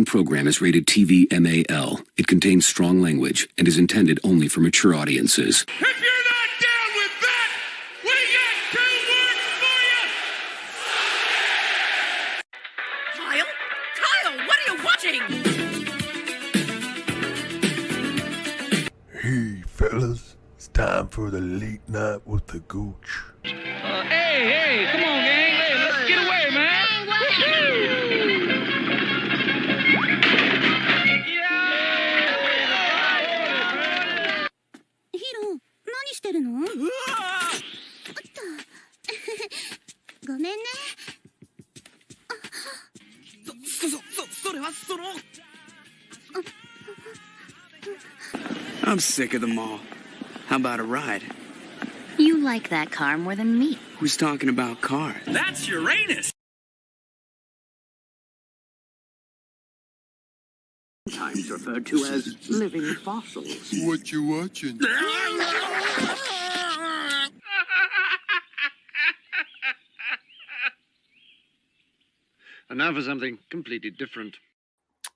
program is rated TV MAL. It contains strong language and is intended only for mature audiences. If you're not down with that, we got 2 words for you! Kyle? Kyle, what are you watching? Hey, fellas, it's time for the late night with the Gooch. Hey, come on, gang. Hey, let's get away, man. ヒロ、何してるの？おっと。ごめんね。それはその。I'm sick of them all. How about a ride? You like that car more than me. Who's talking about car? That's Uranus. Sometimes referred to as living fossils. What you watching? And now for something completely different.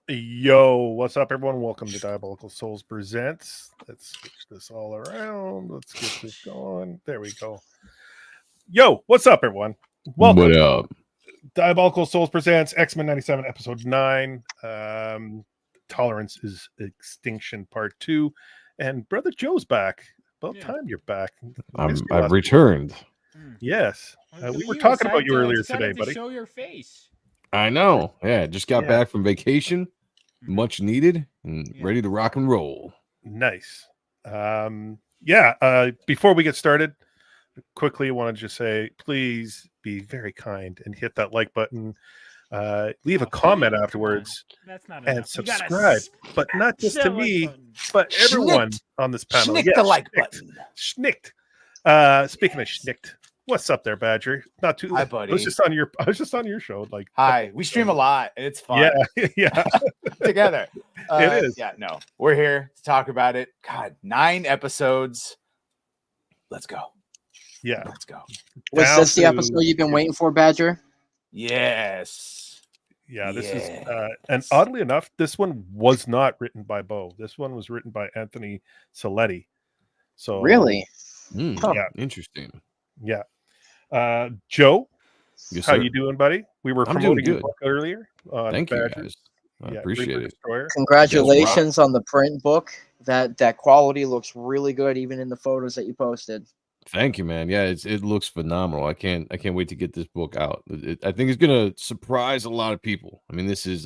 Yo, what's up, everyone? Welcome to Diabolical Souls Presents. Let's switch this all around. Let's get this going. There we go. Yo, what's up, everyone? Welcome. What up? Diabolical Souls Presents X-Men 97, Episode 9. Tolerance is Extinction Part 2. And Brother Joe's back. About time you're back. I've returned. Yes. We were talking about you earlier today, buddy. Show your face. I know. Yeah, just got back from vacation. Much needed and ready to rock and roll. Nice. Before we get started, quickly I want to just say, please be very kind and hit that like button. Leave a comment afterwards. That's not and enough. subscribe, but not just to me, but everyone on this panel. Schnick the like button. Schnicked. Speaking of schnicked, what's up there, Badger? Not too. Hi, buddy. I was just on your show. Like, hi, we stream a lot, and it's fun. Yeah. Together. It is. Yeah, no, we're here to talk about it. God, 9 episodes. Let's go. Yeah, let's go. Was this the episode you've been waiting for, Badger? Yes. Yeah, this is, and oddly enough, this one was not written by Bo. This one was written by Anthony Saletti. So really, yeah, interesting. Yeah, Joe, yes, how sir. you doing, buddy? We were promoting your book earlier. Thank you, guys. I appreciate it. Congratulations on the print book. That quality looks really good, even in the photos that you posted. Thank you, man. Yeah, it looks phenomenal. I can't wait to get this book out. I think it's gonna surprise a lot of people. I mean, this is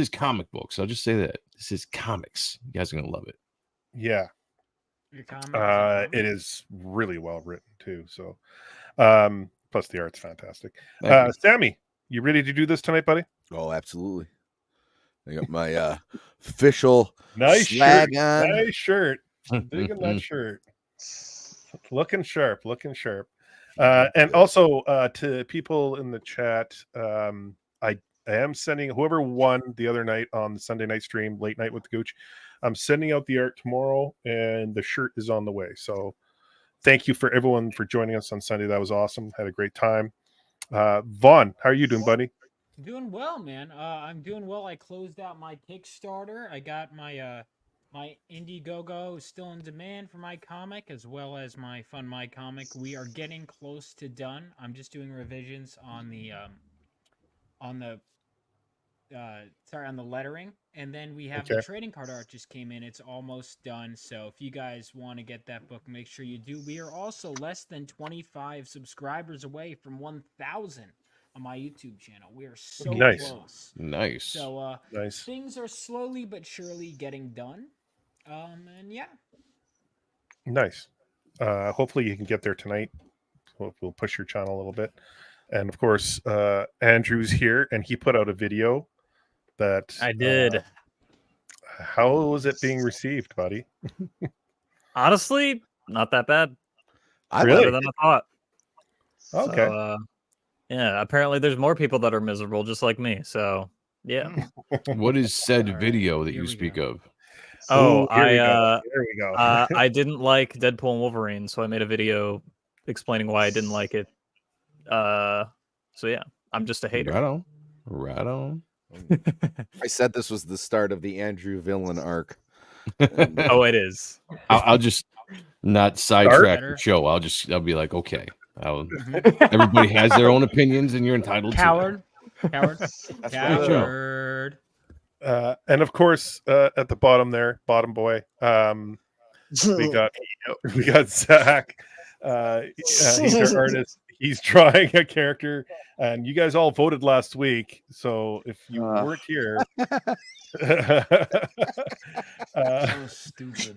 comic books. I'll just say that this is comics. You guys are gonna love it. Yeah, it is really well written too. So, plus the art's fantastic. Sammy, you ready to do this tonight, buddy? Oh, absolutely. I got my official nice swag shirt. on. Nice shirt. Digging that shirt. Looking sharp. And also to people in the chat, I am sending whoever won the other night on the Sunday night stream, late night with the Gooch. I'm sending out the art tomorrow, and the shirt is on the way. So thank you for everyone for joining us on Sunday. That was awesome. Had a great time. Vaughn, how are you doing, buddy? Doing well, man. I'm doing well. I closed out my Kickstarter. I got my my Indiegogo is still in demand for my comic, as well as my Fund My Comic. We are getting close to done. I'm just doing revisions on the lettering, and then we have the trading card art just came in. It's almost done. So if you guys want to get that book, make sure you do. We are also less than 25 subscribers away from 1,000 on my YouTube channel. We are so close. Nice. So things are slowly but surely getting done. And yeah. Nice. Hopefully you can get there tonight. We'll push your channel a little bit. And of course, Andrew's here, and he put out a video that I did. How was it being received, buddy? Honestly, not that bad. Really? Better than I thought. Okay. So, yeah, apparently there's more people that are miserable just like me. So, yeah. What is said video that you speak of? Oh, Here we go. I didn't like Deadpool and Wolverine, so I made a video explaining why I didn't like it. So yeah, I'm just a hater. Right on. I said this was the start of the Andrew villain arc. Oh, it is. I'll just not sidetrack the show. I'll be like, okay. Everybody has their own opinions, and you're entitled Coward. to Coward. That's Coward. And of course, at the bottom bottom boy, we got Zack. He's our artist. He's drawing a character, and you guys all voted last week. So if you weren't here, So stupid.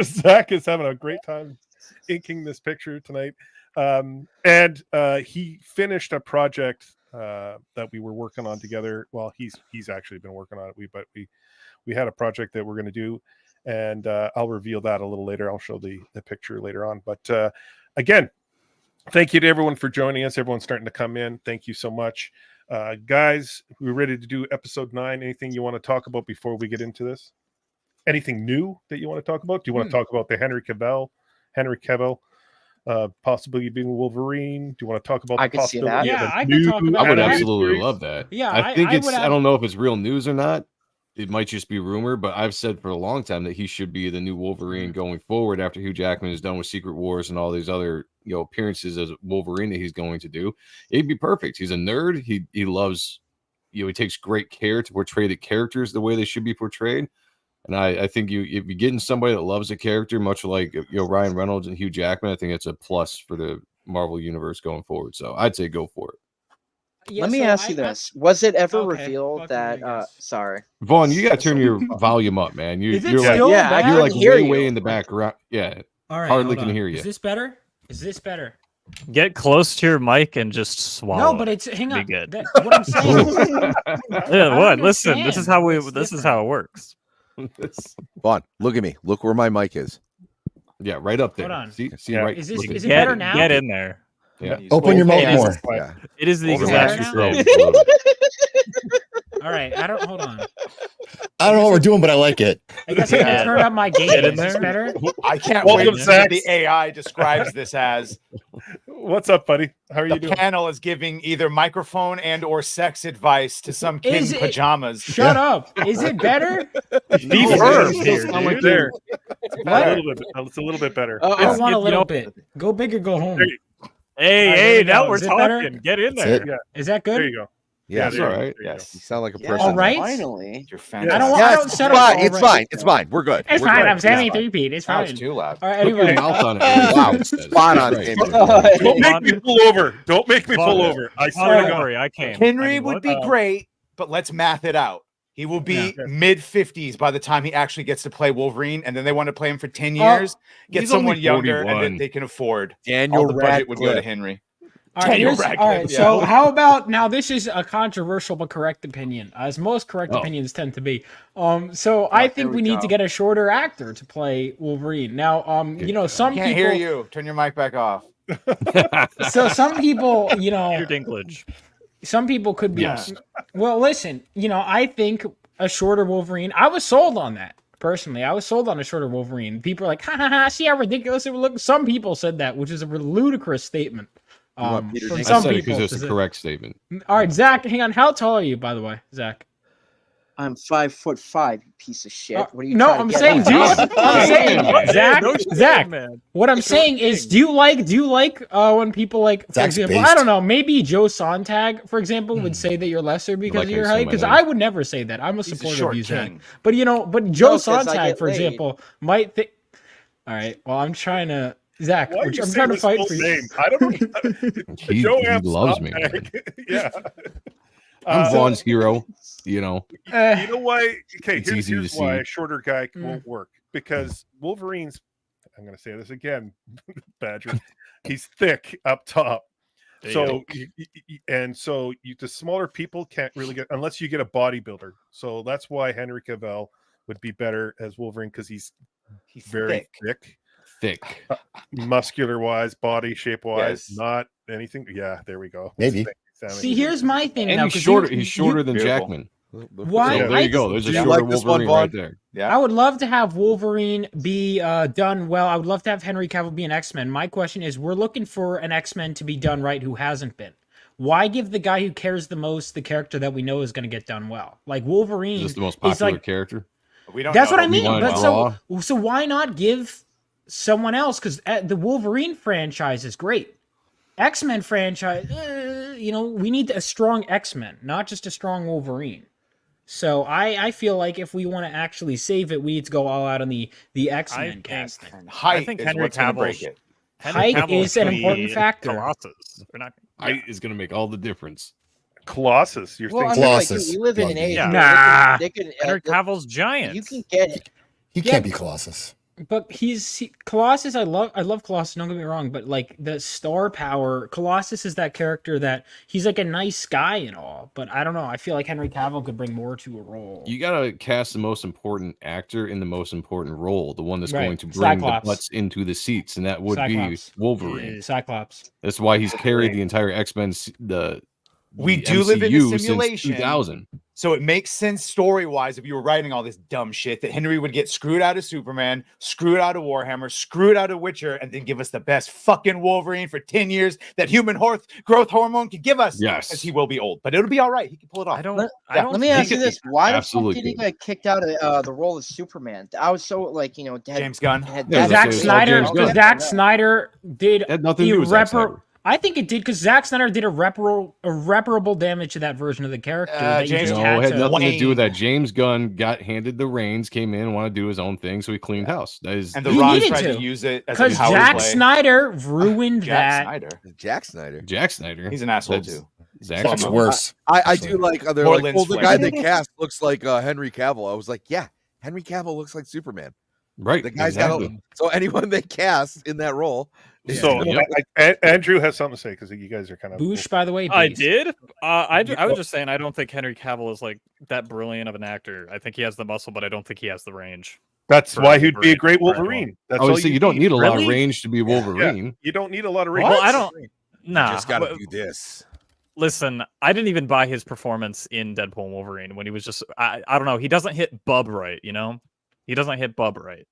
Zack is having a great time inking this picture tonight. And he finished a project that we were working on together. Well, he's actually been working on it. But we had a project that we're going to do, and I'll reveal that a little later. I'll show the picture later on. But again, thank you to everyone for joining us. Everyone's starting to come in. Thank you so much. Guys, we're ready to do episode 9. Anything you want to talk about before we get into this? Anything new that you want to talk about? Do you want to talk about the Henry Cavill possibly being Wolverine? Do you want to talk about I the could see possibility that. of Yeah, I could talk about I would that. absolutely love that. Yeah, I think would I don't know if it's real news or not. It might just be rumor, but I've said for a long time that he should be the new Wolverine going forward after Hugh Jackman is done with Secret Wars and all these other appearances as Wolverine that he's going to do. It'd be perfect. He's a nerd. He loves he takes great care to portray the characters the way they should be portrayed. And I think if you're getting somebody that loves a character, much like Ryan Reynolds and Hugh Jackman, I think it's a plus for the Marvel universe going forward. So I'd say go for it. Let me ask you this: was it ever revealed that? Sorry, Vaughn, you got to turn your volume up, man. You're Is it like, still bad? you're like hear way you. in the background. Yeah, All right, hardly hold can on. hear you. Is this better? Is this better? Get close to your mic and just swallow. No, but it's hang Be on. good. What I'm saying. Yeah, what? Listen, understand. this is how It's this is how it works. Vaughn, look at me. Look where my mic is. Yeah, right up there. Hold on. See Yeah. right. Is this look at is it. it better now? Get in there. Yeah. Open your mouth Okay, more. Yeah. It is the Is it exact better now? same. All right, I don't hold on. I don't know what we're doing, but I like it. I guess I can turn up my gain. Get in Is this there. better? I can't Welcome, wait to see what the Zaxx. AI describes this as. What's up, buddy? How are you The doing? panel is giving either microphone and or sex advice to some kid Is in it- pajamas. Shut up. Is it better? Be Oh, firm it's here, still dude. there. What? It's a little bit better. I don't want a you little know- bit. Go big or go home. There you, Hey, Alright, hey, there we now go. we're Is it better? talking. Get in That's there. it. yeah, Is that there good? you go. Yeah, That's all right. Yes. you sound like a Yeah, person. All right. Finally, You're I fantastic. don't. Yeah, I don't it's set up. fine. all It's right. fine. It's fine. We're good. It's We're fine. good. I'm Sammy It's fine. 3P. It's That was fine. too loud. All right. Put your Anyway. mouth on it. Wow, It says. spot on, Right. Damon. Don't make me pull over. Don't make me pull Vaughn. over. I Oh, swear to don't God. worry, I can't. Henry I mean, would what? be great, but let's math it out. He will be Yeah. mid-50s by the time he actually gets to play Wolverine, and then they want to play him for 10 Oh, years. Get he's someone only younger, and 41. that they can afford. Daniel All the budget would go to Radcliffe. Henry. All right, Daniel all right. Radcliffe, yeah. So how about now? This is a controversial but correct opinion, as most correct opinions tend to be. So I think there we we need go. to get a shorter actor to play Wolverine. Now, some Can't people. hear you. Turn your mic back off. So some people, Peter Dinklage. some people could be. Yes. Well, listen, I think a shorter Wolverine. I was sold on that. Personally, I was sold on a shorter Wolverine. People are like, ha ha ha, see how ridiculous it would look. Some people said that, which is a ludicrous statement. want Peter From Dinklage? I some said it people. because it's a correct statement. All right, Zach, hang on. How tall are you, by the way, Zach? I'm 5'5", you piece of shit. What are you? No, trying to I'm get saying, at? do you, I'm saying, What? Zach, No shit, Zach. man. What I'm saying is, do you like when people like, for Zach's example, I based. don't know, maybe Joe Sontag, for example, would say that you're lesser because Like of I your said, height. my Because name. I would never say that. I'm a He's a supporter short of you, Zach. king. But but Joe 'cause I Sontag, get for laid. example, might think. All right. Well, I'm trying to. Zach, Why are I'm you trying saying to his fight full for you. name? I don't know. He loves me. Yeah. I'm Vaughn's hero. You know why? Okay, It's easy to here's why see. a shorter guy won't work, because Wolverine's. I'm going to say this again, Badger. He's thick up top, so the smaller people can't really get unless you get a bodybuilder. So that's why Henry Cavill would be better as Wolverine, because he's very thick, muscular wise, body shape wise, Yes. not anything. Yeah, there we go. Maybe. Sammy. See, here's my thing. And now, he's 'cause shorter. you- He's shorter you- than Beautiful. Jackman. Why? So there you go. There's a Do you shorter like this one, Wolverine Vaughn? right there. Yeah. I would love to have Wolverine be done well. I would love to have Henry Cavill be an X-Men. My question is, we're looking for an X-Men to be done right who hasn't been. why give the guy who cares the most the character that we know is going to get done well? Like Wolverine Is this the most is popular like character? We don't that's know. what I We mean. wanna But draw. so why not give someone else? Because the Wolverine franchise is great. X-Men franchise, you know, we need a strong X-Men, not just a strong Wolverine. So I feel like if we want to actually save it, we need to go all out on the X-Men casting. And I height think is Henry what's going to break Cavill. it. Henry Height Cavill is an should important be factor. Colossus. We're not. Height is going to make all the difference. Colossus. You're Well, I thinking mean, like, Colossus. we live in an Lucky. age Yeah. where Nah. they could Henry Cavill's giant. you can get it. He Yeah. can't be Colossus. But Colossus. I love Colossus. Don't get me wrong, but like the star power, Colossus is that character that he's like a nice guy and all. But I don't know. I feel like Henry Cavill could bring more to a role. You got to cast the most important actor in the most important role, the one that's Right. going to bring Cyclops. the butts into the seats, and that would Cyclops. be Wolverine. Cyclops. That's why he's carried the entire X-Men We the do live in a MCU since simulation. 2000. So it makes sense story-wise if you were writing all this dumb shit that Henry would get screwed out of Superman, screwed out of Warhammer, screwed out of Witcher, and then give us the best fucking Wolverine for 10 years that human growth hormone can give us. Yes. Because he will be old, but it'll be all right. He can pull it off. I don't. Let me ask you this: why the fuck absolutely did he could. get kicked out of the role of Superman? I was so like, you know, James Gunn. Yeah, Zack it's all Snyder. James Gunn. Because Zack Snyder did Had nothing to do with Zack Snyder. I think it did because Zack Snyder did irreparable damage to that version of the character. that you James just No, had it had to- nothing to do with that. James Gunn got handed the reins, came in, wanted to do his own thing, so he cleaned house. That is, And The He Rock needed tried to. to use it as a Because power Zack play. Snyder ruined Jack that. Snyder. Jack Snyder. Jack Snyder. He's an asshole That's- too. Zack That's Snyder. worse. I do like they're More like, lens well, the flare. guy they cast looks like Henry Cavill. I was like, yeah, Henry Cavill looks like Superman. Right. The guy's exactly. got so anyone they cast in that role. So Yep. Andrew has something to say because you guys are kind of Boosh, by the way. I based. did. I was just saying. I don't think Henry Cavill is like that brilliant of an actor. I think he has the muscle, but I don't think he has the range. That's for why he'd be a Wolverine. great Wolverine. That's I would all say you don't need a lot of Really? range to be Wolverine. Yeah, you don't need a lot of range. Well, I don't. You Nah. just got to but- do this. Listen, I didn't even buy his performance in Deadpool and Wolverine when he was just. I don't know. He doesn't hit Bub right. You know, he doesn't hit Bub right.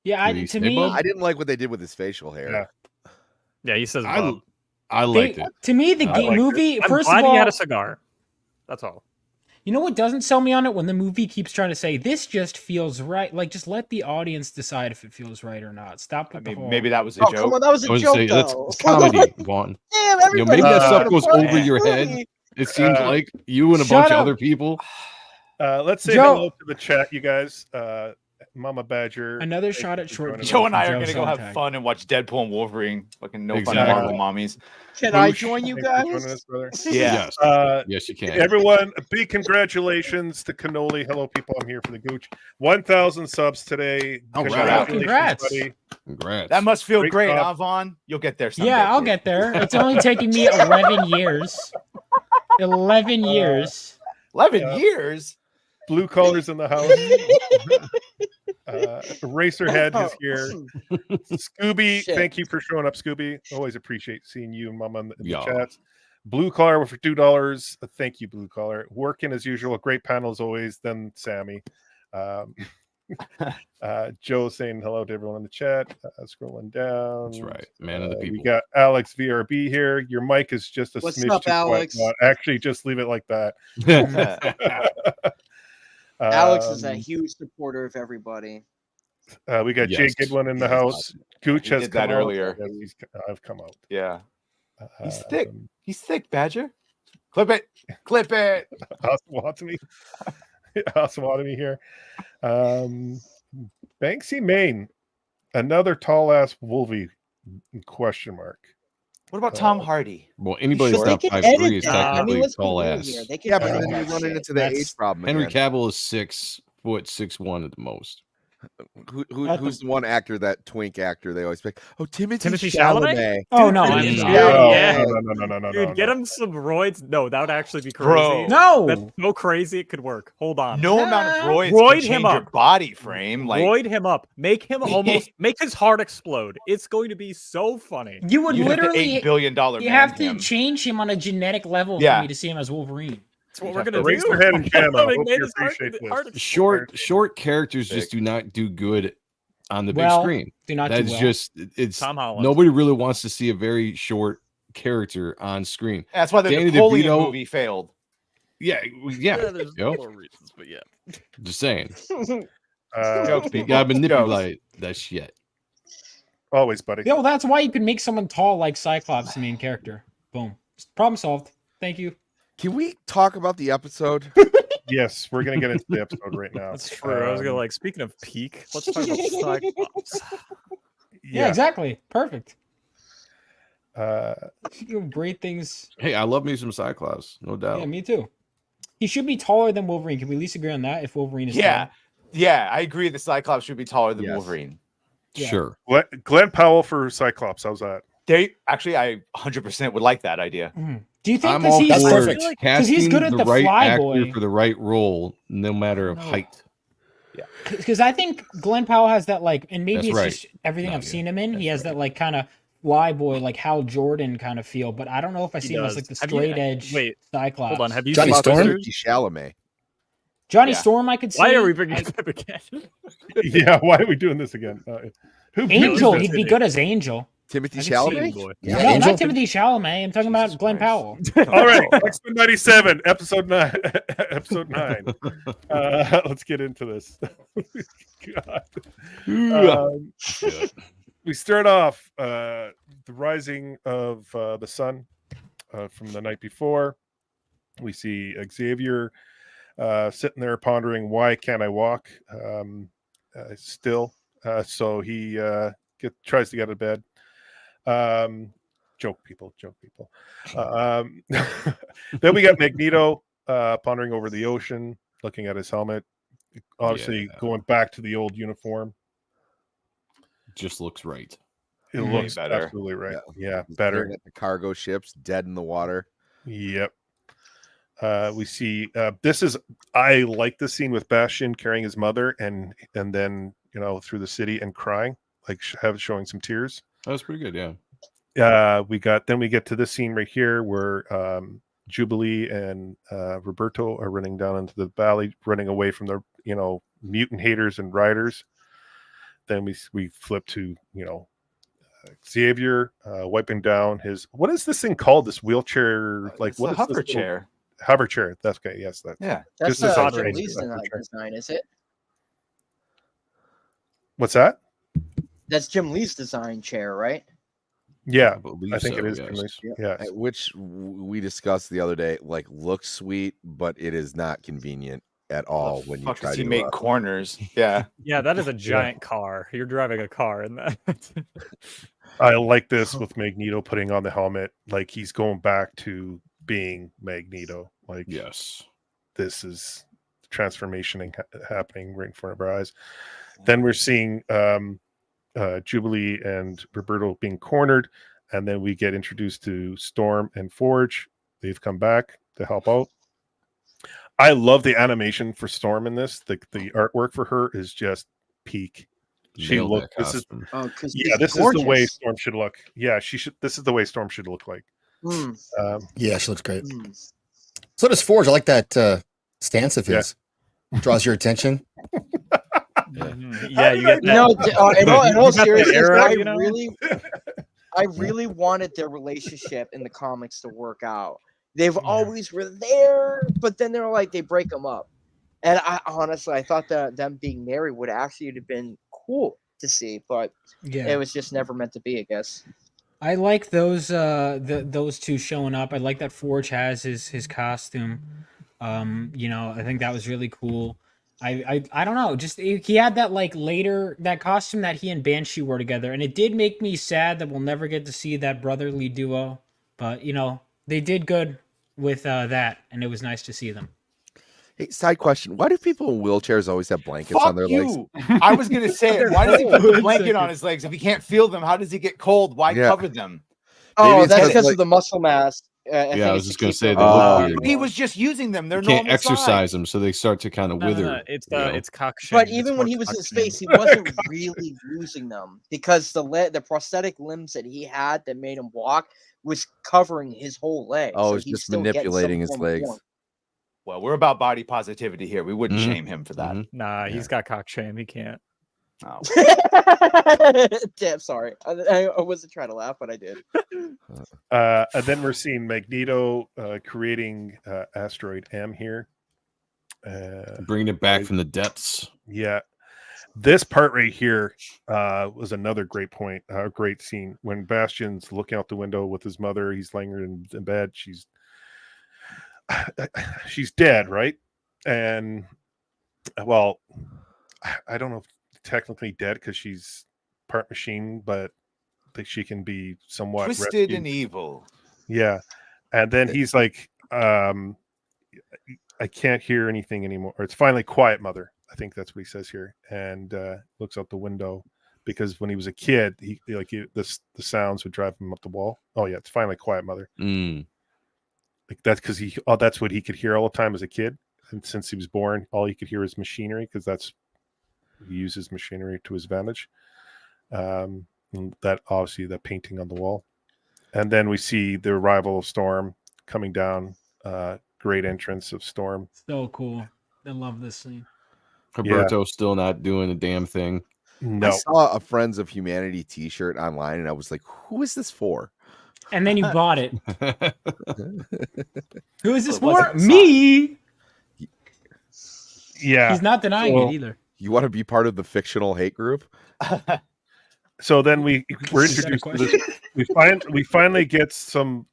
Yeah, Did he to say me, Bub? I didn't like what they did with his facial hair. Yeah. Yeah, he says I, Bub. I liked it. to me, the I liked it. movie. I'm First glad of all, he had a cigar. That's all. you know what doesn't sell me on it when the movie keeps trying to say this just feels right. Like, just let the audience decide if it feels right or not. Stop I with the mean, whole. maybe that was a Oh, joke. come on, that was I a would joke, say that's though. it's comedy, Vaughn. Damn, You know, everybody. maybe that stuff goes funny. over your head. It seems like you and a Shut bunch of up. other people. Let's say Joe- hello to the chat, you guys. Mama Badger. Another thank shot you at for short joining video Joe us. and I are Joe gonna go have Sontag. fun and watch Deadpool and Wolverine. Fucking no fun Exactly. Marvel mommies. Can I Boosh, join you thanks for joining guys? us, brother. Yeah. Yes. Yes, you can. Everyone, a big congratulations to Cannoli. Hello, people. I'm here for the Gooch. 1,000 subs today. All right. Congratulations, Congrats. buddy. Congrats. That must feel Great great, job. huh, Vaughn? You'll get there someday. Yeah, I'll kid. get there. It's only taking me 11 years. 11 years. 11 years. Blue collars in the house. Racerhead is here. Scooby, Shit. thank you for showing up, Scooby. Always appreciate seeing you and Mama in the Yeah. chats. Blue collar for $2. Thank you, Blue collar. Working as usual. Great panel as always. Then Sammy. Joe saying hello to everyone in the chat. Scrolling down. That's right. Man of the people. We got Alex VRB here. Your mic is just a What's smidge up, too quiet. Alex? No, actually, just leave it like that. Alex is a Um, huge supporter of everybody. We got Jay Yes. Goodwin in the Yes. house. Gooch We has did that come out. earlier. Yes, I've come out. Yeah. He's Um, thick. He's thick, Badger. Clip it. Clip it. Awesome Awesome here. Banksy Maine, another tall ass Wolvie question mark. What about Tom Hardy? Well, anybody Because that's they not can 5'3" edit is that. I mean, technically let's be tall real ass. here. They can Yeah, but edit then that you're running shit. into the That's- age problem. Henry again. Cavill is 6'1" at the most. Who's the one actor, that twink actor they always pick? Oh, Timothy Chalamet? Chalamet. Oh, no. Dude, I'm yeah, sorry. yeah. No. Dude, get him some roids. No, that would actually be crazy. Bro. No. That's so crazy it could work. Hold on. No amount of roids Roid can him change your up. body frame. Like Roid him up. Make him almost make his heart explode. It's going to be so funny. You would you have the literally. $8 billion You man have to him. change him on a genetic level Yeah. for me to see him as Wolverine. That's what You we're have gonna to raise do. your head and jam out. Make Hope man you his heart- appreciate this. heart explode. Short characters just do not do good on the big Well, screen. do not do That's well. just it's Tom Holland. nobody really wants to see a very short character on screen. That's why the Danny Napoleon DeVito- movie failed. Yeah. There's yo. more reasons, but yeah. Just saying. Jokes, You people. gotta Jokes. manipulate that shit. Always, buddy. Yeah, well, that's why you can make someone tall like Cyclops the main character. Boom. Problem solved. Thank you. Can we talk about the episode? Yes, we're gonna get into the episode right now. That's true. I was gonna like, speaking of peak, let's talk about Cyclops. Yeah, exactly. Perfect. Uh, Great things. Hey, I love me some Cyclops, no doubt. Yeah, me too. He should be taller than Wolverine. Can we at least agree on that? If Wolverine is Yeah. taller? Yeah, I agree. The Cyclops should be taller than Yes. Wolverine. Yeah. Sure. Glenn Powell for Cyclops. How's that? They actually, I 100% would like that idea. Do you think I'm because all he's for because casting he's good at the right fly actor boy? for the right role, no matter of height. Because I think Glenn Powell has that like, and maybe That's it's right. just everything No, I've yeah, seen him in. He has that like kind of fly boy, like Hal Jordan kind of feel. But I don't know if I He see him as does. like the Have you- straight edge wait, Cyclops. Hold on. Have you Johnny seen Storm? Buster's? Chalamet. Johnny Yeah. Storm? I could see. Why are we bringing it up again? Yeah, why are we doing this again? Who Angel? is He'd this? be good as Angel. Timothy I could Chalamet? Boy. Yeah, No, Angel. not Timothy Chalamet. I'm talking about Glenn Powell. All right, X-Men 97, episode 9. Episode 9. Let's get into this. God. We start off the rising of the sun from the night before. We see Xavier sitting there pondering, why can't I walk still? So he tries to get out of bed. Joke people. Then we got Magneto pondering over the ocean, looking at his helmet, obviously going back to the old uniform. Just looks right. It Way looks better. absolutely right. Yeah, He's better. staring at the cargo ships dead in the water. Yep. We see I like this scene with Bastion carrying his mother and then through the city and crying, like showing some tears. That was pretty good, yeah. We get to this scene right here where Jubilee and Roberto are running down into the valley, running away from the mutant haters and riders. Then we flip to Xavier wiping down his, what is this thing called? This wheelchair, like It's what a is hover this little- chair. Hover chair. That's okay. Yes, that. Yeah. That's Just a as Jim I Lee's changed it. design, is it? What's that? That's Jim Lee's design chair, right? Yeah, believe I think so, it is. yes. Nice. Yeah. Which we discussed the other day, like looks sweet, but it is not convenient at all when you Fuck try does to he make corners? Yeah. Yeah, that is a giant car. You're driving a car in that. I like this with Magneto putting on the helmet, like he's going back to being Magneto. Like, yes, this is transformation happening right in front of our eyes. Then we're seeing Jubilee and Roberto being cornered, and then we get introduced to Storm and Forge. They've come back to help out. I love the animation for Storm in this. The artwork for her is just peak. She Nailed looked. that This is costume. this is the way Storm should look. Yeah, she should. This is the way Storm should look like. Yeah, she looks great. So does Forge. I like that stance of his. Draws your attention. Yeah, you get that. In all You got that seriousness, era, I really wanted their relationship in the comics to work out. They've always were there, but then they're like they break them up. And I honestly thought that them being married would actually have been cool to see, but it was just never meant to be, I guess. I like those those two showing up. I like that Forge has his costume. I think that was really cool. I don't know, just he had that like later that costume that he and Banshee wore together, and it did make me sad that we'll never get to see that brotherly duo. But they did good with that, and it was nice to see them. Hey, side question: why do people in wheelchairs always have blankets on their legs? I was gonna say it. Why does he put a blanket on his legs? If he can't feel them, how does he get cold? Why cover them? Oh, that's because of the muscle mass. I was just gonna say they look weird. He was just using them. They're You can't normal exercise size. them, so they start to kind of wither. It's cock But even when he was in space, he wasn't really using them because the prosthetic limbs that he had that made him walk was covering his whole leg. Oh, so it's he's just still getting manipulating some his form of legs. warmth. Well, we're about body positivity here. We wouldn't shame him for that. Nah, he's got cock shame. He can't. Oh. Damn, sorry. I wasn't trying to laugh, but I did. And then we're seeing Magneto creating asteroid M here. Bringing it back from the depths. Yeah. This part right here was another great point, great scene. When Bastion's looking out the window with his mother, he's laying her in bed. She's dead, right? And, well, I don't know if technically dead because she's part machine, but I think she can be somewhat Twisted rescued. and evil. Yeah. And then he's like, I can't hear anything anymore. Or it's finally quiet, mother. I think that's what he says here. And looks out the window because when he was a kid, the sounds would drive him up the wall. Oh yeah, it's finally quiet, mother. Like that's because that's what he could hear all the time as a kid. And since he was born, all he could hear is machinery because he uses machinery to his advantage. That obviously the painting on the wall. And then we see the arrival of Storm coming down. Great entrance of Storm. So cool. I love this scene. Roberto's still not doing a damn thing. No. I saw a Friends of Humanity t-shirt online and I was like, who is this for? And then you bought it. Who is this for? Me. Yeah. He's not denying it either. You want to be part of the fictional hate group? So then we're introduced to this. We finally get some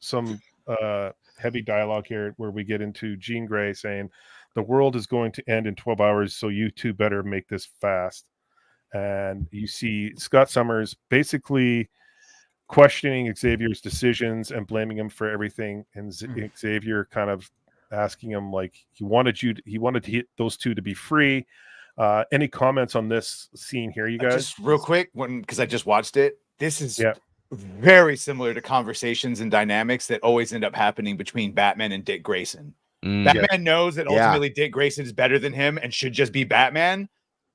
heavy dialogue here where we get into Jean Grey saying the world is going to end in 12 hours, so you two better make this fast. And you see Scott Summers basically questioning Xavier's decisions and blaming him for everything, and Xavier kind of asking him like he wanted those two to be free. Any comments on this scene here, you guys? Just real quick, because I just watched it. This is very similar to conversations and dynamics that always end up happening between Batman and Dick Grayson. Batman knows that ultimately Dick Grayson is better than him and should just be Batman,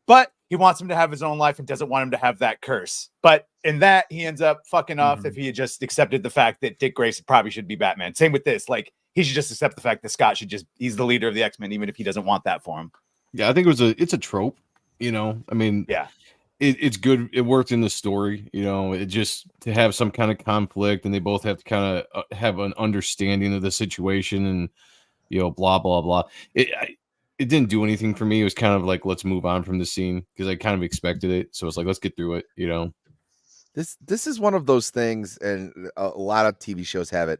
but he wants him to have his own life and doesn't want him to have that curse. But in that, he ends up fucking off if he had just accepted the fact that Dick Grayson probably should be Batman. Same with this. Like, he should just accept the fact that Scott he's the leader of the X-Men, even if he doesn't want that for him. Yeah, I think it's a trope, you know. I mean, it's good. It worked in the story, you know. It just to have some kind of conflict, and they both have to kind of have an understanding of the situation, and you know, blah blah blah. It didn't do anything for me. It was kind of like, let's move on from the scene because I kind of expected it. So it's like, let's get through it, you know. This is one of those things, and a lot of TV shows have it.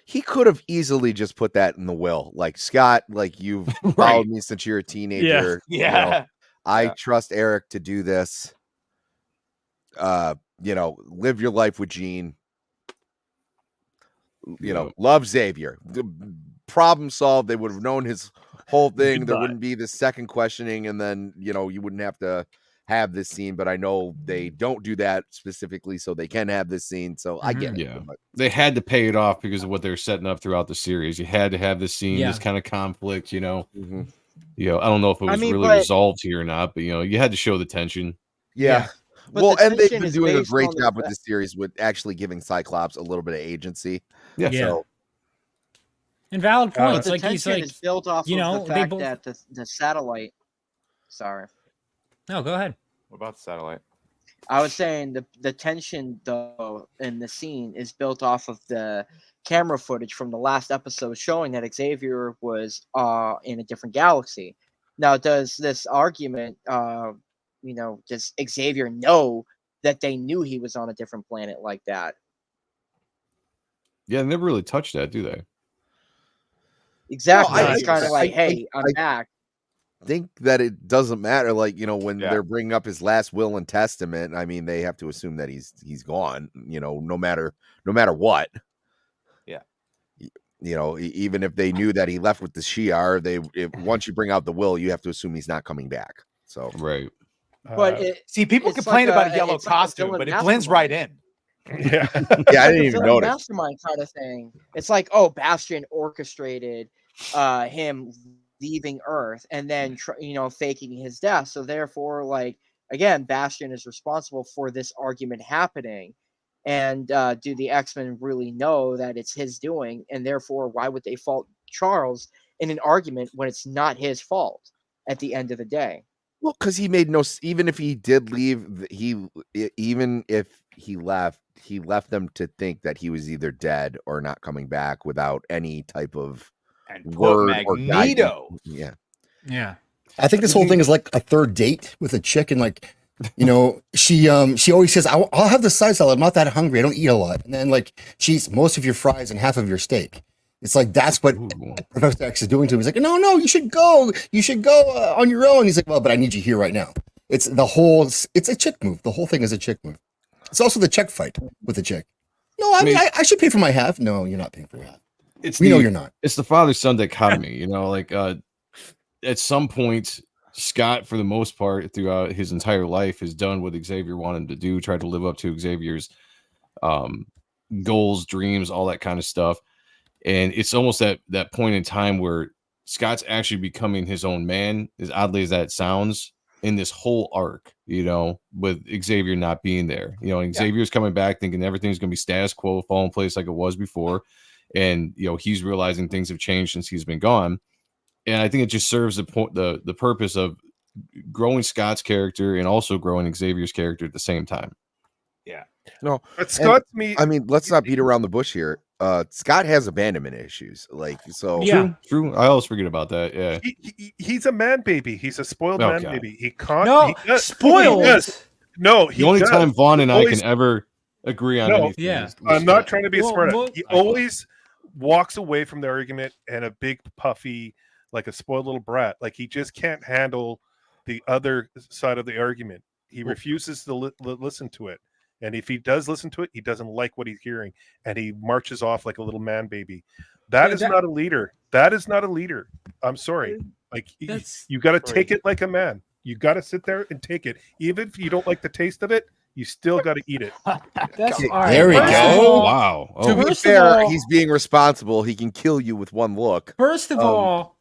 He could have easily just put that in the will. Like, Scott, like, you've followed me since you're a teenager. Yeah. You know, I trust Eric to do this. You know, live your life with Jean. You know, love Xavier. The problem solved. They would have known his whole thing. There wouldn't be this second questioning, and then, you know, you wouldn't have to have this scene. But I know they don't do that specifically, so they can have this scene. So I get it. Yeah, they had to pay it off because of what they're setting up throughout the series. You had to have this scene, this kind of conflict, you know. You know, I don't know if it was really resolved here or not, but you know, you had to show the tension. Yeah. Well, and they've been doing a great job with this series with actually giving Cyclops a little bit of agency. Yeah. So, and valid points. The Like he's tension like, is built off you know, of the fact that the satellite. Sorry. No, go ahead. What about the satellite? I was saying the tension though in the scene is built off of the camera footage from the last episode showing that Xavier was in a different galaxy. Now, does this argument, you know, does Xavier know that they knew he was on a different planet like that? Yeah, they never really touched that, do they? Exactly. It's kind of like, hey, I'm back. Think that it doesn't matter, like, you know, when they're bringing up his last will and testament, I mean, they have to assume that he's gone, you know, no matter what. You know, even if they knew that he left with the Shi'ar, once you bring out the will, you have to assume he's not coming back. So right. But see, people complain about a yellow costume, but it blends right in. Yeah, I didn't even notice. Mastermind kind of thing. It's like, oh, Bastion orchestrated him leaving Earth and then you know, faking his death. So therefore, like, again, Bastion is responsible for this argument happening. And do the X-Men really know that it's his doing? And therefore, why would they fault Charles in an argument when it's not his fault at the end of the day? Well, because he made no. Even if he did leave, even if he left them to think that he was either dead or not coming back without any type of word or Magneto. Yeah. Yeah. I think this whole thing is like a third date with a chick, and like, you know, she always says, I'll have the side salad. I'm not that hungry. I don't eat a lot. And then like she eats most of your fries and half of your steak. It's like that's what Professor X is doing to him. He's like, no, you should go. You should go on your own. He's like, well, but I need you here right now. It's a chick move. The whole thing is a chick move. It's also the check fight with the chick. No, I mean, I should pay for my half. No, you're not paying for your half. We know you're not. It's the father-son dichotomy, you know, like at some point, Scott, for the most part, throughout his entire life, has done what Xavier wanted him to do, tried to live up to Xavier's goals, dreams, all that kind of stuff. And it's almost that point in time where Scott's actually becoming his own man, as oddly as that sounds, in this whole arc, you know, with Xavier not being there. You know, and Xavier's coming back thinking everything's going to be status quo, fall in place like it was before. And, you know, he's realizing things have changed since he's been gone. And I think it just serves the purpose of growing Scott's character and also growing Xavier's character at the same time. Yeah. No, but Scott, I mean, let's not beat around the bush here. Scott has abandonment issues, like so. Yeah, true. I always forget about that. Yeah, he's a man baby. He's a spoiled man baby. He can't. No, spoiled. No, the only time Vaughn and I can ever agree on anything. Yeah, I'm not trying to be smart. He always walks away from the argument and a big puffy, like a spoiled little brat. Like he just can't handle the other side of the argument. He refuses to listen to it. And if he does listen to it, he doesn't like what he's hearing, and he marches off like a little man baby. That is not a leader. That is not a leader. I'm sorry. Like you got to take it like a man. You got to sit there and take it, even if you don't like the taste of it. You still got to eat it. There we go. Wow. To be fair, he's being responsible. He can kill you with one look. First of all,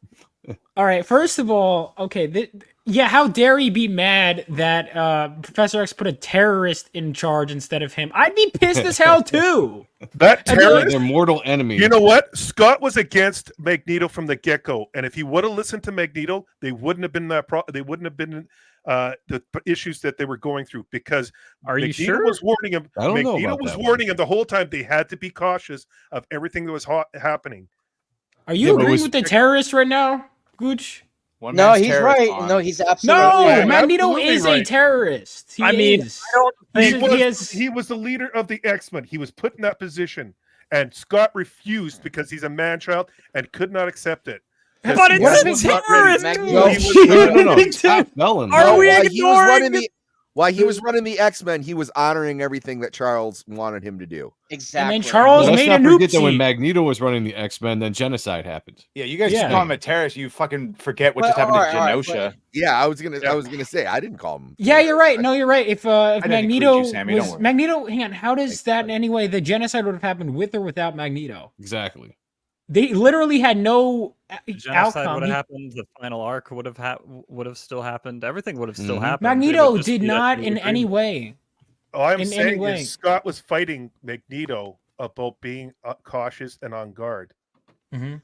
okay. How dare he be mad that Professor X put a terrorist in charge instead of him? I'd be pissed as hell too. That terrorist, they're mortal enemies. You know what? Scott was against Magneto from the get-go, and if he would have listened to Magneto, they wouldn't have been they wouldn't have been the issues that they were going through, because Magneto was warning him. Magneto was warning him the whole time. They had to be cautious of everything that was happening. Are you agreeing with the terrorist right now, Gooch? No, he's right. No, he's absolutely right. Magneto is a terrorist. I don't think he was the leader of the X-Men. He was put in that position, and Scott refused because he's a man-child and could not accept it. But it's a terrorist. No. Are we ignoring? While he was running the X-Men, he was honoring everything that Charles wanted him to do. Exactly. And then Charles made a forget that when Magneto was running the X-Men, then genocide happened. Yeah, you guys just call him a terrorist. You fucking forget what just happened to Genosha. Yeah, I was gonna say I didn't call him. Yeah, you're right. No, you're right. If Magneto Magneto, hang on. How does that in any way the genocide would have happened with or without Magneto? Exactly. They literally had no the genocide outcome. would have happened. The final arc would have still happened. Everything would have still happened. Magneto did not in any way. All I'm saying is Scott was fighting Magneto about being cautious and on guard. Mm-hmm.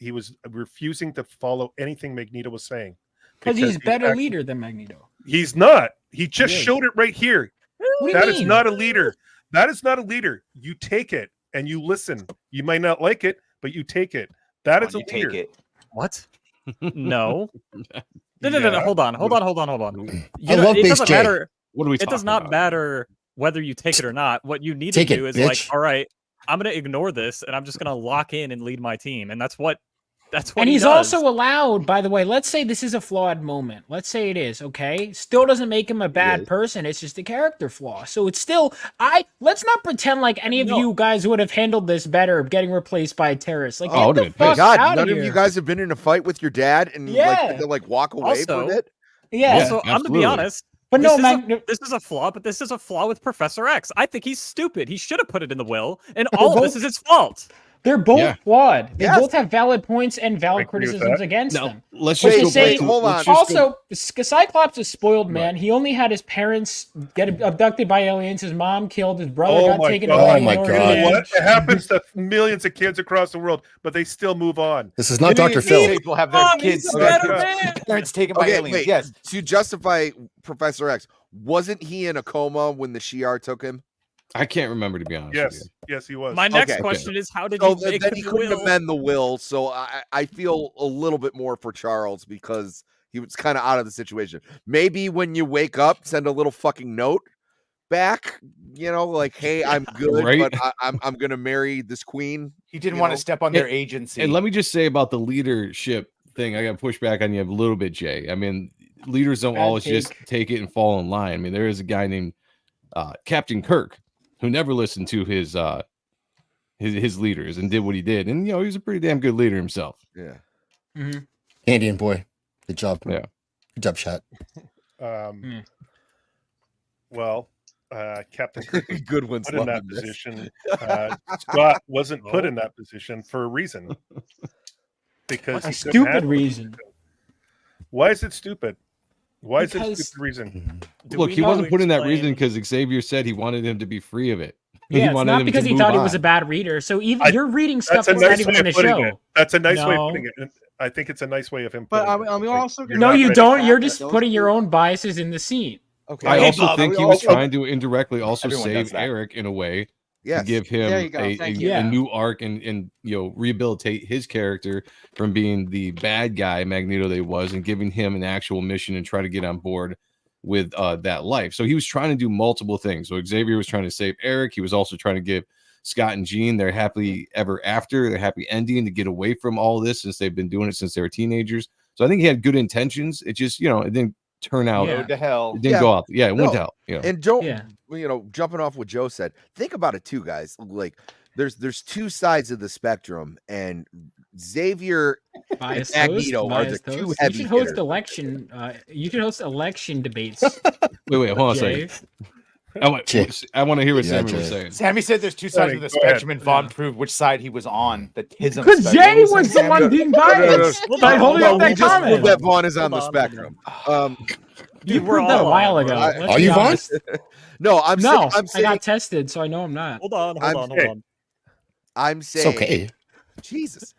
He was refusing to follow anything Magneto was saying. Because he's better leader than Magneto. He's not. He just showed it right here. That is not a leader. That is not a leader. You take it and you listen. You might not like it, but you take it. That is a leader. Take it. What? No. No. Hold on. I love it base doesn't J. matter. What are we? It does not matter whether you take it or not. What you need Take to it, do is bitch. like, all right, I'm gonna ignore this and I'm just gonna lock in and lead my team, and that's what. And he's also allowed, by the way, let's say this is a flawed moment. Let's say it is, okay? Still doesn't make him a bad person. It's just a character flaw. So it's still, let's not pretend like any of you guys would have handled this better, getting replaced by a terrorist. Like, get the fuck out none of of you guys have been in a fight with your dad and like walk away from it. Yeah. Also, I'm gonna be honest. But this is a flaw. But this is a flaw with Professor X. I think he's stupid. He should have put it in the will, and all of this is his fault. They're both Yeah. flawed. They Yes. both have valid points and I valid agree with criticisms that. against Now, them. let's But just to go say, back to hold on. let's just go- also, Cyclops is spoiled, man. He only had his parents get abducted by aliens. His mom killed. His brother got taken God. away. Oh my in an God. orphanage. What? It happens to millions of kids across the world, but they still move on. This is not Dr. Phil. People have their Mom, kids, he's a their better man. parents taken by Okay, aliens. wait. Yes. To justify Professor X, wasn't he in a coma when the Shi'ar took him? I can't remember, to be honest. Yes, yes, he was. My next Okay. question is, how did So you make then the he couldn't will? amend the will. So I feel a little bit more for Charles because he was kind of out of the situation. Maybe when you wake up, send a little fucking note back. You know, like, hey, I'm good, Right. but I'm gonna marry this queen. He didn't you want know? to step on their agency. And let me just say about the leadership thing, I got to push back on you a little bit, Jay. I mean, leaders don't Bad always take. just take it and fall in line. I mean, there is a guy named Captain Kirk who never listened to his leaders and did what he did, and he was a pretty damn good leader himself. Yeah. Mhm. Canadian boy. Good job. Yeah. Good job, chat. Well, Captain Kirk was Good ones put in that loving this. position. Scott wasn't put in that position for a reason. Because A he couldn't stupid handle it. reason. Why is it stupid? Why is it a Because- stupid reason? Look, he wasn't put in that reason because Xavier said he wanted him to be free of it. Yeah, it's wanted not him because to he move thought he on. was a bad reader. So even you're reading stuff That's a that's not nice even way in the of putting show. it. That's a nice way of No. putting it. I think it's a nice way of him But putting it. I'm also You're No, not you ready. don't. You're just Those putting your two- own biases in the scene. Okay. I Hey, also Bob, think we he was also- trying to indirectly also Everyone does save that. Eric in a way Yes. to give him There you go. Thank you. Yeah. a new arc and rehabilitate his character from being the bad guy Magneto that he was, and giving him an actual mission and try to get on board with that life. So he was trying to do multiple things. So Xavier was trying to save Eric. He was also trying to give Scott and Jean their happily ever after, their happy ending, to get away from all this since they've been doing it since they were teenagers. So I think he had good intentions. It just, it didn't turn out. Yeah. Road to hell. It didn't Yeah. go out. Yeah, it went No. to hell. And don't Yeah. jumping off what Joe said, think about it too, guys. Like there's two sides of the spectrum, and Xavier Bias and host, Magneto are the bias two host. heavy You should host hitters. election. You should host election debates. Wait, hold on a Jay. second. I want to hear what Yeah, Sammy Jay. was saying. Sammy said there's two sides of the Go ahead. spectrum, and Vaughn proved which side he was on. The tism Because spectrum. Jay was the one being biased by holding No, up we that just proved comment. that Vaughn is on the Hold on. spectrum. You we're proved that a all while on, ago. bro. Let's Are be you Vaughn? honest. No, I'm No, I saying got tested, so I know I'm not. Hold on, I'm hold saying- on. I'm It's saying okay. Jesus.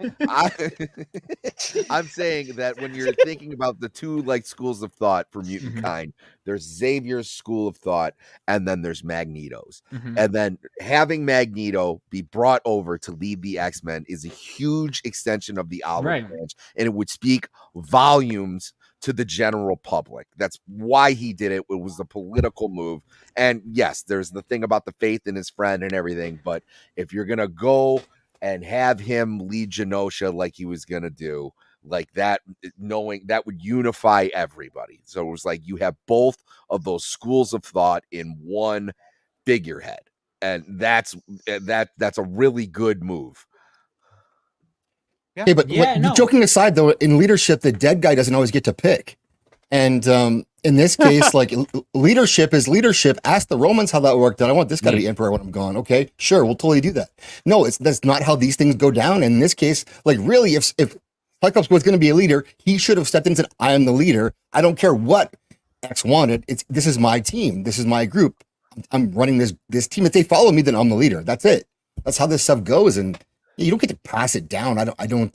I'm saying that when you're thinking about the two schools of thought for mutant Mhm. kind, there's Xavier's school of thought, and then there's Magneto's. Mhm. And then having Magneto be brought over to lead the X-Men is a huge extension of the olive Right. branch, and it would speak volumes to the general public. That's why he did it. It was a political move. And yes, there's the thing about the faith in his friend and everything, but if you're gonna go and have him lead Genosha like he was gonna do, like that, knowing that would unify everybody. So it was like you have both of those schools of thought in one figurehead, and that's a really good move. Okay, but Yeah, no. joking aside, though, in leadership, the dead guy doesn't always get to pick. And in this case, leadership is leadership. Ask the Romans how that worked out. I want this guy to be emperor when I'm gone. Okay, sure, we'll totally do that. No, that's not how these things go down. And in this case, really, if Cyclops was going to be a leader, he should have stepped in and said, "I am the leader. I don't care what X wanted. This is my team. This is my group. I'm running this team. If they follow me, then I'm the leader. That's it. That's how this stuff goes. And you don't get to pass it down. I don't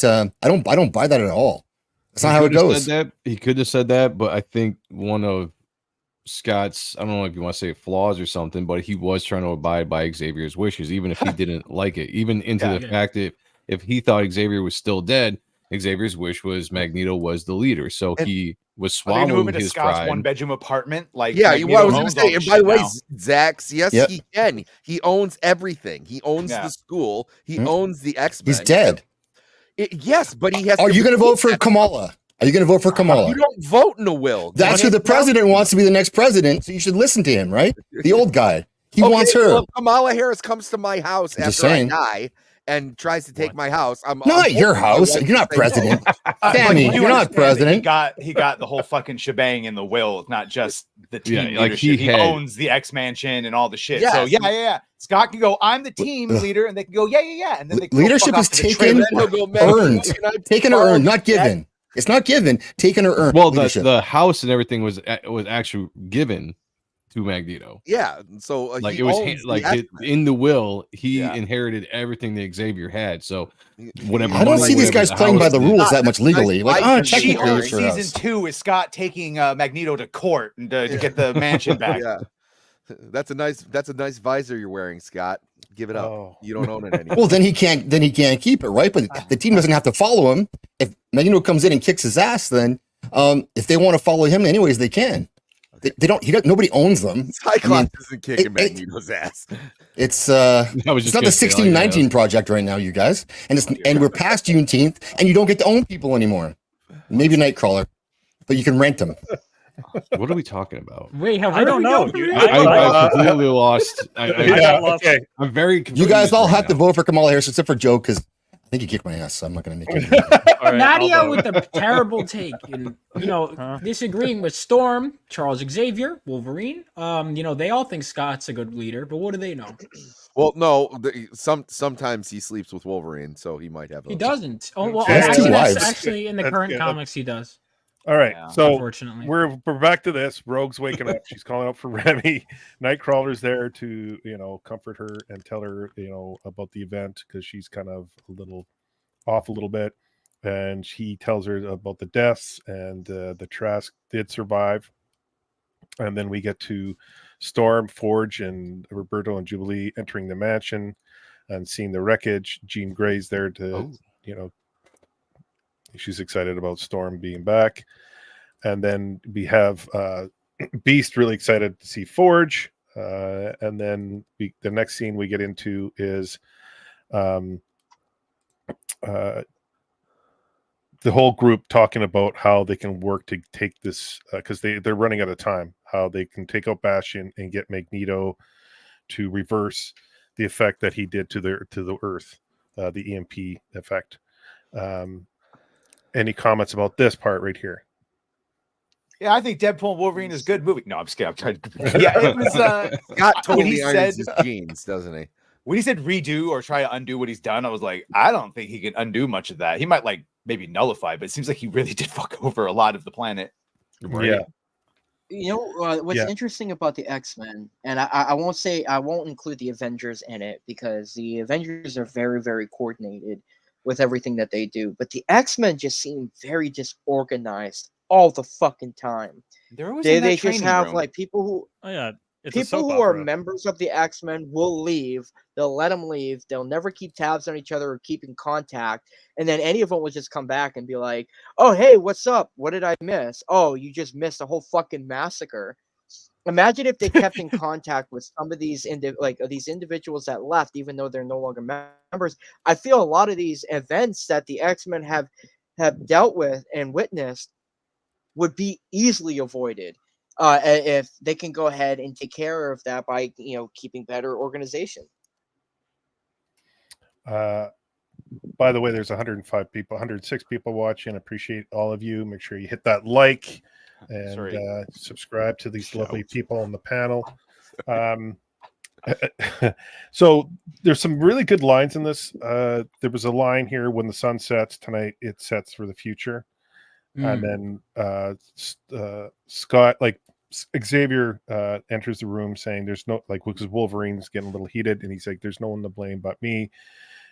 buy that at all. That's not how it goes. He could have said that, but I think one of Scott's, I don't know if you want to say flaws or something, but he was trying to abide by Xavier's wishes, even if he didn't like it. Even into the fact that if he thought Xavier was still dead, Xavier's wish was Magneto was the leader. So he was Are they gonna move swallowing into his Scott's pride. one-bedroom apartment? Like, Yeah, Magneto what I was going owns to all say. the And by the shit way, now. Zaxx, yes, Yep. he can. He owns everything. He owns Yeah. the school. He owns the X-Men. He's dead. Yes, but he has. Are you going to vote for that. Kamala? Are you going to vote for Kamala? You don't vote in a will. That's who the president wants to be the next president. So you should listen to him, right? The old guy. He Okay, wants her. Well, Kamala Harris comes to my house Just after I saying. die, and tries to take my house, I'm Not your hoping my house. wife You're not will say no. president. But Sammy, you do you're not understand that president. He got the whole fucking shebang in the will, not just the team Yeah, like leadership. He had- owns the X Mansion and all the shit. So Yes. yeah. Scott can go, I'm the team leader, and they can go, yeah, and then they can Leadership is taken, earned, taken or earned, not given. It's not given, taken or earned. Well, leadership. the house and everything was actually given to Magneto. Yeah, so like he it was owns the like X-Men. in the will, he inherited everything that Xavier had. So whatever. I don't see these guys playing by the rules that much legally. Like, oh, technically, She-Hulk it's your season house. 2 is Scott taking Magneto to court and to get the mansion back. Yeah, that's a nice visor you're wearing, Scott. Give it up. Oh. You don't own it anymore. Well, then he can't keep it, right? But the team doesn't have to follow him. If Magneto comes in and kicks his ass, then if they want to follow him anyways, they can. They don't. Nobody owns them. Cyclops isn't kicking Magneto's ass. It's was it's just not the gonna say, 1619 project right now, you guys, and we're past Juneteenth, and you don't get to own people anymore. Maybe Nightcrawler, but you can rent them. What are we talking about? Wait, I don't know. I completely lost. I Yeah, okay. I'm very You confused guys all right have to now. vote for Kamala Harris except for Joe because I think he kicked my ass, so I'm not going to make it. All right, Nadia I'll with vote. the terrible take, and disagreeing with Storm, Charles Xavier, Wolverine. They all think Scott's a good leader, but what do they know? Well, no, sometimes he sleeps with Wolverine, so he might have. He doesn't. Oh well, He has two wives. actually, in the That's current good. comics, he does. All right, so Unfortunately. we're back to this. Rogue's waking up. She's calling out for Remy. Nightcrawler's there to comfort her and tell her about the event because she's kind of off a little bit, and he tells her about the deaths and the Trask did survive, and then we get to Storm, Forge, and Roberto and Jubilee entering the mansion and seeing the wreckage. Jean Grey's there to she's excited about Storm being back. And then we have Beast really excited to see Forge. And then the next scene we get into is the whole group talking about how they can work to take this, because they're running out of time, how they can take out Bastion and get Magneto to reverse the effect that he did to the Earth, the EMP effect. Any comments about this part right here? Yeah, I think Deadpool and Wolverine is a good movie. No, I'm just kidding. I'm trying to... Yeah, it was Scott when he totally irons said his jeans, doesn't he? when he said redo or try to undo what he's done, I was like, I don't think he can undo much of that. He might maybe nullify, but it seems like he really did fuck over a lot of the planet. Right? Yeah. What's interesting about the X-Men, and I won't include the Avengers in it because the Avengers are very, very coordinated with everything that they do. But the X-Men just seem very disorganized all the fucking time. They just have like people who people who are members of the X-Men will leave. They'll let them leave. They'll never keep tabs on each other or keep in contact. And then any of them will just come back and be like, "Oh, hey, what's up? What did I miss? Oh, you just missed a whole fucking massacre." Imagine if they kept in contact with some of these these individuals that left, even though they're no longer members. I feel a lot of these events that the X-Men have dealt with and witnessed would be easily avoided if they can go ahead and take care of that by keeping better organization. By the way, there's 106 people watching. Appreciate all of you. Make sure you hit that like and subscribe to these lovely people on the panel. So there's some really good lines in this. There was a line here: "When the sun sets tonight, it sets for the future." And then Scott, Xavier enters the room saying there's no, because Wolverine's getting a little heated, and he's like, "There's no one to blame but me."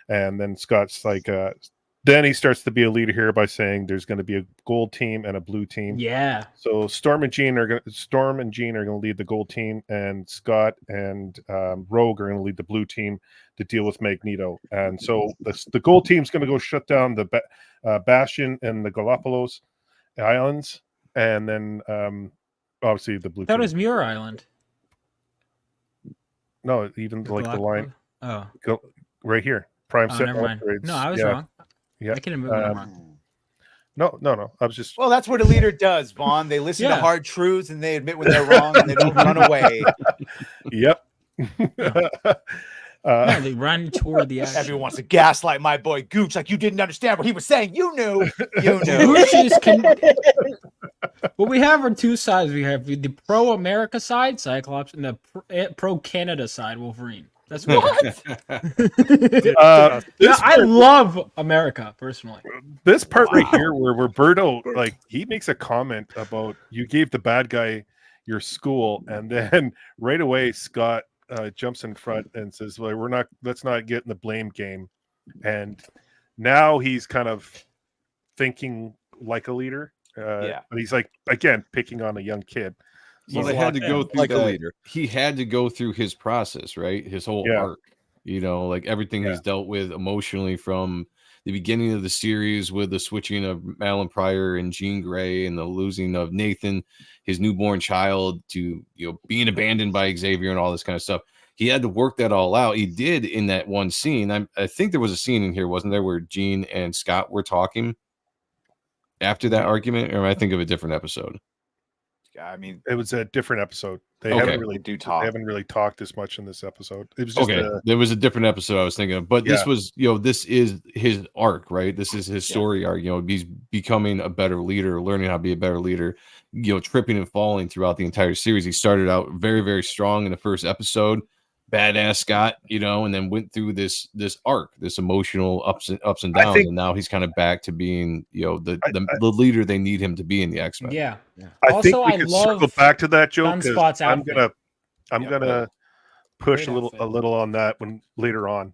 And then Scott's like, then he starts to be a leader here by saying there's going to be a gold team and a blue team. Yeah. So Storm and Jean are going to lead the gold team, and Scott and Rogue are going to lead the blue team to deal with Magneto. And so the gold team's going to go shut down the Bastion and the Galapagos Islands, and then obviously the blue team. That was Muir Island. No, even the line. Oh, go right here. Prime set never mind. upgrades. No, I was wrong. Yeah, I can admit when I'm wrong. No. I was just. Well, that's what a leader does, Vaughn. They listen to hard truths and they admit when they're wrong and they don't run away. Yep. Yeah, they run toward the action. Everyone wants to gaslight my boy Gooch like you didn't understand what he was saying. You knew. You knew. Gooch is what we have are two sides. We have the pro-America side, Cyclops, and the pro-Canada side, Wolverine. That's what. I love America personally. This part right here, where Roberto, like, he makes a comment about you gave the bad guy your school, and then right away Scott jumps in front and says, "Well, let's not get in the blame game." And now he's kind of thinking like a leader, but he's like again picking on a young kid. Well, they had to go through like a that. leader. He had to go through his process, right? His whole arc, like everything he's dealt with emotionally from the beginning of the series with the switching of Malin Pryor and Jean Grey and the losing of Nathan, his newborn child, to being abandoned by Xavier and all this kind of stuff. He had to work that all out. He did in that one scene. I think there was a scene in here, wasn't there, where Jean and Scott were talking after that argument, or am I thinking of a different episode? I mean, it was a different episode. They haven't really talked as much in this episode. It was just there was a different episode I was thinking of, but this was, this is his arc, right? This is his story arc. He's becoming a better leader, learning how to be a better leader, tripping and falling throughout the entire series. He started out very, very strong in the first episode, badass Scott, and then went through this arc, this emotional ups and downs, and now he's kind of back to being, the leader they need him to be in the X-Men. Yeah. I think we could circle back to that, Joe, because I'm gonna push a little on that when later on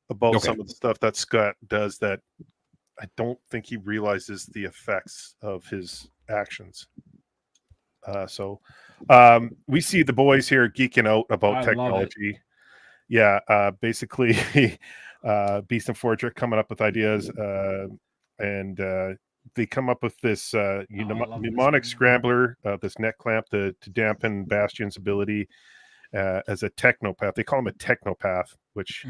about some of the stuff that Scott does that I don't think he realizes the effects of his actions. So we see the boys here geeking out about technology. Basically Beast and Forge are coming up with ideas, and they come up with this mnemonic scrambler, this neck clamp to dampen Bastion's ability as a technopath. They call him a technopath, which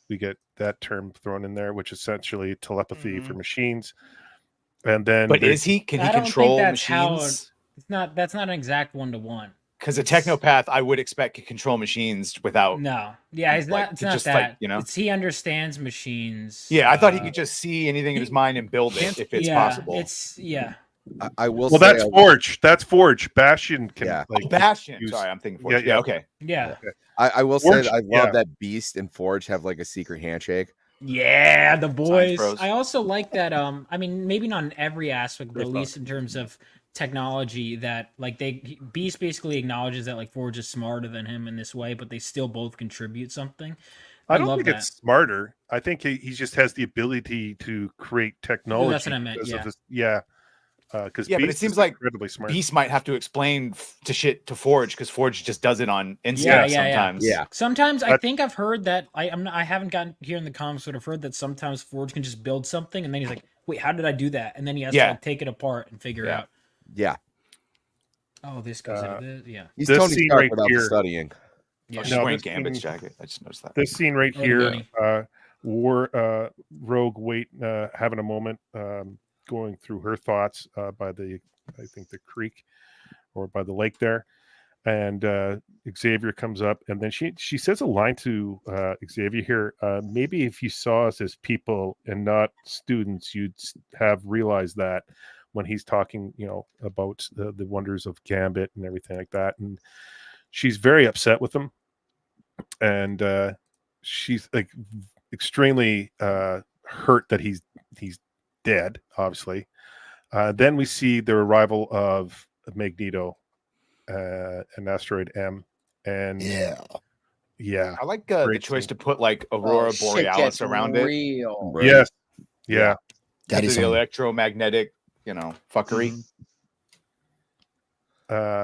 we get that term thrown in there, which is essentially telepathy for machines. And then, but is he? Can he control machines? That's not an exact 1-to-1. Because a technopath, I would expect, can control machines without. No, yeah, he's not. It's not just that. It's he understands machines. Yeah, I thought he could just see anything in his mind and build it if it's possible. I will. Well, that's Forge. That's Forge. Bastion can. Bastion. Sorry, I'm thinking Forge. Yeah. Okay. Yeah. I will say I love that Beast and Forge have like a secret handshake. Yeah, the boys. I also like that. I mean, maybe not in every aspect, but at least in terms of technology, that Beast basically acknowledges that Forge is smarter than him in this way, but they still both contribute something. I don't think it's smarter. I think he just has the ability to create technology. That's what I meant. Because but it seems like Beast might have to explain to Forge, because Forge just does it on instinct sometimes. Yeah. Sometimes I think I've heard that I haven't gotten here in the comics, but I've heard that sometimes Forge can just build something and then he's like, wait, how did I do that? And then he has to take it apart and figure out. Yeah. Oh, this goes into this. Yeah. He's Tony Stark without studying. Yeah. She's wearing Gambit's jacket. I just noticed that. This scene right here, Rogue having a moment, going through her thoughts by the creek or by the lake there, and Xavier comes up, and then she says a line to Xavier here. Maybe if you saw us as people and not students, you'd have realized that, when he's talking, about the wonders of Gambit and everything like that. And she's very upset with him, and she's extremely hurt that he's dead, obviously. Then we see the arrival of Magneto and Asteroid M, and I like the choice to put Aurora Borealis around real. It. Yes, that is the electromagnetic, fuckery.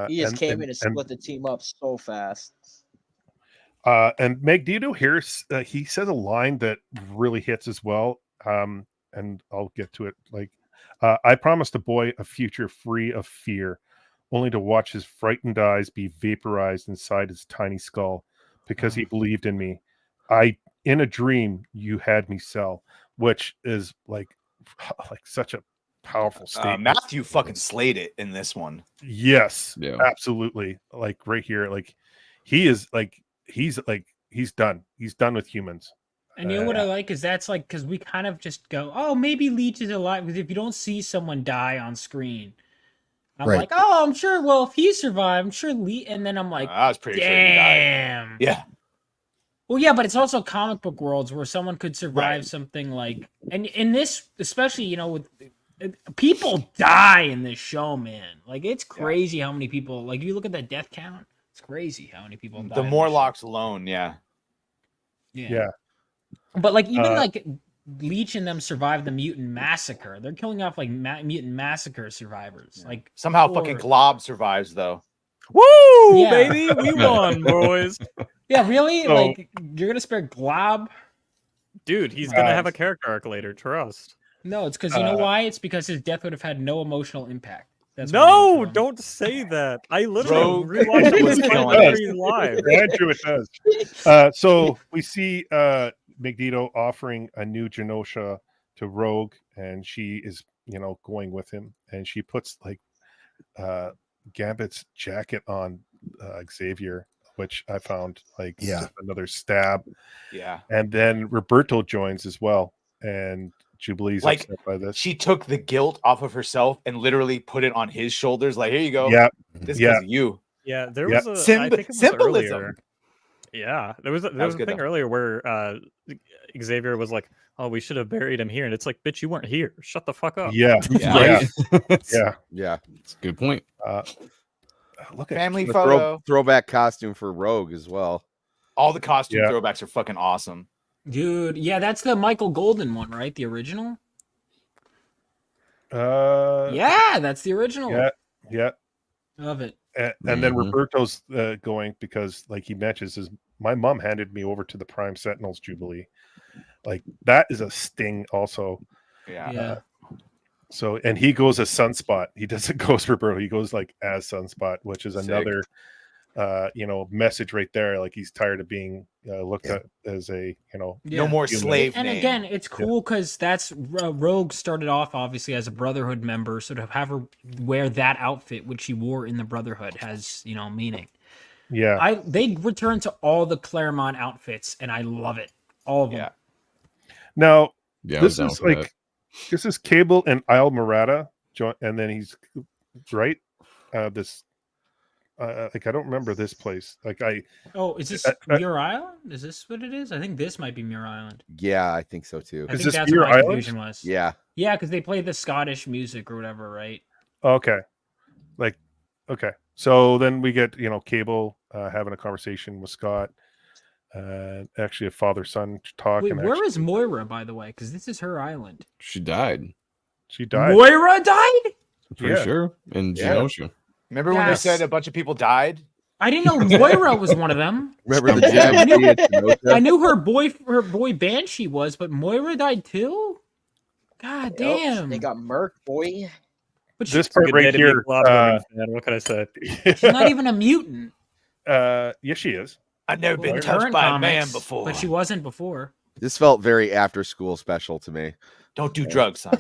He just came in and split the team up so fast. And Magneto here, he says a line that really hits as well. And I'll get to it. I promised a boy a future free of fear, only to watch his frightened eyes be vaporized inside his tiny skull, because he believed in me. In a dream, you had me sell, which is like such a powerful statement. Matthew fucking slayed it in this one. Yes, absolutely. Right here, he is he's done. He's done with humans. And you know what I like is that's like because we kind of just go, oh, maybe Leech is alive. Because if you don't see someone die on screen, I'm Right. like, oh, I'm sure. Well, if he survived, I'm sure Leech. And then I'm like, I was pretty sure he died. damn. Yeah. Well, yeah, but it's also comic book worlds where someone could survive something like, and in this, especially, you know, with people die in this show, man. Like it's crazy how many people. Like if you look at the death count, it's crazy how many people die. The Morlocks alone, yeah. Yeah. But like even like Leech and them survived the mutant massacre. They're killing off like mutant massacre survivors. Like Somehow fucking Glob survives though. Woo, Yeah. baby, we won, boys. Yeah, really? So- like you're gonna spare Glob? Dude, he's gonna have a character arc later. Trust. No, it's because you know why? It's because his death would have had no emotional impact. That's why No, I'm from. don't say that. I literally Rogue rewatched it was with my killing memories live. Andrew, it does. So we see Magneto offering a new Genosha to Rogue, and she is, you know, going with him, and she puts like Gambit's jacket on Xavier, which I found like just another stab. Yeah. And then Roberto joins as well, and Jubilee's Like, upset by this. She took the guilt off of herself and literally put it on his shoulders. Like, here you go. Yeah. This is Yeah. because of you. Yeah, there was a I think it was symbolism. earlier. Yeah, there was was a good, thing though. earlier where Xavier was like, "Oh, we should have buried him here," and it's like, "Bitch, you weren't here. Shut the fuck up." Yeah. Right? Yeah. Yeah. It's a good point. Look at Family The photo. throwback costume for Rogue as well. All the costume Yeah. throwbacks are fucking awesome. Dude, yeah, that's the Michael Golden one, right? The original? Yeah, that's the original. Yeah. Love it. And then Roberto's going because, like he mentions, is my mom handed me over to the Prime Sentinels Jubilee. Like that is a sting, also. Yeah. So, and he goes as Sunspot. He doesn't go as Roberto. He goes like as Sunspot, which is Sick. another, message right there. Like he's tired of being looked at as a, Yeah. No more human. slave And name. again, it's cool because that's Rogue started off obviously as a Brotherhood member, so to have her wear that outfit, which she wore in the Brotherhood, has meaning. Yeah. They returned to all the Claremont outfits, and I love it, all of them. Yeah. Now, Yeah, I this was down is for like, that. this is Cable and Isle Murata, and then he's right. This, like I don't remember this place. Like Oh, is this Muir Island? Is this what it is? I think this might be Muir Island. Yeah, I think so too. I Is think this that's Muir what my Island? confusion was. Yeah. Yeah, because they play the Scottish music or whatever, right? Okay. Like, okay. So then we get, Cable having a conversation with Scott. Actually, a father-son talk. Wait, and where actually, is Moira, by the way? Because this is her island. She died. she died? Moira died? I'm pretty Yeah. sure. In Yeah. Genosha. Remember when they Yes. said a bunch of people died? I didn't know Moira was one of them. Remember the I knew- Japanese Genosha? I knew her boy Banshee was, but Moira died too? God damn. They got murked, boy. But This she's part Good right day to be here. a Glob Woman fan. What can I say? not even a mutant. Yes, she is. I've never been In touched current by a comics, man before. But she wasn't before. This felt very after-school special to me. Don't do drugs, son.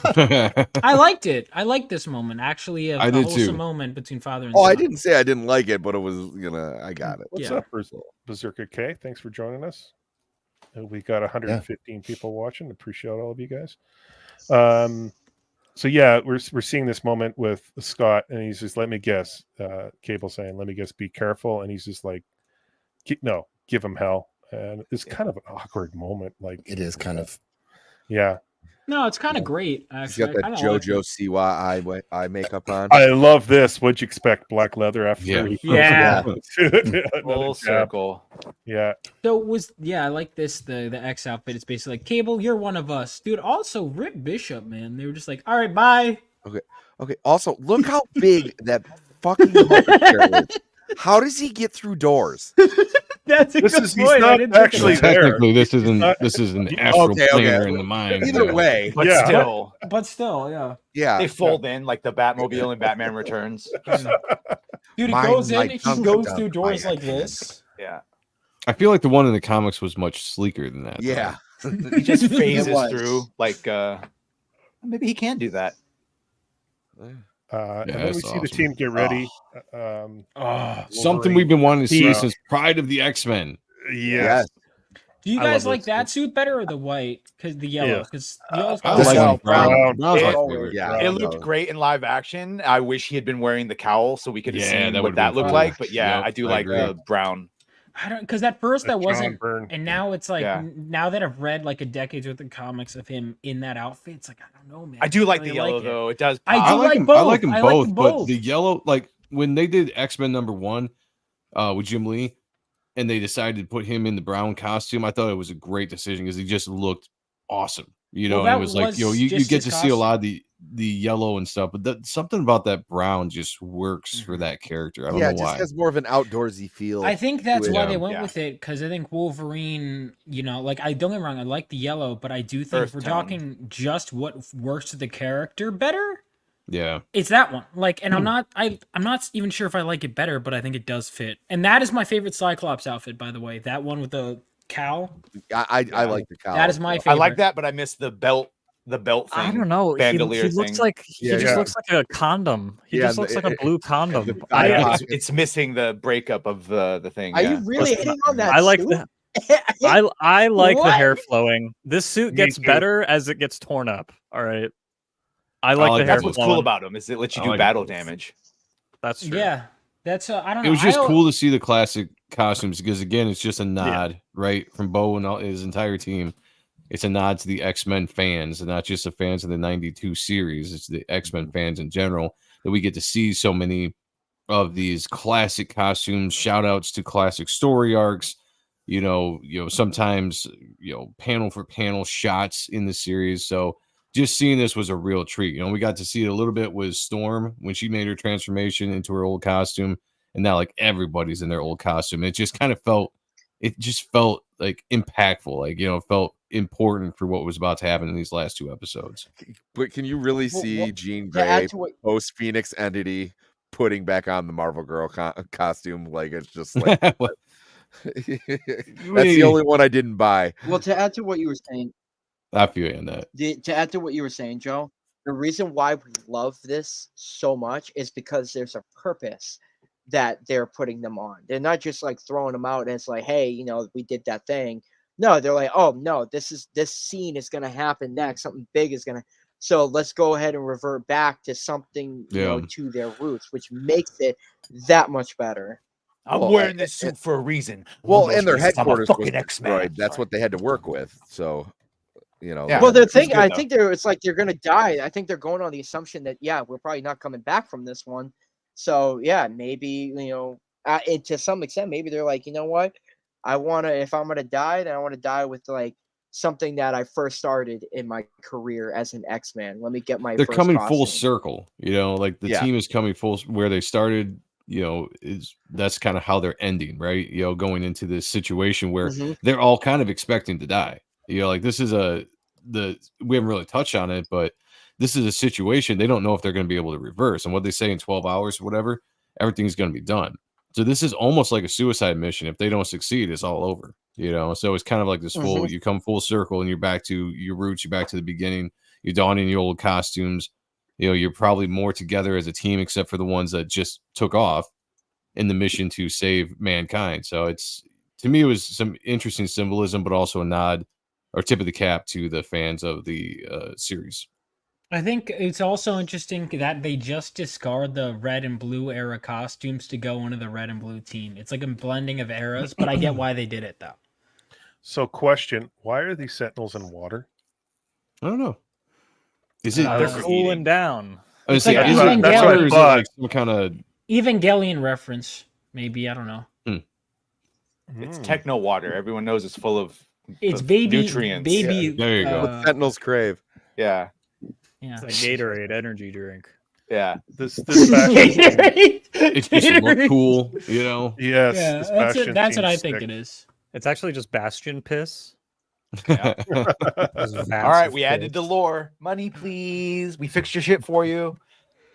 I liked it. I liked this moment. Actually, a I did wholesome too. moment between father and Oh, son. I didn't say I didn't like it, but it was, I got it. What's Yeah. up, Berserker K? Thanks for joining us. We got 115 people watching. Appreciate all of you guys. So yeah, we're seeing this moment with Scott, and he's just, let me guess. Cable saying, "Let me guess, be careful," and he's just like, give him hell." And it's kind of an awkward moment. Like It is kind of. yeah. No, it's kind of great, He's actually. got that JoJo Siwa eye makeup on. I love this. What'd you expect? Black leather after Yeah. Yeah. Full circle. Yeah. So I like this, the X outfit. It's basically like, Cable, you're one of us. Dude, also Rip Bishop, man. They were just like, all right, bye. Okay. Also, look how big that fucking Muppet chair is. How does he get through doors? That's a This good is point. he's I not didn't think of actually that. there. Technically, this not- is an astral Okay. planar in the mind. Either way, But Yeah. still, But still, yeah. yeah. they fold in like the Batmobile in Batman Returns. Dude, he Mine goes in, like he Dunkin' goes Donuts. through doors like this. Yeah. I feel like the one in the comics was much sleeker than that. though. Yeah. He just phases was. through like maybe he can do that. And then we that's see the awesome. team get ready. Something we've been wanting to see Yeah. since Pride of the X-Men. Yes. Do you I love guys like this that suit better or the white? Because the yellow. Yeah. Because the yellow's I probably like No, him brown. brown. Brown's my Always favorite. Yeah, It looked great in live action. I wish he had been wearing the cowl so we could have Yeah, seen that what would've that been looked cool. like. But yeah, Yep, I do I like agree. the brown. I don't because at first The that John wasn't, Byrne. and now it's like Yeah. now that I've read like a decade's worth of comics of him in that outfit, it's like I don't know, man. I do like really the yellow it. though. It does. I pop. do like both. I like them I both, like but both. the yellow, like when they did X-Men #1 with Jim Lee, and they decided to put him in the brown costume, I thought it was a great decision because he just looked awesome. You know, Well, and it that was like, you know, was you just get his to see a lot of costume. the yellow and stuff, but something about that brown just works for that character. I don't Yeah, know it just why. has more of an outdoorsy feel. I think to that's it. why Yeah. they went Yeah. with it because I think Wolverine, you know, like I don't get me wrong, I like the yellow, but I do think Earth if we're tone. talking just what works to the character better, Yeah. it's that one. Like, and I'm not even sure if I like it better, but I think it does fit. And that is my favorite Cyclops outfit, by the way. That one with the cowl. I like the cowl. That is my I favorite. like that, but I miss the belt. The belt thing. I don't know. He Bandolier looks thing. like he Yeah, just yeah. looks like a condom. He Yeah, just looks like a blue condom. Yeah, it's missing the breakup of the thing. Are yeah. you really Listen, hitting on that? I like suit? the I like the What? hair flowing. This suit Me gets too. better as it gets torn up. All right. I like like the hair That's what's flowing. cool about him is it lets you I do like battle it. damage. That's true. Yeah, that's I don't know. It was just I- cool to see the classic costumes because again, it's just a nod, right, from Bo and his entire team. It's a nod to the X-Men fans, and not just the fans of the '92 series. It's the X-Men fans in general that we get to see so many of these classic costumes. Shout outs to classic story arcs. You know, sometimes panel for panel shots in the series. So just seeing this was a real treat. You know, we got to see it a little bit with Storm when she made her transformation into her old costume, and now like everybody's in their old costume. It just kind of felt, like impactful, like felt important for what was about to happen in these last 2 episodes. But can you really Well, see well, Jean to add Grey to what- post Phoenix Entity putting back on the Marvel Girl costume? Like it's just like What? that's the only one I didn't buy. Well, to add to what you were saying, I feel you on that. to add to what you were saying, Joe, the reason why we love this so much is because there's a purpose that they're putting them on. They're not just like throwing them out and it's like, hey, we did that thing. No, they're like, oh no, this scene is gonna happen next. Something big is gonna. So let's go ahead and revert back to something, to their roots, which makes it that much better. I'm Well, wearing this suit for a reason. Well, One of and their those reasons I'm a headquarters was fucking X-Man. destroyed. That's what they had to work with. So, Yeah. Well, the Which is thing good, I though. think it's like they're gonna die. I think they're going on the assumption that we're probably not coming back from this one. So yeah, maybe and to some extent, maybe they're like, you know what, if I'm gonna die, then I want to die with like something that I first started in my career as an X-Man. Let me get my. They're first coming full costume. circle, like the Yeah. team is coming full where they started. That's kind of how they're ending, right? Going into this situation where Mhm. they're all kind of expecting to die. Like this is we haven't really touched on it, but this is a situation they don't know if they're going to be able to reverse. And what they say in 12 hours or whatever, everything's going to be done. So this is almost like a suicide mission. If they don't succeed, it's all over. So it's kind of like this full. You come full circle, and you're back to your roots. You're back to the beginning. You're donning your old costumes. You're probably more together as a team, except for the ones that just took off in the mission to save mankind. So to me, it was some interesting symbolism, but also a nod or tip of the cap to the fans of the series. I think it's also interesting that they just discard the red and blue era costumes to go into the red and blue team. It's like a blending of eras, but I get why they did it though. So, question: why are these Sentinels in water? I don't know. Is it They're cooling down? I was It's saying, like is it Evangelion. water or is it like some kind of Evangelion reference, maybe, I don't know. It's techno water. Everyone knows it's full of It's of baby nutrients. baby. There you go. What Sentinels crave. Yeah. Yeah. It's like Gatorade energy drink. Yeah. This faction, it just look cool, yes, Yeah, this that's faction what I seems think sick. it is. It's actually just Bastion piss. Yeah. There's vats All right, of we added the piss. lore. Money, please. We fixed your shit for you.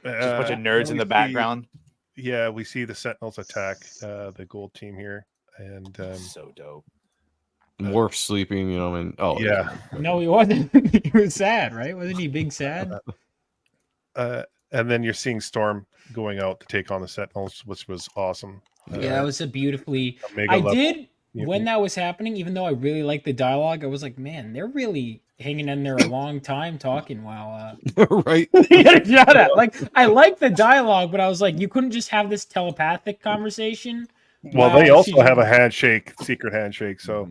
Just a bunch of nerds in we the see- background. Yeah, we see the Sentinels attack the gold team here, and So dope. Morph sleeping, and yeah, No, he wasn't. He was sad, right? Wasn't he big sad? and then you're seeing Storm going out to take on the Sentinels, which was awesome. Yeah, that was a beautifully. Omega I level. did. when that was happening, even though I really liked the dialogue, I was like, man, they're really hanging in there a long time talking while right. Shut up. Like, I like the dialogue, but I was like, you couldn't just have this telepathic conversation. Well, they while also she's- have a handshake, secret handshake. So,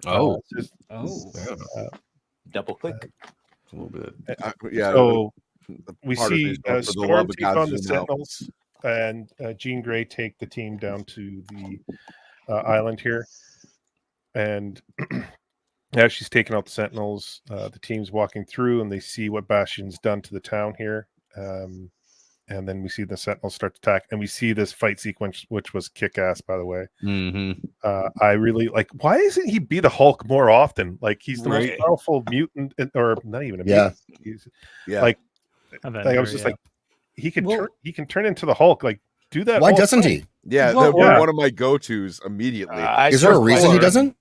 Mm-hmm. Double click. A little bit. Yeah. So we part of see his book for the Storm love of take God on the zoom out. Sentinels, and Jean Grey take the team down to the island here. And as she's taking out the Sentinels, the team's walking through, and they see what Bastion's done to the town here. And then we see the Sentinels start to attack, and we see this fight sequence, which was kick-ass, by the way. I really like. Why isn't he be the Hulk more often? Like, he's the most powerful mutant, or not even a mutant. He's, like, I was just like, he can turn into the Hulk. Like, do that. Why all the doesn't time. he? Yeah, that would be one of my go-tos immediately. Is there a reason he doesn't?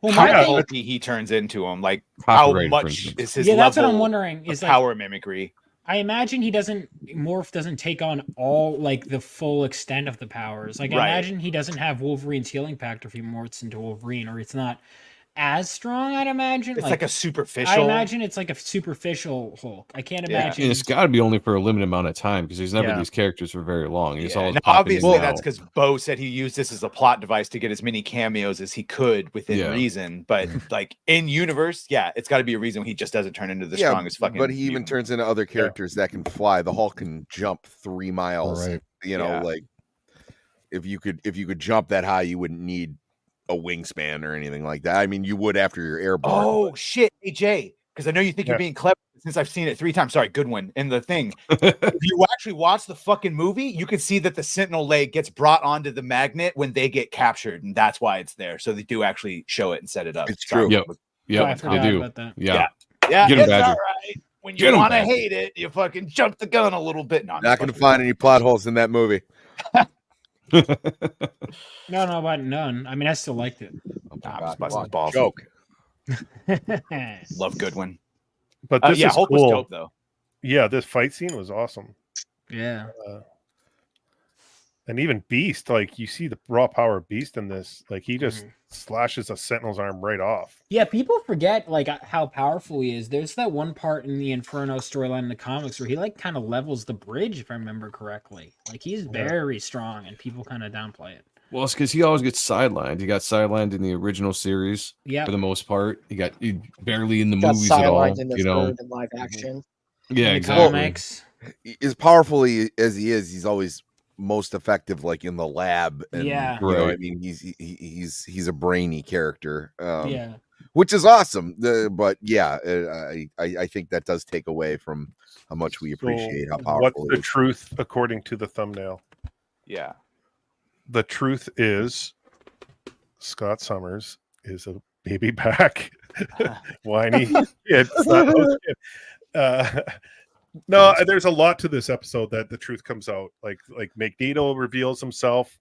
Well, How my healthy he turns into him, like how Copyright much infringement. is his Yeah, level that's what I'm wondering, of is, like- power mimicry. I imagine he doesn't take on all, like, the full extent of the powers. Like, I Right. imagine he doesn't have Wolverine's healing factor if he morphs into Wolverine, or it's not as strong, I'd imagine. It's like a superficial. I imagine it's like a superficial Hulk. I can't imagine. And it's got to be only for a limited amount of time because he's never Yeah. these characters for very long. He's always Now, popping obviously, in and that's out. because Bo said he used this as a plot device to get as many cameos as he could within reason. But like in universe, yeah, it's got to be a reason he just doesn't turn into the strongest fucking. But he even turns into other characters that can fly. The Hulk can jump 3 miles. Right. You know, like if you could jump that high, you wouldn't need a wingspan or anything like that. I mean, you would after you're airborne. Oh shit, hey Jay, because I know you think you're being clever since I've seen it 3 times. Sorry, good one. In the thing, if you actually watch the fucking movie, you can see that the Sentinel leg gets brought onto the magnet when they get captured, and that's why it's there. So they do actually show it and set it up. It's true. Yep. I Yep. They forgot do. about that. Yeah. Yeah, Get him, it's all Badger. right. When Get you him, want to Badger. hate it, you fucking jump the gun a little bit. No, I'm Not going to find any plot holes in that movie. No, about none. I mean, I still liked it. I'm just busting his balls. Joke. Love Goodwin. But this yeah, is Hulk cool. was dope though. Yeah, this fight scene was awesome. Yeah. And even Beast, like you see the raw power of Beast in this, like he just slashes a Sentinel's arm right off. Yeah, people forget like how powerful he is. There's that one part in the Inferno storyline in the comics where he like kind of levels the bridge, if I remember correctly. Like he's very strong, and people kind of downplay it. Well, it's because he always gets sidelined. He got sidelined in the original series for the most part. He barely in the Got movies at all. sidelined in the You know, third in live action. yeah, In the exactly. comics. As powerful as he is, he's always most effective, like in the lab. And, Yeah. you know, I Right. mean, he's a brainy character. Yeah. Which is awesome. But yeah, I think that does take away from how much we appreciate how powerful. What's it the is. truth according to the thumbnail? Yeah. The truth is Scott Summers is a baby back whiny kid. No, there's a lot to this episode that the truth comes out. Like Magneto reveals himself.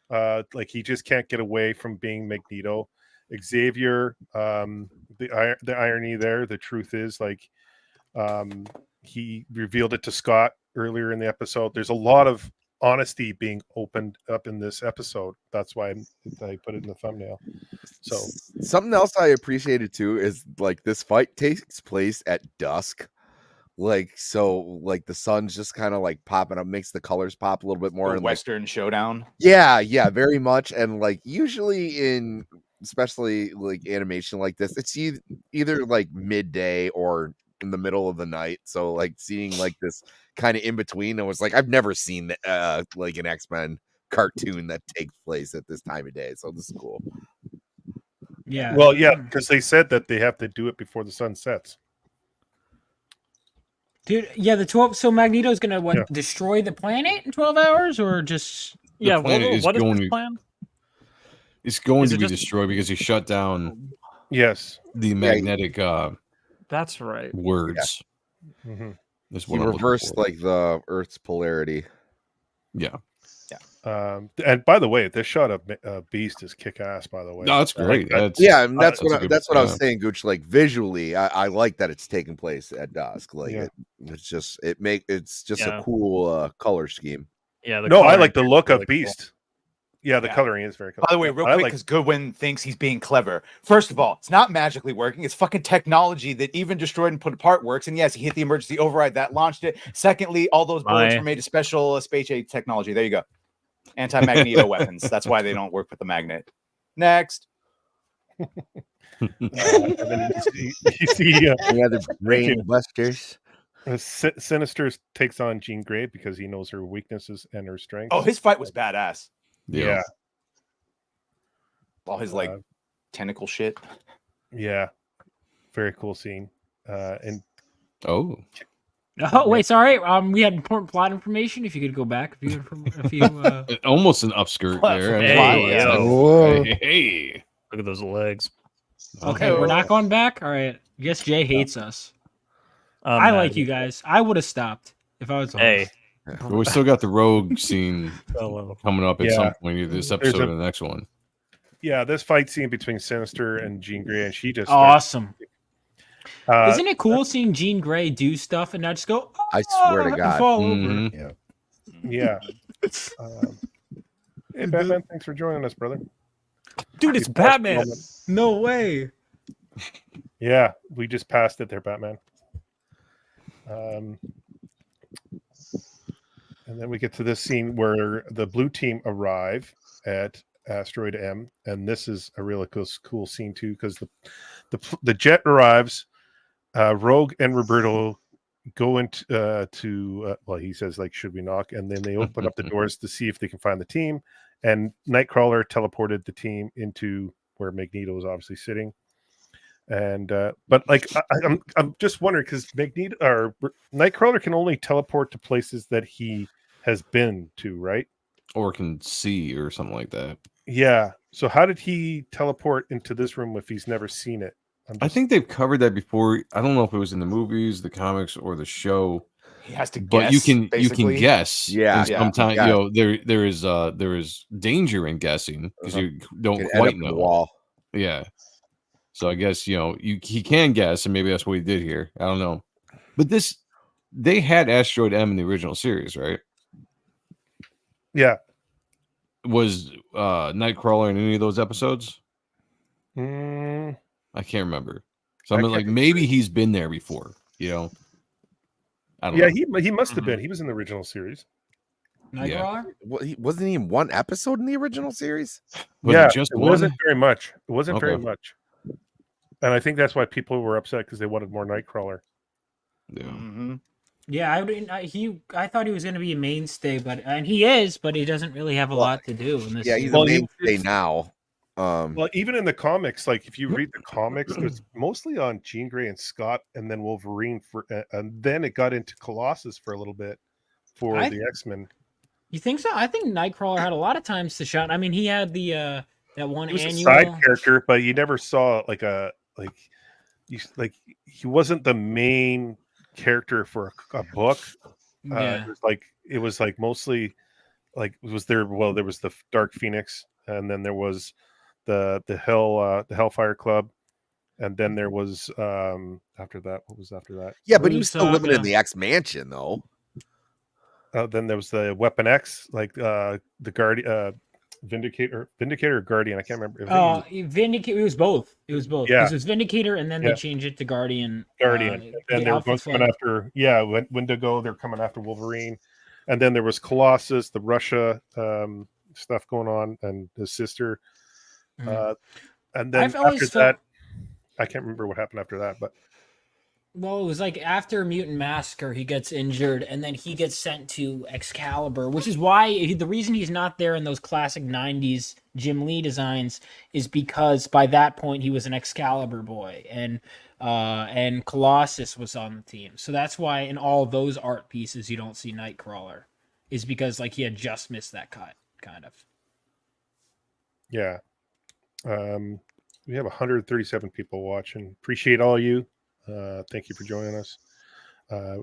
Like he just can't get away from being Magneto. Xavier, the irony there. The truth is like he revealed it to Scott earlier in the episode. There's a lot of honesty being opened up in this episode. That's why I put it in the thumbnail. So something else I appreciated too is like this fight takes place at dusk. Like the sun's just kind of like popping up, makes the colors pop a little bit more. The and Western showdown. Yeah, very much. And like usually especially like animation like this, it's either like midday or in the middle of the night. So like seeing like this kind of in between, I was like, I've never seen like an X-Men cartoon that takes place at this time of day. So this is cool. Yeah. Well, yeah, because they said that they have to do it before the sun sets. Dude, yeah, the 12. So Magneto's gonna destroy the planet in 12 hours, or just Yeah, planet is what is going his to- plan? It's going Is to it be just- destroyed because he shut down Yes. the magnetic That's right. words. Mhm. Is He what I'm looking reversed for. like the Earth's polarity. Yeah. And by the way, this shot of Beast is kick ass. By the way, No, that's great. That's And that's a what good- that's what I was yeah. saying, Gooch. Like visually, I like that it's taking place at dusk. Like it's just it's just Yeah. a cool color scheme. Yeah. No, I coloring like the is look really of Beast. Yeah, the coloring is very cool. By the way, real quick, because Goodwin thinks he's being clever. First of all, it's not magically working. It's fucking technology that even destroyed and put apart works. And yes, he hit the emergency override that launched it. Secondly, all those bullets were made of special space age technology. There you go. Anti-magneto weapons. That's why they don't work with the magnet. Next. And then you see any other brain busters. Sinister takes on Jean Grey because he knows her weaknesses and her strengths. Oh, his fight was badass. Yeah. All his like tentacle shit. Yeah. Very cool scene. And oh wait, sorry. We had important plot information. If you could go back, if you almost an upskirt there. Hey, look at those legs. Okay, we're not going back. All right. I guess Jay hates us. I like you guys. I would have stopped if I was. Hey, but we still got the rogue scene coming up at some point, either this episode or the next one. Yeah, this fight scene between Sinister and Jean Grey, and she just awesome. Isn't it cool seeing Jean Grey do stuff and not just go? I swear to God. Fall over. Yeah. Hey, Batman, thanks for joining us, brother. Dude, it's Batman. No way. Yeah, we just passed it there, Batman. And then we get to this scene where the blue team arrive at Asteroid M, and this is a really cool scene too, because the jet arrives. Rogue and Roberto go into well, he says, like, should we knock? And then they open up the doors to see if they can find the team. And Nightcrawler teleported the team into where Magneto is obviously sitting. And but like I'm just wondering, because Magneto or Nightcrawler can only teleport to places that he has been to, right? Or can see or something like that. Yeah. So how did he teleport into this room if he's never seen it? I think they've covered that before. I don't know if it was in the movies, the comics, or the show. He has to guess, but you can basically. guess. Yeah. And sometimes you know there is danger in guessing because you don't quite know. Wall. Yeah. So I guess he can guess, and maybe that's what he did here. I don't know. But they had Asteroid M in the original series, right? Yeah. Was Nightcrawler in any of those episodes? I can't remember. So I'm like, maybe he's been there before. I don't know. Yeah, he must have been. He was in the original series. Nightcrawler? Wasn't he in one episode in the original series? It wasn't very much. It wasn't very much. And I think that's why people were upset, because they wanted more Nightcrawler. Yeah. Yeah, I thought he was going to be a mainstay, and he is, but he doesn't really have a lot to do in this. Yeah, he's a mainstay now. Well, even in the comics, like if you read the comics, it's mostly on Jean Grey and Scott, and then Wolverine and then it got into Colossus for a little bit for the X-Men. You think so? I think Nightcrawler had a lot of times to shine. I mean, he had the that one he was annual a side character, but you never saw he wasn't the main character for a book. Yeah. It was mostly there was the Dark Phoenix, and then there was the Hellfire Club, and then there was after that, what was after that? Yeah, but he was still living in the X Mansion though. Then there was the Weapon X, the Guardian, Vindicator or Guardian. I can't remember. Vindicator. It was both. Yeah, it was Vindicator, and then they changed it to Guardian. And they were both coming after. Yeah, Wendigo. They're coming after Wolverine, and then there was Colossus, the Russia stuff going on, and his sister. And then after that, I can't remember what happened after that, but. Well, it was like after Mutant Massacre, he gets injured, and then he gets sent to Excalibur, which is why the reason he's not there in those classic 90s Jim Lee designs is because by that point he was an Excalibur boy, and Colossus was on the team. So that's why in all those art pieces you don't see Nightcrawler, is because he had just missed that cut, kind of. Yeah. We have 137 people watching. Appreciate all you. Thank you for joining us.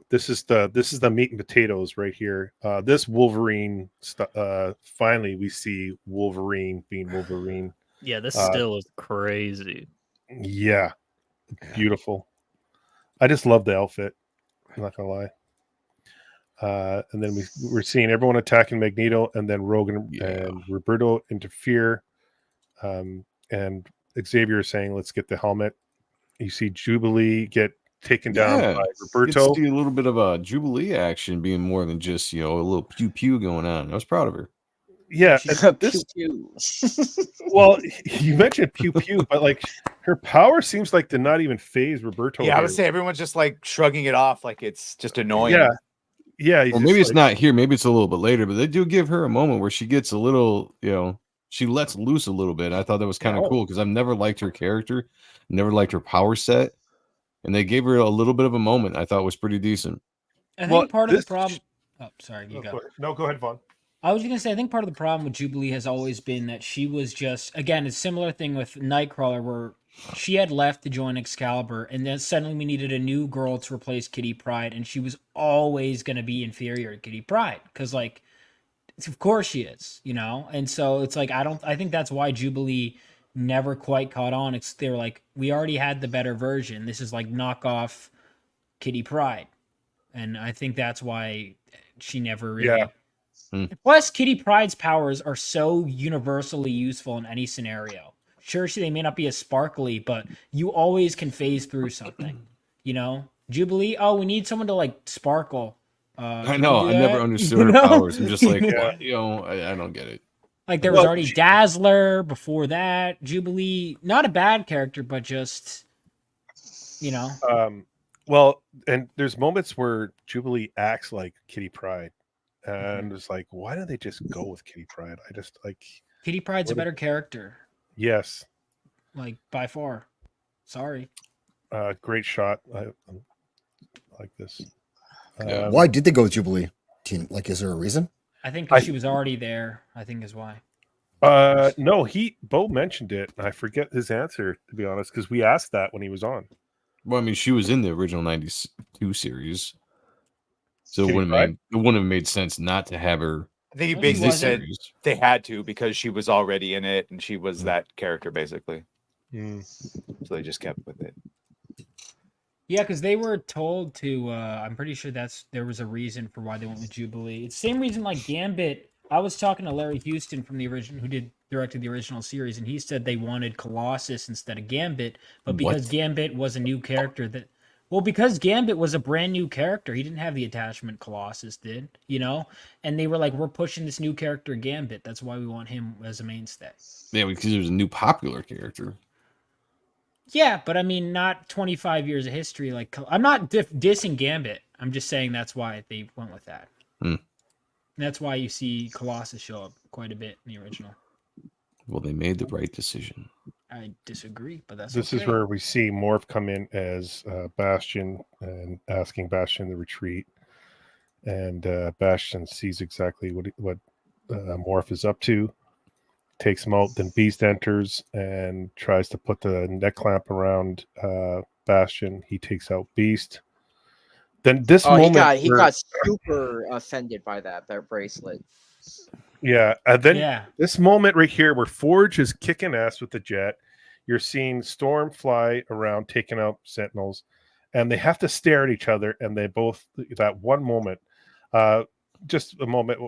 This is the meat and potatoes right here. This Wolverine finally we see Wolverine being Wolverine. Yeah, this still is crazy. Yeah, beautiful. I just love the outfit. I'm not gonna And then we're seeing everyone attacking Magneto, and then Rogan and Roberto interfere. And Xavier is saying, "Let's get the helmet." You see Jubilee get taken down by Roberto. You see a little bit of a Jubilee action being more than just, you know, a little pew pew going on. I was proud of her. Yeah, pew pew. Well, you mentioned pew pew, but like her power seems like to not even phase Roberto. Yeah, I would say everyone's just like shrugging it off, like it's just annoying. Yeah. Well, maybe it's not here. Maybe it's a little bit later, but they do give her a moment where she gets a little, you know, she lets loose a little bit. I thought that was kind of cool because I've never liked her character, never liked her power set, and they gave her a little bit of a moment. I thought was pretty decent. I think part of the problem. Oh, sorry, you go. No, go ahead, Vaughn. I was going to say, I think part of the problem with Jubilee has always been that she was just, again, a similar thing with Nightcrawler, where she had left to join Excalibur, and then suddenly we needed a new girl to replace Kitty Pryde, and she was always going to be inferior to Kitty Pryde, because, like, of course she is, you know? And so it's like, I think that's why Jubilee never quite caught on. They were like, we already had the better version. This is like knockoff Kitty Pryde. And I think that's why she never really... Yeah. Plus, Kitty Pryde's powers are so universally useful in any scenario. Sure, they may not be as sparkly, but you always can phase through something. You know, Jubilee. Oh, we need someone to like sparkle. I know. I never understood her powers. I'm just like, what? You know, I don't get it. Like there was already Dazzler before that. Jubilee, not a bad character, but just, you know. Well, and there's moments where Jubilee acts like Kitty Pryde. And it's like, why don't they just go with Kitty Pryde? I just like Kitty Pryde's a better character. Yes, like by far. Sorry. Great shot. I like this. Why did they go with Jubilee? Like, is there a reason? I think because she was already there. I think is why. No, Bo mentioned it. And I forget his answer, to be honest, because we asked that when he was on. Well, I mean, she was in the original '92 series. So it wouldn't have made sense not to have her. I think he basically said they had to because she was already in it and she was that character basically. So they just kept with it. Yeah, because they were told to. I'm pretty sure there was a reason for why they went with Jubilee. It's the same reason like Gambit. I was talking to Larry Houston from the original, who directed the original series, and he said they wanted Colossus instead of Gambit, but because Gambit was a new character because Gambit was a brand new character, he didn't have the attachment Colossus did, you know? And they were like, we're pushing this new character, Gambit. That's why we want him as a mainstay. Yeah, because he was a new popular character. Yeah, but I mean, not 25 years of history. Like, I'm not dissing Gambit. I'm just saying that's why they went with that. And that's why you see Colossus show up quite a bit in the original. Well, they made the right decision. I disagree, but this is where we see Morph come in as Bastion and asking Bastion to retreat, and Bastion sees exactly what Morph is up to, takes him out. Then Beast enters and tries to put the neck clamp around Bastion. He takes out Beast. Then this moment, he got super offended by that bracelet. Yeah, and then this moment right here where Forge is kicking ass with the jet. You're seeing Storm fly around, taking out Sentinels, and they have to stare at each other. And they both, that one moment, just a moment.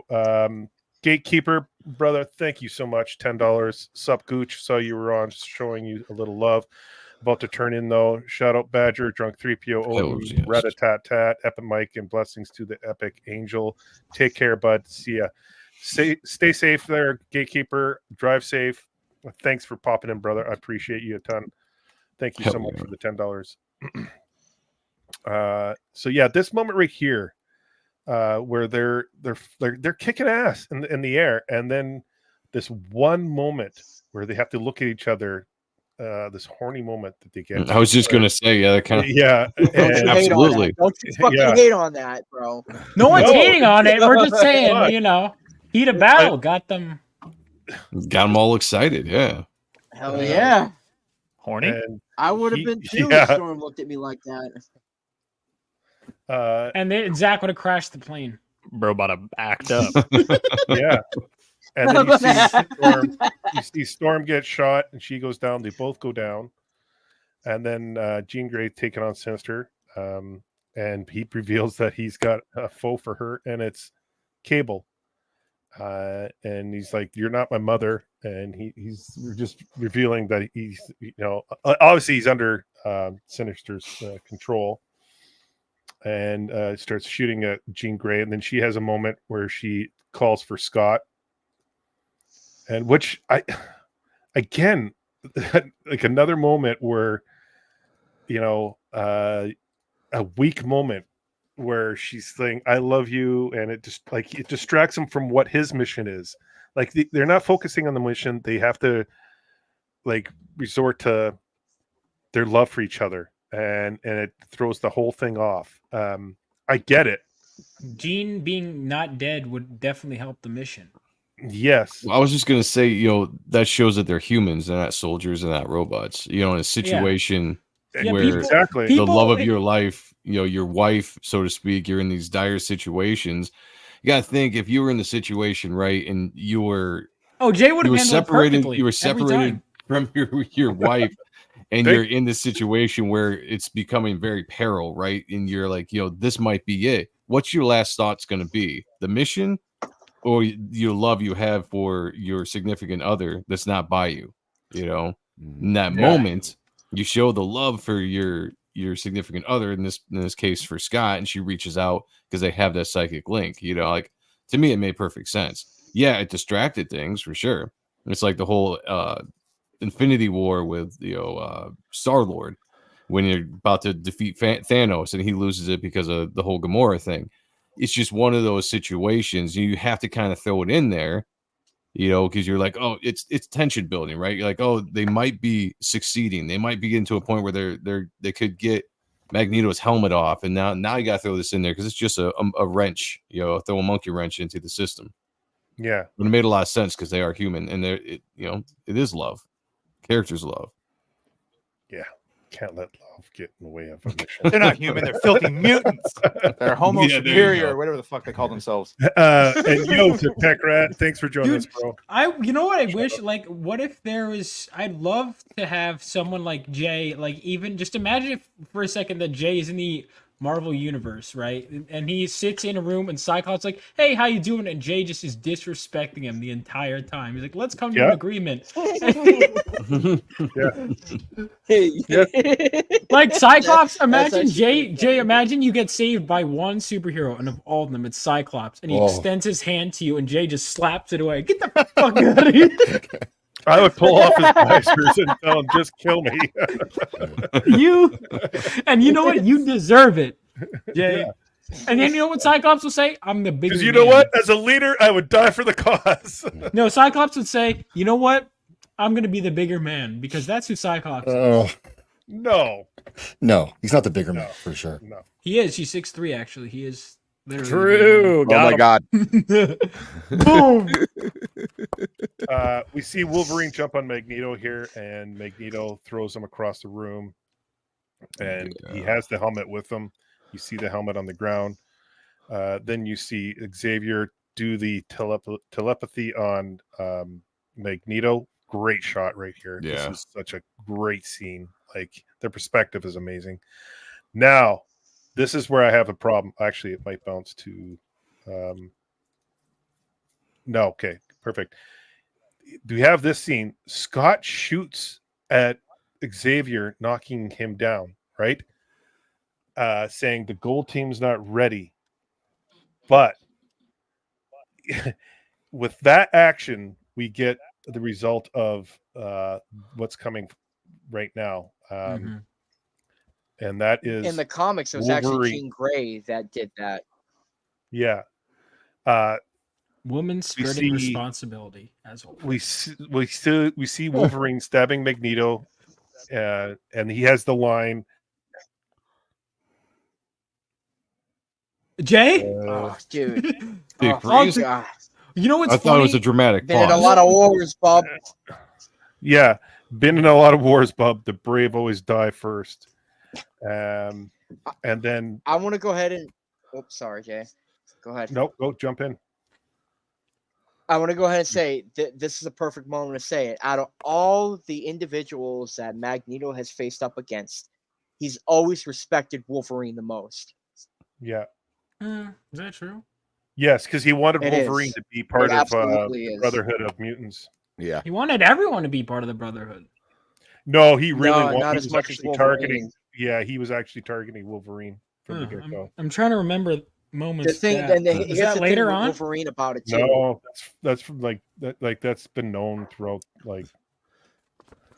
Gatekeeper, brother, thank you so much. $10. Sup, Gooch. Saw you were on, showing you a little love. About to turn in though. Shout out Badger, Drunk 3PO, Rat-a-tat-tat, Epic Mike, and blessings to the Epic Angel. Take care, bud. See ya. Stay safe there, Gatekeeper. Drive safe. Thanks for popping in, brother. I appreciate you a ton. Thank you so much for the $10. So yeah, this moment right here, where they're kicking ass in the air, and then this one moment where they have to look at each other. This horny moment that they get. I was just gonna say, yeah, that kind of absolutely. Don't you fucking hate on that, bro. No one's hating on it. We're just saying, you know, heat of battle got them all excited. Yeah. Hell yeah. Horny. And I would have been too if Storm looked at me like that. And Zack would have crashed the plane. Bro, about to act up. Yeah. And then you see Storm get shot, and she goes down. They both go down, and then Jean Grey taking on Sinister. and he reveals that he's got a foe for her, and it's Cable. And he's like, "You're not my mother," and he's just revealing that he's, obviously he's under Sinister's control, and starts shooting at Jean Grey, and then she has a moment where she calls for Scott, and which again, like another moment where, a weak moment where she's saying "I love you," and it just like it distracts him from what his mission is. Like they're not focusing on the mission; they have to like resort to their love for each other, and it throws the whole thing off. I get it. Jean being not dead would definitely help the mission. Yes. Well, I was just gonna say, that shows that they're humans, they're not soldiers, they're not robots. In a situation where exactly the love of your life, your wife, so to speak, you're in these dire situations. You gotta think, if you were in the situation, right, and you were Jay would have separated, perfectly you were every separated time. from your wife, and you're in this situation where it's becoming very peril, right? And you're like, this might be it. What's your last thoughts going to be? The mission, or your love you have for your significant other that's not by you? In that moment, you show the love for your significant other, in this case for Scott, and she reaches out because they have that psychic link. Like, to me, it made perfect sense. Yeah, it distracted things for sure. It's like the whole Infinity War with Star-Lord, when you're about to defeat Thanos and he loses it because of the whole Gamora thing. It's just one of those situations you have to kind of throw it in there, because you're like, oh, it's tension building, right? You're like, oh, they might be succeeding, they might be getting to a point where they could get Magneto's helmet off, and now you got to throw this in there because it's just a wrench, throw a monkey wrench into the system. Yeah, but it made a lot of sense because they are human, and it is love. Characters love. Yeah, can't let love get in the way of a mission. They're not human. They're filthy mutants. They're homo superior, or whatever the fuck they call themselves. And to Tech Rat, thanks for joining us, bro. You know what I wish? Like, what if there was? I'd love to have someone like Jay. Like, even just imagine if for a second that Jay is in the Marvel universe, right? And he sits in a room and Cyclops like, "Hey, how you doing?" And Jay just is disrespecting him the entire time. He's like, "Let's come to an agreement." Like Cyclops, imagine Jay, imagine you get saved by one superhero, and of all of them, it's Cyclops, and he extends his hand to you, and Jay just slaps it away. Get the fuck out of here! I would pull off his visors and tell him, "Just kill me." And you know what? You deserve it, Jay. Yeah. And then you know what Cyclops will say? "I'm the bigger." Because you know what? As a leader, I would die for the cause. No, Cyclops would say, "You know what? I'm going to be the bigger man," because that's who Cyclops is. No, he's not the bigger man for sure. No, he is. He's 6'3". Actually, he is. True. Oh my god. Boom. We see Wolverine jump on Magneto here, and Magneto throws him across the room, and he has the helmet with him. You see the helmet on the ground. Then you see Xavier do the telepathy on Magneto. Great shot right here. Yeah. This is such a great scene. Like, the perspective is amazing. Now, this is where I have a problem. Actually, it might bounce to no, okay, perfect. Do we have this scene? Scott shoots at Xavier, knocking him down, right? Saying the gold team's not ready. But with that action, we get the result of what's coming right now. And that is in the comics, it was actually Jean Grey that did that. Yeah. Woman spreading responsibility as well. We see Wolverine stabbing Magneto, and he has the line. Jay? Oh, dude. Dude, crazy. God. You know what's I thought it was a dramatic Been in a pause. lot of wars, Bob. Yeah, been in a lot of wars, Bub. The brave always die first. And then I want to go ahead and. Oops, sorry, Jay. Go ahead. Nope, go jump in. I want to go ahead and say this is a perfect moment to say it. Out of all the individuals that Magneto has faced up against, he's always respected Wolverine the most. Yeah. Is that true? Yes, because he wanted It Wolverine is. to be part It of absolutely the is. Brotherhood of Mutants. Yeah. He wanted everyone to be part of the Brotherhood. No, he really No, wanted. not He as was much as actually Wolverine. targeting. Yeah, he was actually targeting Wolverine from the get go. I'm trying to remember The moments. thing, that, and is here's that the later thing with on? Wolverine about it too. No, that's from like that's been known throughout like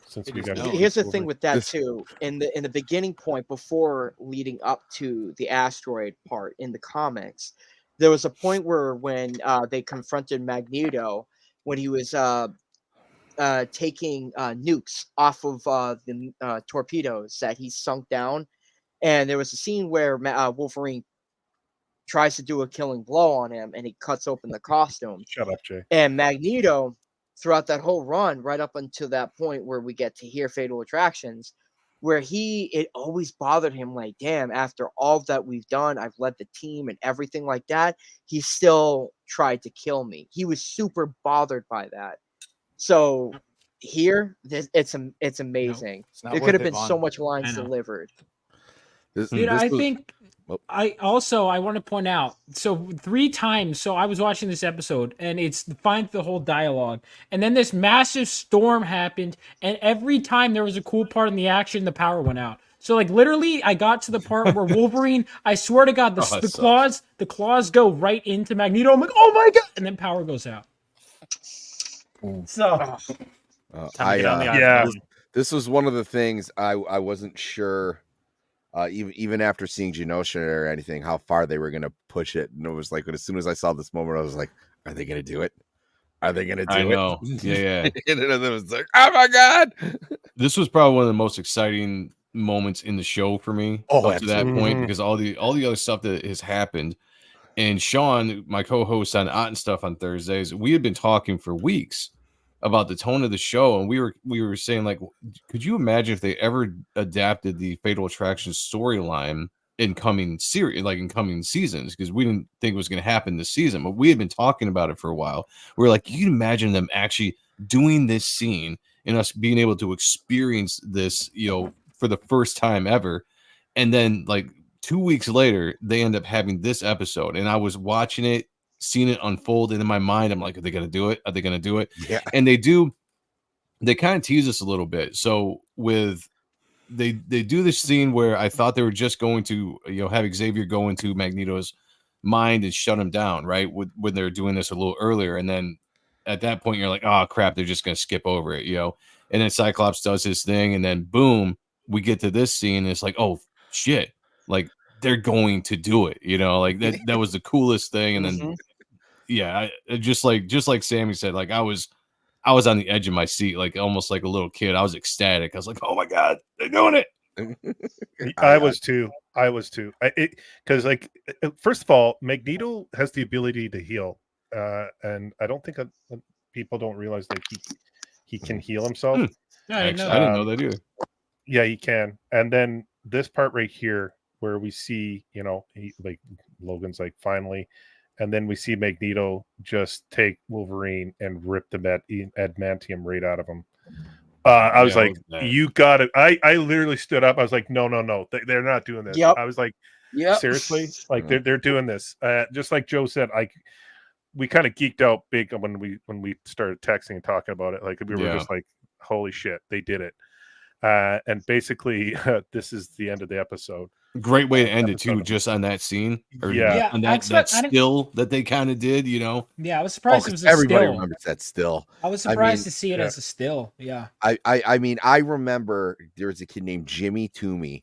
since we got. Here's the thing Wolverine. with that too. In the beginning point, before leading up to the asteroid part in the comics, there was a point where when they confronted Magneto when he was taking nukes off of the torpedoes that he sunk down, and there was a scene where Wolverine tries to do a killing blow on him, and he cuts open the costume. Shut up, Jay. And Magneto, throughout that whole run, right up until that point where we get to hear Fatal Attractions, where it always bothered him, like, damn, after all that we've done, I've led the team and everything like that, he still tried to kill me. He was super bothered by that. So here, it's amazing. There could have been so much lines delivered. Dude, I think I want to point out, so 3 times, so I was watching this episode and it's find the whole dialogue, and then this massive storm happened, and every time there was a cool part in the action, the power went out. So like literally I got to the part where Wolverine, I swear to God, the claws go right into Magneto. I'm like, oh my God, and then power goes out. So this was one of the things I wasn't sure. Even after seeing Genosha or anything, how far they were going to push it. And it was like, as soon as I saw this moment, I was like, are they going to do it? Are they going to do it? I know. Yeah. And it was like, oh my God. This was probably one of the most exciting moments in the show for me up to that point, because all the other stuff that has happened. And Sean, my co-host on Ott and Stuff on Thursdays, we had been talking for weeks about the tone of the show, and we were saying, like, could you imagine if they ever adapted the Fatal Attraction storyline in coming seasons? Because we didn't think it was going to happen this season, but we had been talking about it for a while. We were like, you can imagine them actually doing this scene and us being able to experience this, for the first time ever, and then like 2 weeks later, they end up having this episode, and I was watching it, seeing it unfold, and in my mind, I'm like, are they going to do it? Are they going to do it? Yeah. And they do. They kind of tease us a little bit. So they do this scene where I thought they were just going to, have Xavier go into Magneto's mind and shut him down, right? When they're doing this a little earlier, and then at that point, you're like, oh crap, they're just going to skip over it, And then Cyclops does his thing, and then boom, we get to this scene, and it's like, oh shit, like they're going to do it, like that was the coolest thing. And then just like Sammy said, like I was on the edge of my seat, like almost like a little kid. I was ecstatic. I was like, oh my God, they're doing it. I was too. Because like, first of all, Magneto has the ability to heal, and I don't think people don't realize that he can heal himself. Yeah, I didn't know that either. Yeah, he can. And then this part right here, where we see, like Logan's like finally, and then we see Magneto just take Wolverine and rip the adamantium right out of him. I was like, you got it. I literally stood up. I was like, no, they're not doing this. Yep. I was like, Yep. seriously, like they're doing this. Just like Joe said, we kind of geeked out big when we started texting and talking about it. Like we were just like, holy shit, they did it. And basically, this is the end of the episode. Great way to end it too, just on that scene. On that still that they kind of did, Yeah, I was surprised it was a everybody still. remembers that still. I was surprised to see it as a still. Yeah. I mean, I remember there was a kid named Jimmy Toomey,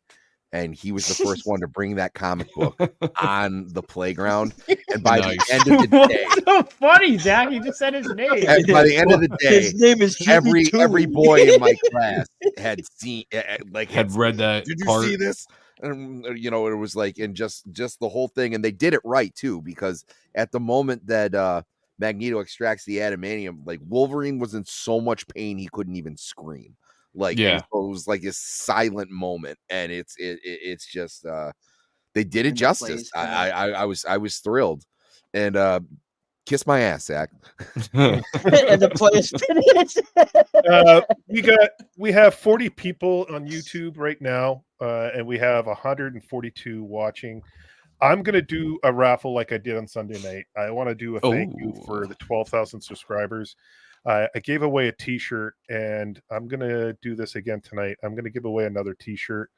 and he was the first one to bring that comic book on the playground. And by the end of the day, What's so funny, Zach? You just said his name. And by the end of the day, his name is Jimmy every boy in my class had seen, had read that. Did you part. see this? And it was like, and just the whole thing, and they did it right too, because at the moment that Magneto extracts the adamantium, like Wolverine was in so much pain he couldn't even scream. Like, so it was like a silent moment, and it's just they did it justice. I was thrilled, and kiss my ass, Zack. And the players We have 40 people on YouTube right now, and we have 142 watching. I'm gonna do a raffle like I did on Sunday night. I want to do a thank you for the 12,000 subscribers. I gave away a T-shirt, and I'm gonna do this again tonight. I'm gonna give away another T-shirt.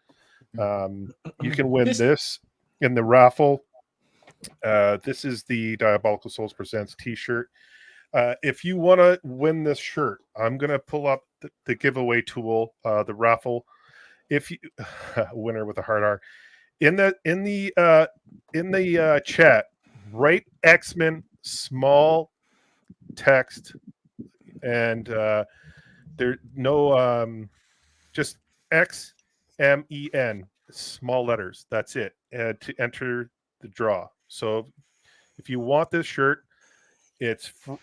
You can win this in the raffle. This is the Diabolical Souls Presents T-shirt. If you want to win this shirt, I'm gonna pull up the giveaway tool, the raffle. If you winner with a hard R. In the chat, write X-Men small text, and there no just XMEN small letters. That's it to enter the draw. So if you want this shirt,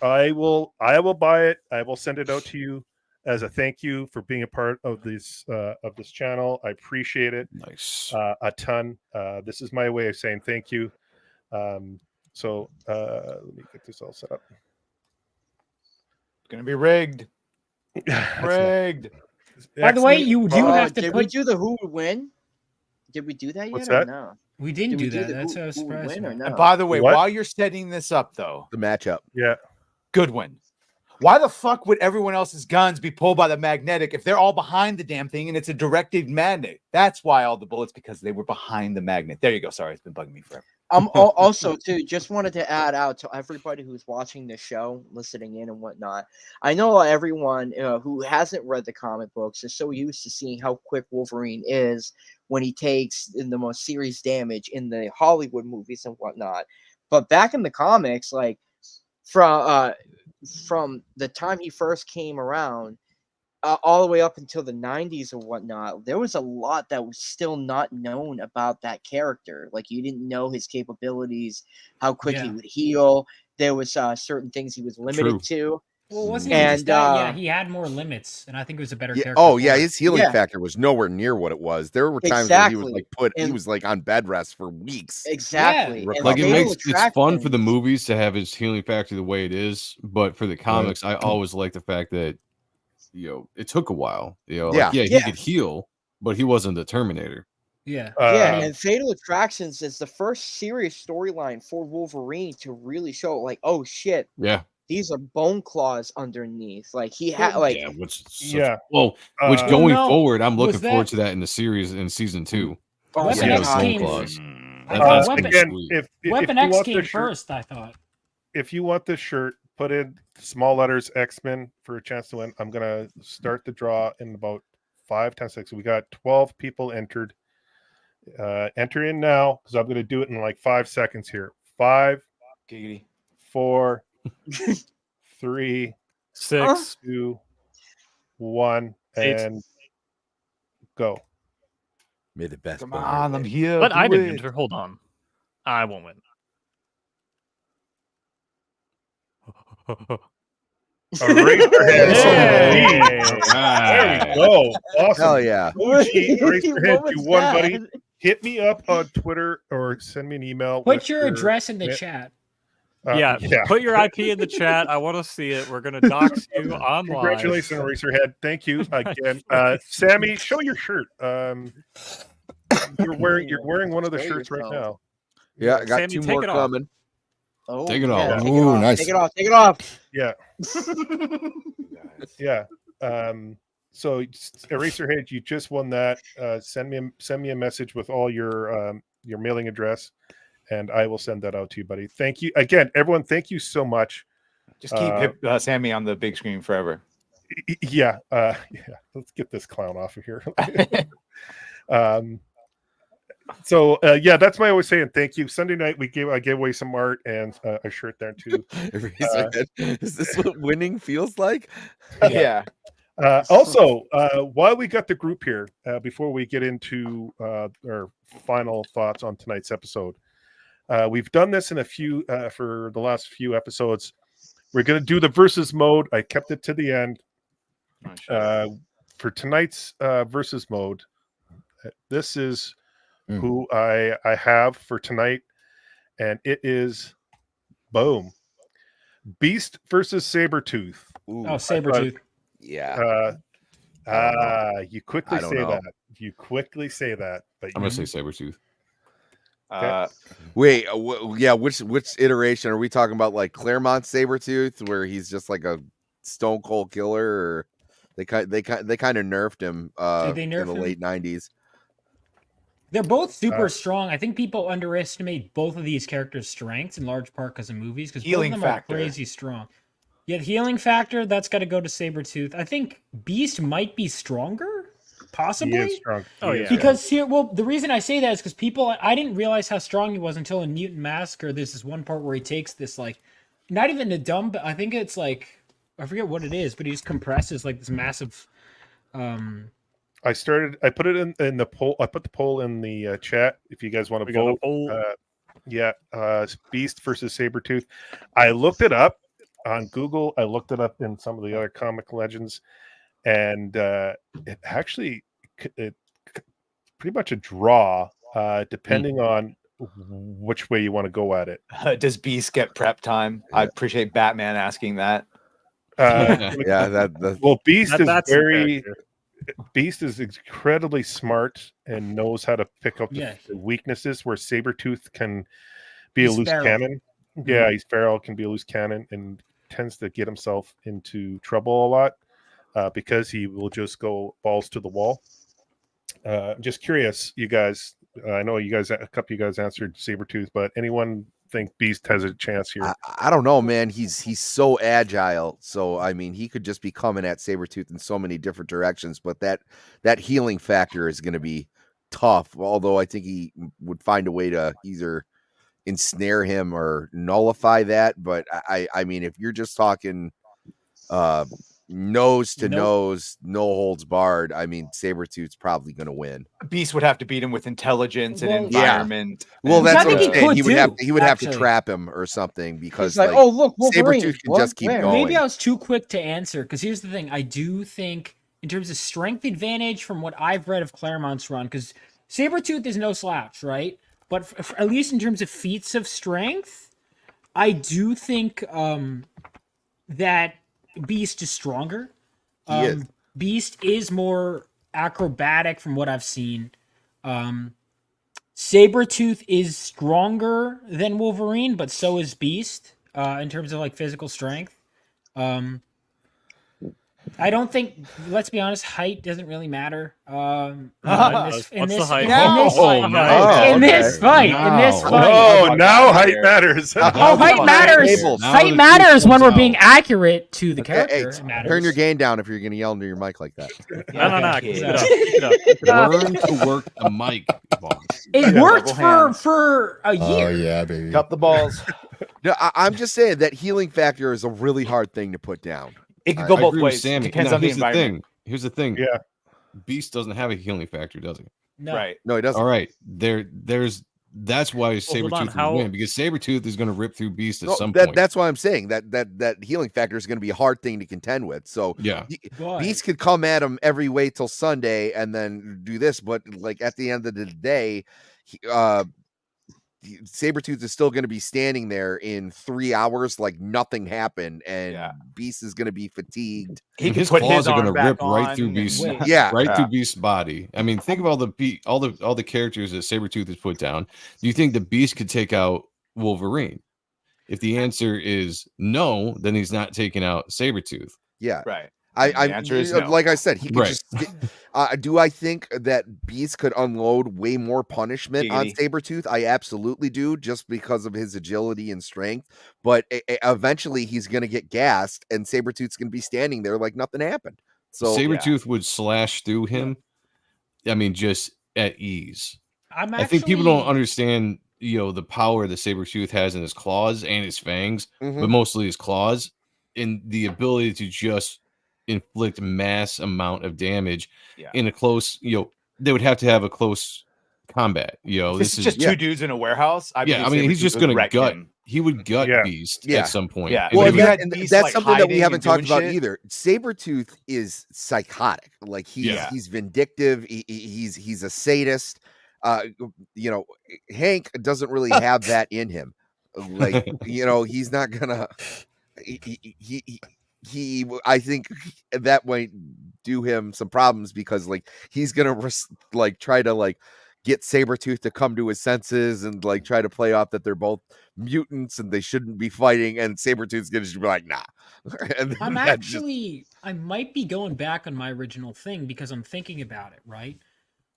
I will buy it. I will send it out to you as a thank you for being a part of this channel. I appreciate it. Nice. A ton. This is my way of saying thank you. So let me get this all set up. It's gonna be rigged. Rigged. By the way, you do have to did we do the who would win? Did we do that yet? What's or that? No. We didn't do the that. That's a who would surprise. win or no? And by the way, What? while you're setting this up, though, The matchup. Yeah. Goodwin, why the fuck would everyone else's guns be pulled by the magnetic if they're all behind the damn thing and it's a directed magnet? That's why all the bullets, because they were behind the magnet. There you go. Sorry, it's been bugging me forever. Also, too, just wanted to add out to everybody who's watching the show, listening in and whatnot. I know everyone who hasn't read the comic books is so used to seeing how quick Wolverine is when he takes the most serious damage in the Hollywood movies and whatnot. But back in the comics, like from the time he first came around, all the way up until the 90s or whatnot, there was a lot that was still not known about that character. Like, you didn't know his capabilities, how quick he would heal. There was certain things he was limited to. Well, wasn't he just that? Yeah, he had more limits, and I think it was a better character. Oh yeah, his healing factor was nowhere near what it was. There were times where he was like he was like on bed rest for weeks. Exactly. Yeah. Like it's fun for the movies to have his healing factor the way it is, but for the comics, I always like the fact that it took a while. He could heal, but he wasn't the Terminator. Yeah. And Fatal Attractions is the first serious storyline for Wolverine to really show, like, oh shit. Yeah. These are bone claws underneath. Like he had, which going forward, I'm looking forward to that in the series in season 2. Weapon X came. Weapon X came first, I thought. If you want this shirt, put in small letters X-Men for a chance to win. I'm gonna start the draw in about 5-10 seconds. We got 12 people entered. Enter in now because I'm gonna do it in like 5 seconds here. 5, 4, 3, 6, 2, 1, and go. May the best. Come on, I'm here. But I didn't enter. Hold on. I won't win. There we go. Awesome. Hell yeah. Raise your hand. You won, buddy. Hit me up on Twitter or send me an email. Put your address in the chat. Put your IP in the chat. I want to see it. We're gonna dox you online. Congratulations, Eraserhead. Thank you again. Sammy, show your shirt. You're wearing one of the shirts right now. Yeah, I got Sammy, 2 take more it off. coming. Oh, Take it off. Ooh, nice. Take it off. Take it off. Yeah. Yeah. So Eraserhead, you just won that. Send me a message with all your mailing address, and I will send that out to you, buddy. Thank you again, everyone. Thank you so much. Just keep Sammy on the big screen forever. Yeah. Let's get this clown off of here. So that's my always saying thank you. Sunday night I gave away some art and a shirt there too. Is this what winning feels like? Yeah. Also, while we got the group here, before we get into our final thoughts on tonight's episode, we've done this in a few for the last few episodes. We're going to do the versus mode. I kept it to the end. For tonight's versus mode, this is who I have for tonight, and it is boom, Beast versus Sabretooth. Oh, Sabretooth. Yeah. You quickly say that. You quickly say that, but I'm gonna say Sabretooth. Wait, yeah, which iteration are we talking about? Like Claremont Sabretooth, where he's just like a stone cold killer, or they kind of nerfed him Did they nerf in the him? late 90s. They're both super strong. I think people underestimate both of these characters' strengths in large part because of movies, because both of Healing them factor. are crazy strong. Yeah, healing factor, that's got to go to Sabretooth. I think Beast might be stronger, possibly. He is strong. Oh, yeah. Because here, well, the reason I say that is because people, I didn't realize how strong he was until in Mutant Massacre. There's this one part where he takes this, like, not even a dumb, I think it's like, I forget what it is, but he just compresses like this massive. I put it in the poll. I put the poll in the chat if you guys want to vote. Beast versus Sabretooth. I looked it up on Google. I looked it up in some of the other comic legends, and it actually it's pretty much a draw, depending on which way you want to go at it. Does Beast get prep time? I appreciate Batman asking that. Well, Beast Beast is incredibly smart and knows how to pick up the weaknesses, where Sabretooth can be a loose cannon. Yeah, he's feral, can be a loose cannon, and tends to get himself into trouble a lot because he will just go balls to the wall. I'm just curious, you guys. I know you guys, a couple of you guys answered Sabretooth, but anyone think Beast has a chance here? I don't know, man. He's so agile. So I mean, he could just be coming at Sabretooth in so many different directions, but that healing factor is going to be tough. Although I think he would find a way to either ensnare him or nullify that. But I mean, if you're just talking nose to nose, no holds barred, I mean, Sabretooth's probably going to win. Beast would have to beat him with intelligence and environment. Well, that's what I'm saying. He would have to actually. trap him or something, because like, oh, look, Wolverine. Sabretooth can just keep going. Maybe I was too quick to answer, because here's the thing. I do think, in terms of strength advantage, from what I've read of Claremont's run, because Sabretooth is no slouch, right? But at least in terms of feats of strength, I do think that Beast is stronger. He is. Beast is more acrobatic from what I've seen. Sabretooth is stronger than Wolverine, but so is Beast in terms of like physical strength. I don't think, let's be honest, height doesn't really matter. In this fight. Oh, now height matters. Height matters. Height matters when we're being accurate to the character. It matters. Turn your gain down if you're going to yell into your mic like that. No. Keep it up. Learn to work the mic. It worked for a year. Oh yeah, baby. Cup the balls. No, I'm just saying that healing factor is a really hard thing to put down. It could go both ways. Sammy. Depends on the environment. Here's the thing. Yeah. Beast doesn't have a healing factor, does he? No. Right. No, he doesn't. All right. That's why Sabretooth will win, because Sabretooth is going to rip through Beast at some point. That's why I'm saying that healing factor is going to be a hard thing to contend with. So yeah, Beast could come at him every way till Sunday and then do this, but like at the end of the day, Sabretooth is still going to be standing there in 3 hours like nothing happened, and Beast is going to be fatigued. His claws are going to rip right through Beast's through Beast's body. I mean, think of all the characters that Sabretooth has put down. Do you think the Beast could take out Wolverine? If the answer is no, then he's not taking out Sabretooth. Yeah. Right. The answer is no. Like I said, he could just. Do I think that Beast could unload way more punishment on Sabretooth? I absolutely do, just because of his agility and strength. But eventually, he's going to get gassed, and Sabretooth's going to be standing there like nothing happened. So Sabretooth would slash through him. I mean, just at ease. I think people don't understand, the power that Sabretooth has in his claws and his fangs, but mostly his claws, and the ability to just inflict mass amount of damage in a close, they would have to have a close combat. This is just two dudes in a warehouse. I mean, he's just going to gut. He would gut Beast at some point. Yeah. Well, that's something that we haven't talked about either. Sabretooth is psychotic. Like he's vindictive. He's a sadist. Hank doesn't really have that in him. Like, he's not gonna. I think that might do him some problems, because like he's gonna try to like get Sabretooth to come to his senses and like try to play off that they're both mutants and they shouldn't be fighting, and Sabretooth's gonna just be like, nah. And I'm that actually, I might be going back on my original thing because I'm thinking about it, right?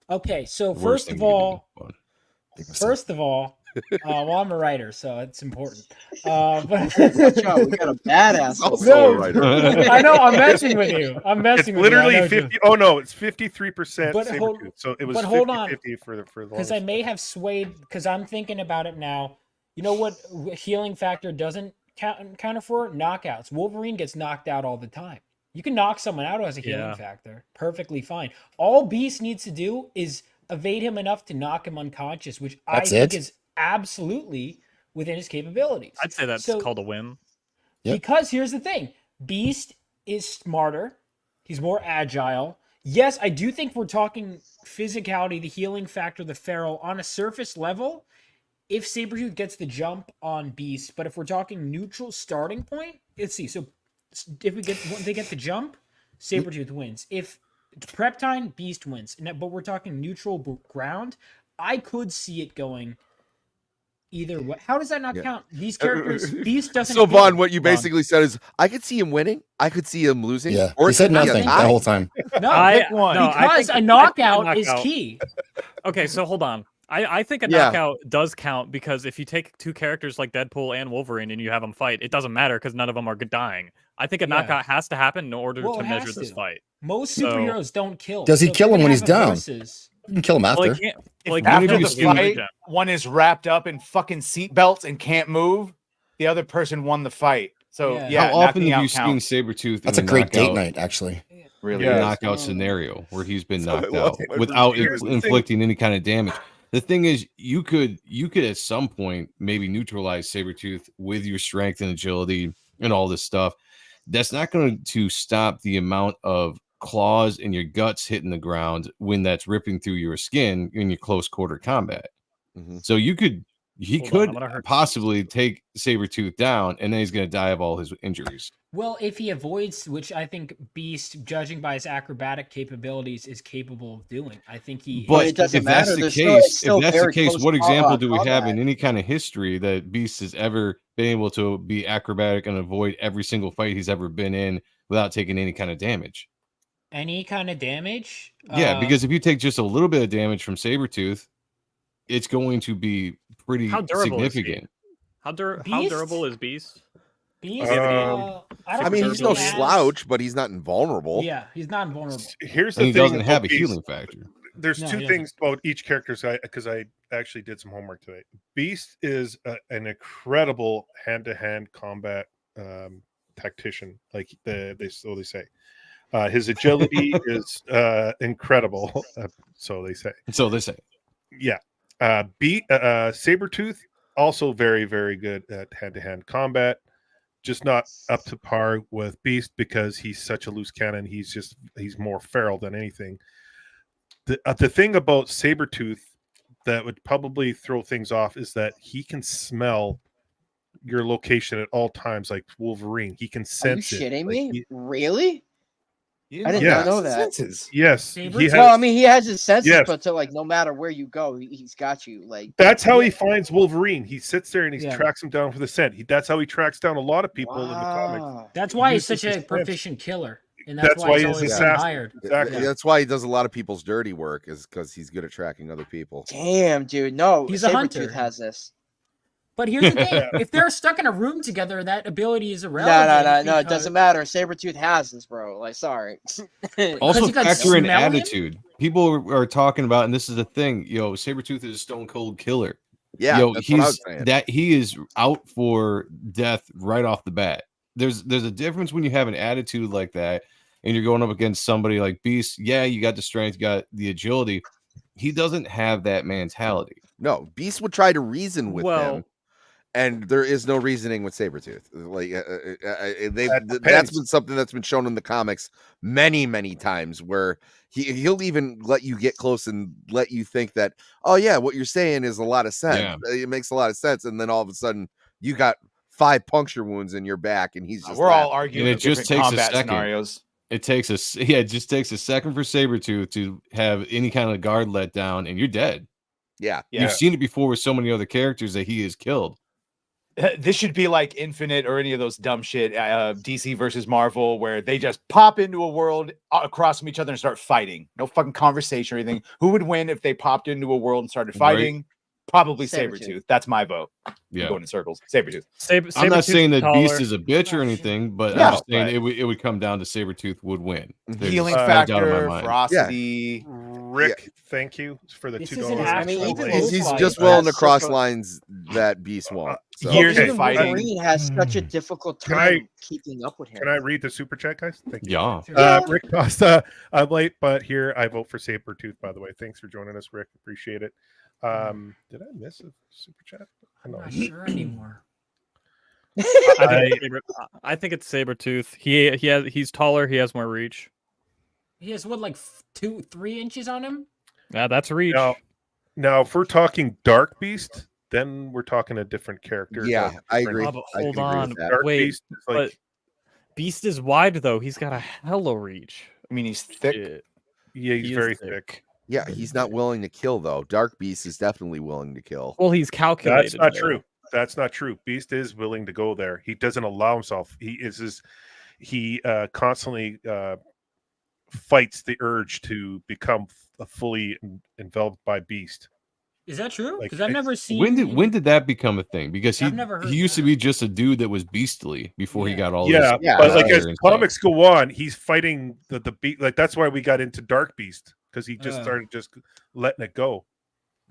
Okay, so Worst first of thing you all, can well, I'm a writer, so it's important. But Watch out, we got a badass. also a writer. I know, I'm messing with you. I'm It's messing with you. I literally know, 50. Oh no, it's 53% But hold- Sabretooth. So it was but hold 50-50 on. for the Because I may have swayed, because I'm thinking about it now. You know what healing factor doesn't counter for? Knockouts. Wolverine gets knocked out all the time. You can knock someone out as a healing Yeah. factor. Perfectly fine. All Beast needs to do is evade him enough to knock him unconscious, which That's I think it? is absolutely within his capabilities. I'd say that's So- called a win. Yep. Because here's the thing. Beast is smarter. He's more agile. Yes, I do think we're talking physicality, the healing factor, the feral on a surface level. If Sabretooth gets the jump on Beast, but if we're talking neutral starting point, let's see. So if they get the jump, Sabretooth wins. If prep time, Beast wins. But we're talking neutral ground. I could see it going either way. How does that not count? These characters, Beast doesn't. So kill Vaughn, him. what you basically said is, I could see him winning, I could see him losing. Yeah, or he it said could be a nothing tie. the whole time. No, I pick one. no, I Because think- a I think knockout is knockout- key. Okay, so hold on. I think a Yeah. knockout does count because if you take two characters like Deadpool and Wolverine and you have them fight, it doesn't matter because none of them are dying. I think a Yeah. knockout has to happen in order Well, to it measure has this to. fight. Most So- superheroes don't kill. Does he So if kill you're him gonna when he's have down? versus- You can kill him Well, after. he can't. If Like, after maybe the skin the fight, regen. one is wrapped up in fucking seatbelts and can't move, the other person won the fight. So Yeah. yeah, How often knocking have you out seen counts. Sabretooth That's in a great date knockout- night, actually. Really Yeah. is. knockout scenario where he's been So I knocked love out it. without Here's the thing. inflicting any kind of damage. The thing is, you could at some point maybe neutralize Sabretooth with your strength and agility and all this stuff. That's not going to stop the amount of claws in your guts hitting the ground when that's ripping through your skin in your close quarter combat. Mhm. So he Hold on, could I'm gonna hurt possibly take Sabretooth down, and then he's going to die of all his injuries. Well, if he avoids, which I think Beast, judging by his acrobatic capabilities, is capable of doing. I think he. Well, But it doesn't if that's matter. the There's still- it's case, still if that's the very case, close what example do we have combat. in any kind of history that Beast has ever been able to be acrobatic and avoid every single fight he's ever been in without taking any kind of damage? Any kind of damage? Yeah, because if you take just a little bit of damage from Sabretooth, it's going to be pretty How durable is he? significant. How Beast? durable is Beast? Beast. Um, I don't I mean, think he's no he has- slouch, but he's not invulnerable. Yeah, he's not invulnerable. Here's the And he thing doesn't about have a Beast. healing factor. There's No, two he doesn't. things about each character because I actually did some homework today. Beast is an incredible hand-to-hand combat tactician, like they say. His agility is incredible, so they say. So they say. Yeah. Sabretooth, also very, very good at hand-to-hand combat. Just not up to par with Beast because he's such a loose cannon. He's more feral than anything. The thing about Sabretooth that would probably throw things off is that he can smell your location at all times, like Wolverine. He can Are you sense it. shitting Like, me? Really? Yeah, I did Yeah. not know that. Senses. yes, Sabretooth? he has. No, I mean he has his senses, Yes. but to like no matter where you go, he's got you. Like That's how he finds Wolverine. He sits there and he Yeah. tracks him down for the scent. That's how he tracks down a lot of people in the comics. wow. That's why he's uses such a his proficient killer, and that's That's why why he's he's always been assassin. hired. Exactly. That's why he does a lot of people's dirty work, is because he's good at tracking other people. Damn, dude. No, He's a hunter. Sabretooth has this. But here's the thing: if they're stuck in a room together, that ability is No, irrelevant. no. It because- doesn't matter. Sabretooth has this, bro. Like, sorry. Also, you got factor in smell him? attitude. People are talking about, and this is the thing, Sabretooth is a stone cold killer. Yeah, that's what I was saying. He is out for death right off the bat. There's a difference when you have an attitude like that and you're going up against somebody like Beast. Yeah, you got the strength, you got the agility. He doesn't have that mentality. No, Beast would try to reason with him, and there is no reasoning with Sabretooth. Like that's been something that's been shown in the comics many, many times, where he'll even let you get close and let you think that, oh yeah, what you're saying is a lot of sense. Yeah. It makes a lot of sense, and then all of a sudden you got 5 puncture wounds in your back, and he's just We're all laughing. arguing And it just different takes a combat second. scenarios. It just takes a second for Sabretooth to have any kind of guard let down, and you're dead. Yeah. You've seen it before with so many other characters that he has killed. This should be like Infinite or any of those dumb shit, DC versus Marvel, where they just pop into a world across from each other and start fighting. No fucking conversation or anything. Who would win if they popped into a world and started fighting? Right. Probably Sabretooth. Sabretooth. That's my vote. Yeah. Going in circles. Sabretooth. I'm not saying that Beast is a bitch or anything, but No, I'm just saying but- it would come down to Sabretooth would win. There's Healing no doubt in my factor, mind. ferocity. Rick, thank you for the This $2. isn't I mean, actual even He's fight. just willing to That's cross such a- lines that Beast won't. So. Years Even of fighting. Wolverine has such a difficult Can I- time keeping up with him. Can I read the super chat, guys? Thank you. Yeah. Rick Costa, I'm late, but here I vote for Sabretooth, by the way. Thanks for joining us, Rick. Appreciate it. Did I miss a super chat? I'm not sure anymore. I think it's Sabretooth. He's taller. He has more reach. He has what, like 2-3 inches on him? Yeah, that's reach. Now, if we're talking Dark Beast, then we're talking a different character. Yeah, like I different- agree. Oh, but I hold can agree with on. that. Dark Wait, Beast is like but Beast is wide though. He's got a hella reach. I mean, he's thick. yeah, he's He is very thick. thick. Yeah, he's not willing to kill though. Dark Beast is definitely willing to kill. Well, he's calculated. That's not though. true. That's not true. Beast is willing to go there. He doesn't allow himself. He constantly fights the urge to become fully enveloped by Beast. Is that true? Like, Because I've never seen. When did that become a thing? Because I've never heard he used to that. be just a dude that was beastly before he got all Yeah, this. but like fire as and stuff. comics go on, he's fighting the beast. Like that's why we got into Dark Beast, because he just started just letting it go.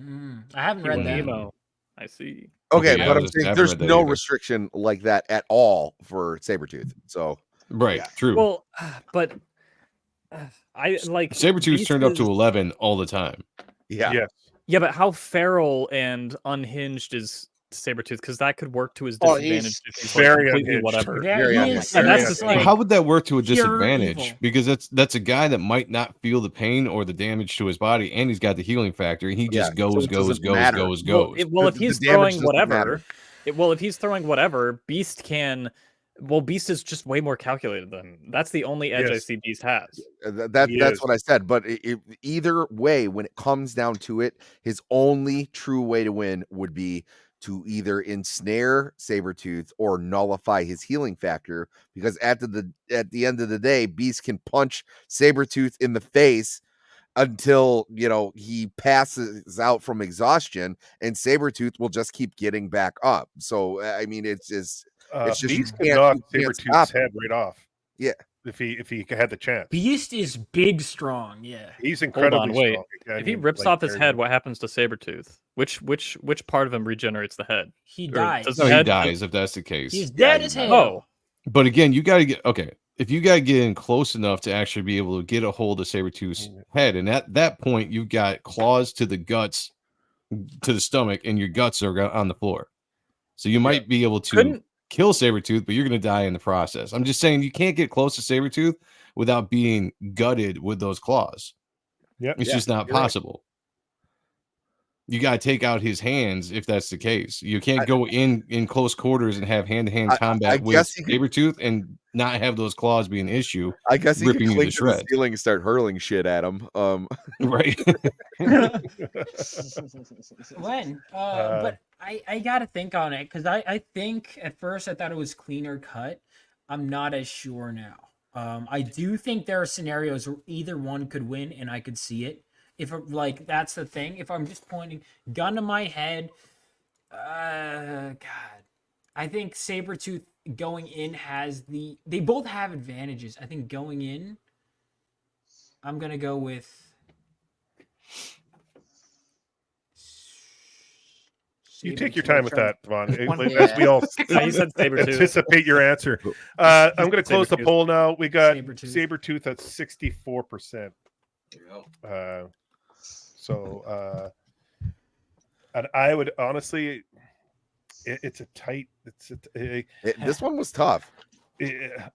I haven't read that. Nemo. I see. Okay, Yeah, but I I'm just saying haven't there's read that no either. restriction like that at all for Sabretooth. So Right, true. Well, but I like Sabretooth's Beast turned up is- to 11 all the time. yeah. Yes. Yeah, but how feral and unhinged is Sabretooth? Because that could work to his Oh, disadvantage he's if he's very like completely unhinged. whatever. Very Yeah, unhinged. And that's Very just unhinged. like How would that work to a pure disadvantage? evil. Because that's a guy that might not feel the pain or the damage to his body, and he's got the healing factor, and he just Yeah, so goes, it goes, doesn't goes, matter. goes, well, goes. if The he's damage throwing doesn't whatever, matter. if he's throwing whatever, Beast can. Well, Beast is just way more calculated than him. That's the only edge I Yes. see Beast has. That's is. what I said. But either way, when it comes down to it, his only true way to win would be to either ensnare Sabretooth or nullify his healing factor. Because at the end of the day, Beast can punch Sabretooth in the face until he passes out from exhaustion, and Sabretooth will just keep getting back up. So I mean, it's just Beast you can knock can't stop Sabretooth's him. head right off. Yeah. If he had the chance. Beast is big, strong. Yeah. He's Hold incredibly on, wait. strong. I If he mean, rips like, off his very head, good. what happens to Sabretooth? Which part of him regenerates the head? He Or dies. does No, the he head- dies if that's the case. He's dead he as dies. hell. Oh, But again, you got to get if you got to get in close enough to actually be able to get a hold of Sabretooth's head, and at that point, you've got claws to the guts, to the stomach, and your guts are on the floor. So you might be able to Couldn't- kill Sabretooth, but you're going to die in the process. I'm just saying you can't get close to Sabretooth without being gutted with those claws. Yep. It's Yeah, just not you're right. possible. You got to take out his hands if that's the case. You can't go in close quarters and have hand-to-hand I combat with guess you could- Sabretooth and not have those claws be an issue. I guess he could ripping you to cling to the shreds. ceiling and start hurling shit at him. Right. When? But I gotta think on it because I think at first I thought it was cleaner cut. I'm not as sure now. I do think there are scenarios where either one could win and I could see it. If like that's the thing. If I'm just pointing gun to my head, God, I think Sabretooth going in has they both have advantages. I think going in, I'm gonna go with. You take your time with that, Vaughn. One- As we all you said Sabretooth. anticipate your answer. I'm going to close the Sabretooth. poll now. We got Sabretooth. Sabretooth at 64%. And I would honestly, it's a tight. This one was tough.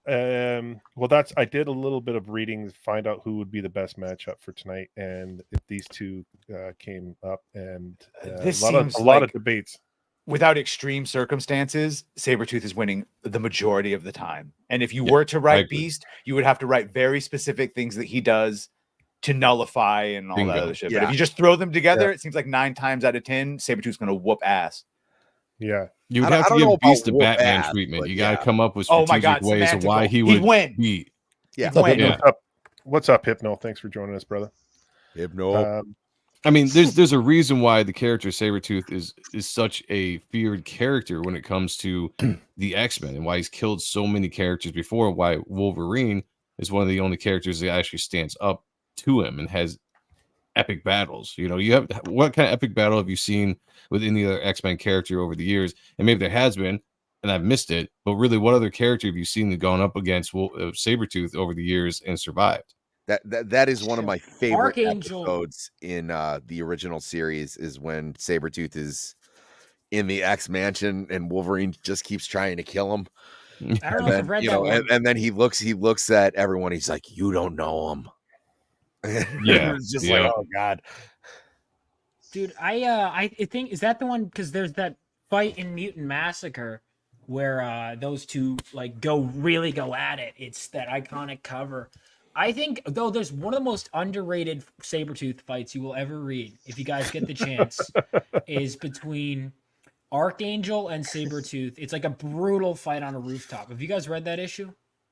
Well, I did a little bit of reading to find out who would be the best matchup for tonight, and these two came up, and This a lot seems of like- debates. Without extreme circumstances, Sabretooth is winning the majority of the time. And if you were to write agree. Beast, you would have to write very specific things that he does to nullify and all that Bingo. other shit. But Yeah. if you just throw them together, Yeah. it seems like 9 times out of 10, Sabretooth's gonna whoop ass. Yeah. You would I have to don't know give about Beast the whoop Batman ass, treatment. but You got to yeah. come up with Oh my strategic God, ways of why semantical. he He'd would win. beat. Yeah. What's up, Win. Hypno? Yeah. What's up, Hypno? Thanks for joining us, brother. Hypno. I mean, there's a reason why the character Sabretooth is such a feared character when it comes to the X-Men, and why he's killed so many characters before, why Wolverine is one of the only characters that actually stands up to him and has epic battles. You know, you have what kind of epic battle have you seen with any other X-Men character over the years? And maybe there has been, and I've missed it, but really, what other character have you seen that gone up against Sabretooth over the years and survived? That is one of my favorite Archangel. episodes in the original series, is when Sabretooth is in the X Mansion and Wolverine just keeps trying to kill him. I don't know if I've read that one. And then he looks at everyone. He's like, "You don't know him." Yeah, It's just yeah. like, oh god. Dude, I think, is that the one? Because there's that fight in Mutant Massacre where those two like really go at it. It's that iconic cover. I think, though, there's one of the most underrated Sabretooth fights you will ever read, if you guys get the chance, is between Archangel and Sabretooth. It's like a brutal fight on a rooftop. Have you guys read that issue?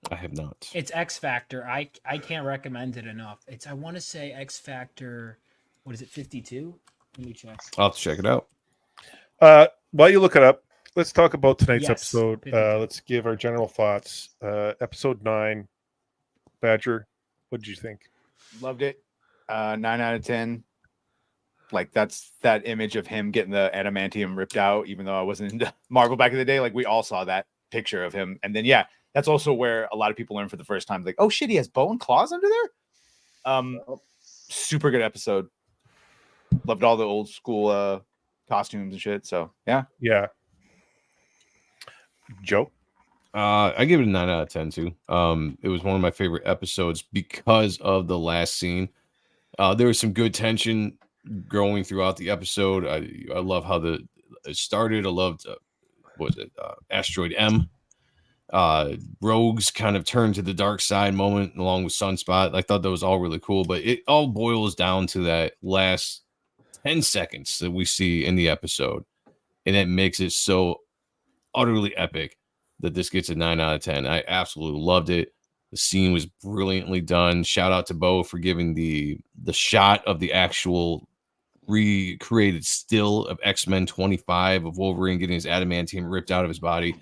I have not. It's X Factor. I can't recommend it enough. It's, I want to say, X Factor, what is it, 52? Let me check. I'll have to check it out. While you look it up, let's talk about tonight's Yes, episode. 52. Let's give our general thoughts. Episode 9, Badger, what did you think? Loved it. 9 out of 10. Like, that's that image of him getting the adamantium ripped out, even though I wasn't into Marvel back in the day. Like, we all saw that picture of him. And then, yeah, that's also where a lot of people learn for the first time. Like, oh shit, he has bone claws under there. Super good episode. Loved all the old school costumes and shit. So yeah. Joe? I give it a 9 out of 10 too. It was one of my favorite episodes because of the last scene. There was some good tension growing throughout the episode. I love how it started. I loved Asteroid M. Rogue's kind of turned to the dark side moment along with Sunspot. I thought that was all really cool, but it all boils down to that last 10 seconds that we see in the episode, and that makes it so utterly epic that this gets a 9 out of 10. I absolutely loved it. The scene was brilliantly done. Shout out to Bo for giving the shot of the actual recreated still of X-Men 25 of Wolverine getting his adamantium ripped out of his body.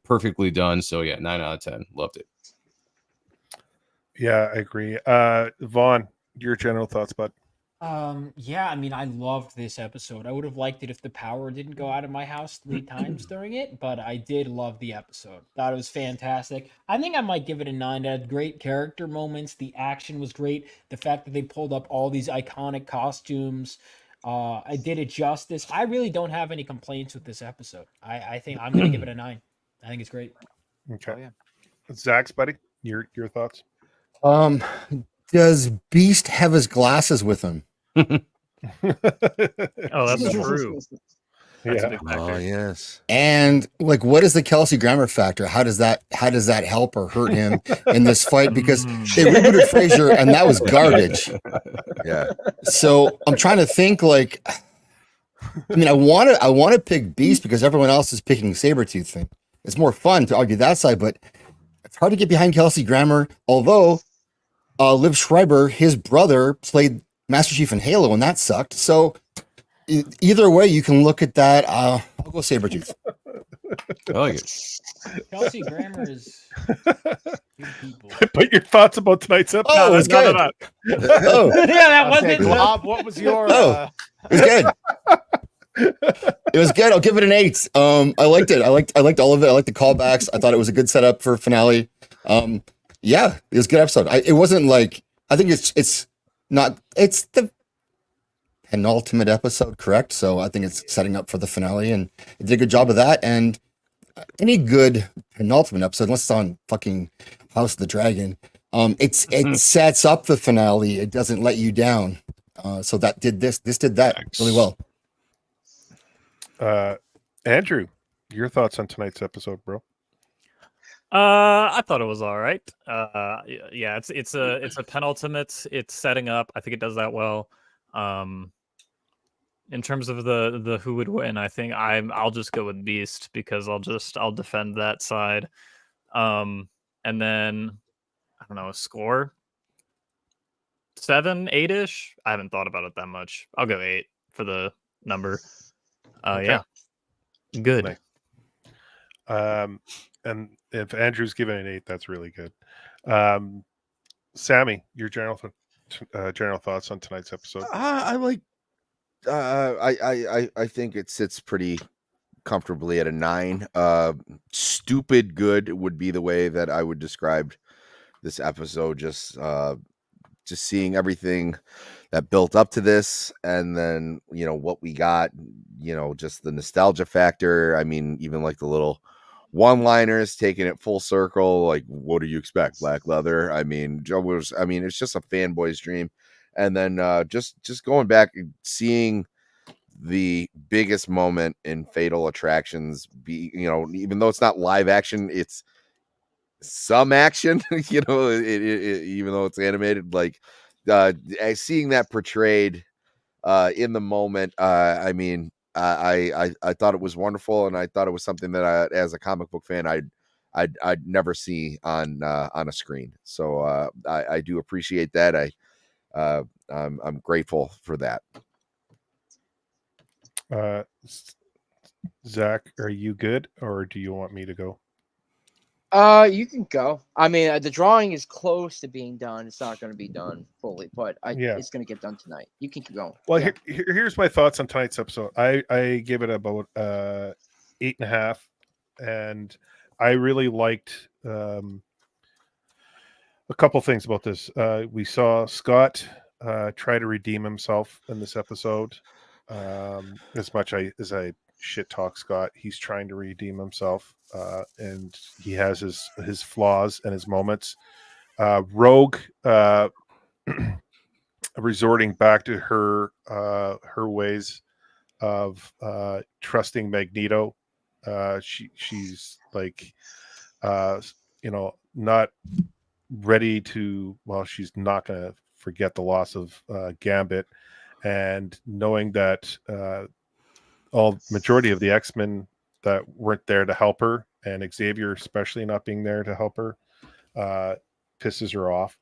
Perfectly done. So yeah, 9 out of 10. Loved it. Yeah, I agree. Vaughn, your general thoughts, bud? Yeah, I mean, I loved this episode. I would have liked it if the power didn't go out of my house 3 times during it, but I did love the episode. Thought it was fantastic. I think I might give it a 9. It had great character moments. The action was great. The fact that they pulled up all these iconic costumes, I did it justice. I really don't have any complaints with this episode. I think I'm going to give it a 9. I think it's great. Okay. Oh, yeah. Zaxx, buddy, your thoughts? Does Beast have his glasses with him? Oh, that's true. That's a Yeah. big Oh factor. yes. And like, what is the Kelsey Grammer factor? How does that help or hurt him in this fight? Because they rebooted Fraser and that was garbage. Yeah. So I'm trying to think. Like, I mean, I want to pick Beast because everyone else is picking Sabretooth thing. It's more fun to argue that side, but it's hard to get behind Kelsey Grammer. Although Liv Schreiber, his brother, played Master Chief in Halo, and that sucked. So either way, you can look at that. I'll go Sabretooth. I like it. Kelsey Grammer is good people. But your thoughts about tonight's episode? Oh, it's good. Oh, Yeah, that Okay, wasn't. Glob, what was your Oh. it was good. It was good. I'll give it an 8. I liked it. I liked all of it. I liked the callbacks. I thought it was a good setup for finale. Yeah, it was a good episode. It wasn't like, I think it's the penultimate episode, correct? So I think it's setting up for the finale, and it did a good job of that. And any good penultimate episode, unless it's on fucking House of the Dragon, it sets up the finale. It doesn't let you down. So that did this did that really well. Andrew, your thoughts on tonight's episode, bro? I thought it was all right. Yeah, it's a penultimate. It's setting up. I think it does that well. In terms of the who would win, I think I'll just go with Beast because I'll defend that side. And then I don't know, a score 7, 8-ish. I haven't thought about it that much. I'll go 8 for the number. Okay. Yeah, good. And if Andrew's giving an 8, that's really good. Sammy, your general thoughts on tonight's episode? I like. I think it sits pretty comfortably at a 9. Stupid good would be the way that I would describe this episode. Just seeing everything that built up to this, and then what we got. Just the nostalgia factor. I mean, even like the little one-liners, taking it full circle. Like, what do you expect? Black leather. I mean, it's just a fanboy's dream. And then just going back and seeing the biggest moment in Fatal Attractions be, even though it's not live action, it's some action, even though it's animated, like seeing that portrayed in the moment. I mean, I thought it was wonderful, and I thought it was something that as a comic book fan, I'd never see on a screen. So I do appreciate that. I'm grateful for that. Zach, are you good, or do you want me to go? You can go. I mean, the drawing is close to being done. It's not going to be done fully, but it's going to get done tonight. You can keep going. Well, here's my thoughts on tonight's episode. I give it about 8.5, and I really liked a couple things about this. We saw Scott try to redeem himself in this episode. As much as I shit talk Scott, he's trying to redeem himself, and he has his flaws and his moments. Rogue resorting back to her ways of trusting Magneto. She's like not ready to, she's not gonna forget the loss of Gambit, and knowing that majority of the X-Men that weren't there to help her, and Xavier especially not being there to help her, pisses her off.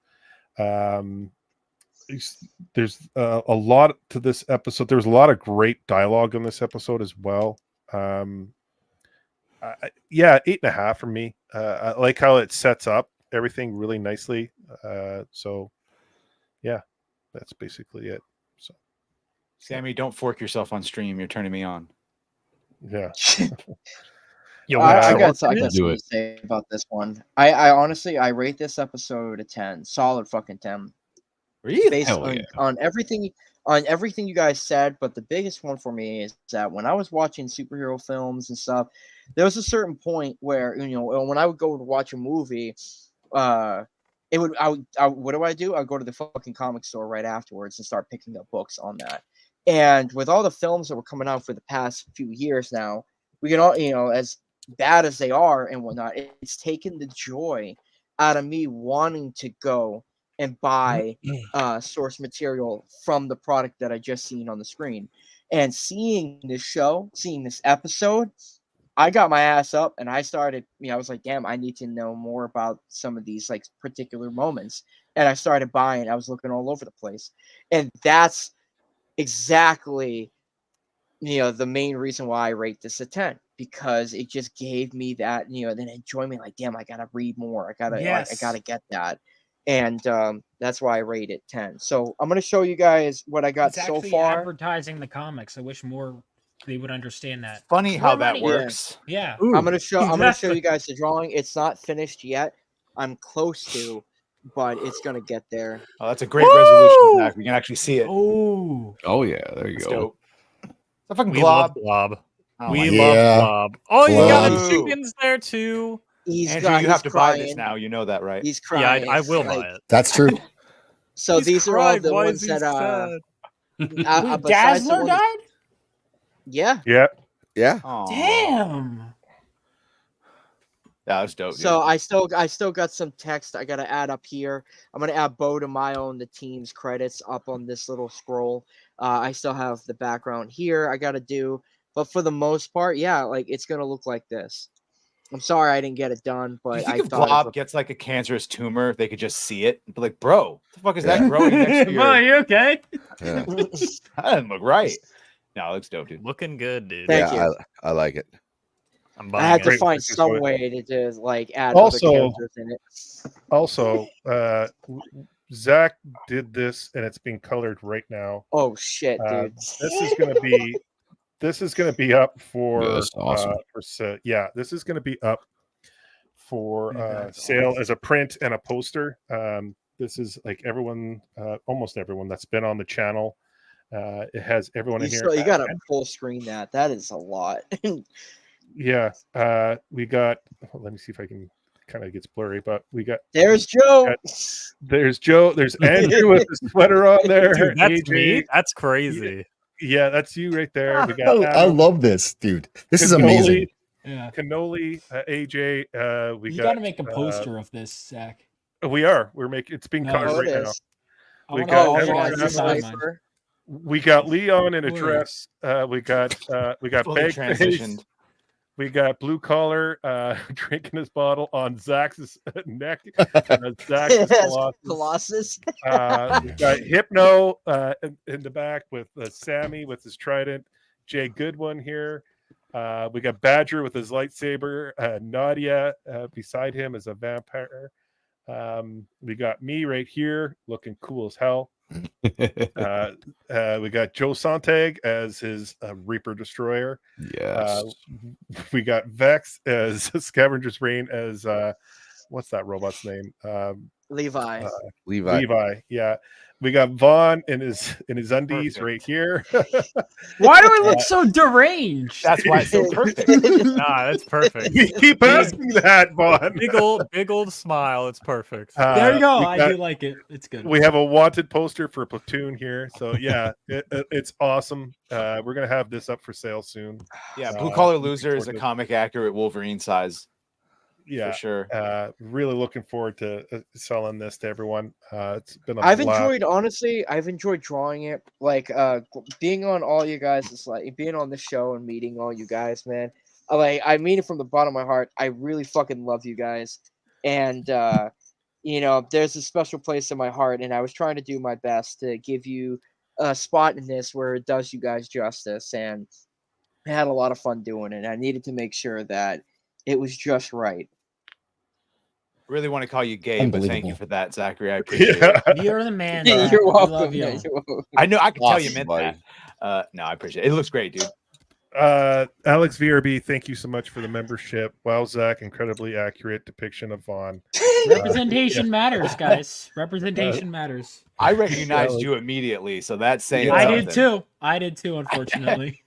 There's a lot to this episode. There was a lot of great dialogue in this episode as well. 8.5 for me. I like how it sets up everything really nicely. So yeah, that's basically it. So Sammy, don't fork yourself on stream. You're turning me on. Yeah. I got something to say about this one. I honestly, I rate this episode a 10, solid fucking 10. Really? Based on everything you guys said, but the biggest one for me is that when I was watching superhero films and stuff, there was a certain point where when I would go to watch a movie, what do I do? I'd go to the fucking comic store right afterwards and start picking up books on that. And with all the films that were coming out for the past few years now, we can all, as bad as they are and whatnot, it's taken the joy out of me wanting to go and buy source material from the product that I just seen on the screen. And seeing this episode, I got my ass up and I started, I was like, damn, I need to know more about some of these like particular moments. And I started buying. I was looking all over the place. And that's exactly the main reason why I rate this a 10, because it just gave me that then enjoyment, like, damn, I gotta read more, I gotta get that, and that's why I rate it 10. So I'm gonna show you guys what I got so far. Advertising the comics, I wish more they would understand that. Funny how that works. Yeah. I'm gonna show you guys the drawing. It's not finished yet. I'm close to, but it's gonna get there. Oh, that's a great resolution, Zach. We can actually see it. Oh yeah, there you That's go. dope. It's a fucking We glob. love Blob. Oh We my love God. Blob. Oh, you got Blob. chickens there too. Andrew, you have to buy this now. You know that, right? He's crying. Yeah, I will buy it. That's true. So these are all the ones that Dazzler died? Yeah. Yeah. Yeah. Aw. Damn. Yeah, that's dope. So I still got some text I gotta add up here. I'm gonna add Bo DeMaio and the team's credits up on this little scroll. I still have the background here I gotta do, but for the most part, yeah, like it's gonna look like this. I'm sorry I didn't get it done, Do you but think I if thought Glob gets like a cancerous tumor, if they could just see it and be like, bro, what the fuck is that growing next to your... Well, you okay? Yeah, That doesn't look right. No, it looks dope, dude. Looking good, dude. Thank yeah, you. I like it. I'm I buying had to it. find This is some what- way to just like add Also- other characters in it. Also, Zack did this, and it's being colored right now. Oh shit, dude. This is gonna be up for Yeah, that's awesome. this is gonna be up for That's sale awesome. as a print and a poster. This is like everyone, almost everyone that's been on the channel. It has everyone in here. You gotta full screen that. That is a lot. Yeah, we got. Let me see if I can. Kind of gets blurry, but we got. There's Joe. There's Joe. There's Andrew with his sweater on there. Dude, that's AJ. me. That's crazy. Yeah, that's you right there. We got. I Adam, love this, dude. This is Cannoli, amazing. Yeah. Cannoli, AJ. We You got. got to make a poster of this, Zach. We are. We're making. It's being No, colored Oh, right it now. is. I We wanna got all Evan guys Adams. design mine. Cipher. We got Leon in a Ooh. dress. We got Fully Bagface. transitioned. We got blue collar drinking his bottle on Zax's neck. Zax's Yes, Colossus. Colossus. We got Hypno in the back with Sammy with his trident. Jay Goodwin here. We got Badger with his lightsaber. Nadia beside him is a vampire. We got me right here looking cool as hell. We got Joe Sontag as his Reaper Destroyer. Yes. We got Vex as Scavenger's Reign as what's that robot's name? Levi. Levi. Yeah. We got Vaughn in his undies Perfect. right here. Why do I look so deranged? That's why it's so perfect. Nah, that's perfect. We keep asking that, Vaughn. Big old smile. It's perfect. There you go. we I got- do like it. It's good. We have a wanted poster for Platoon here. So yeah, it's awesome. We're gonna have this up for sale soon. Yeah, Blue Collar looking Loser is a forward to- comic accurate Wolverine size. Yeah, For sure. Really looking forward to selling this to everyone. It's been a I've blast. I've enjoyed drawing it. Like being on all you guys is like being on the show and meeting all you guys, man. I mean it from the bottom of my heart. I really fucking love you guys. And you know, there's a special place in my heart, and I was trying to do my best to give you a spot in this where it does you guys justice, and I had a lot of fun doing it. I needed to make sure that it was just right. Really want to call you Gabe, but thank you Unbelievable. for that, Zachary. I appreciate it. You're the man. You're Zach. We welcome. love you. man, you're welcome. I know I can tell you Awesome, meant buddy. that. No, I appreciate it. It looks great, dude. Alex VRB, thank you so much for the membership. Wow, Zach, incredibly accurate depiction of Vaughn. Representation matters, guys. Representation matters. I recognized you immediately, so that's saying I something. did too. I did too, unfortunately.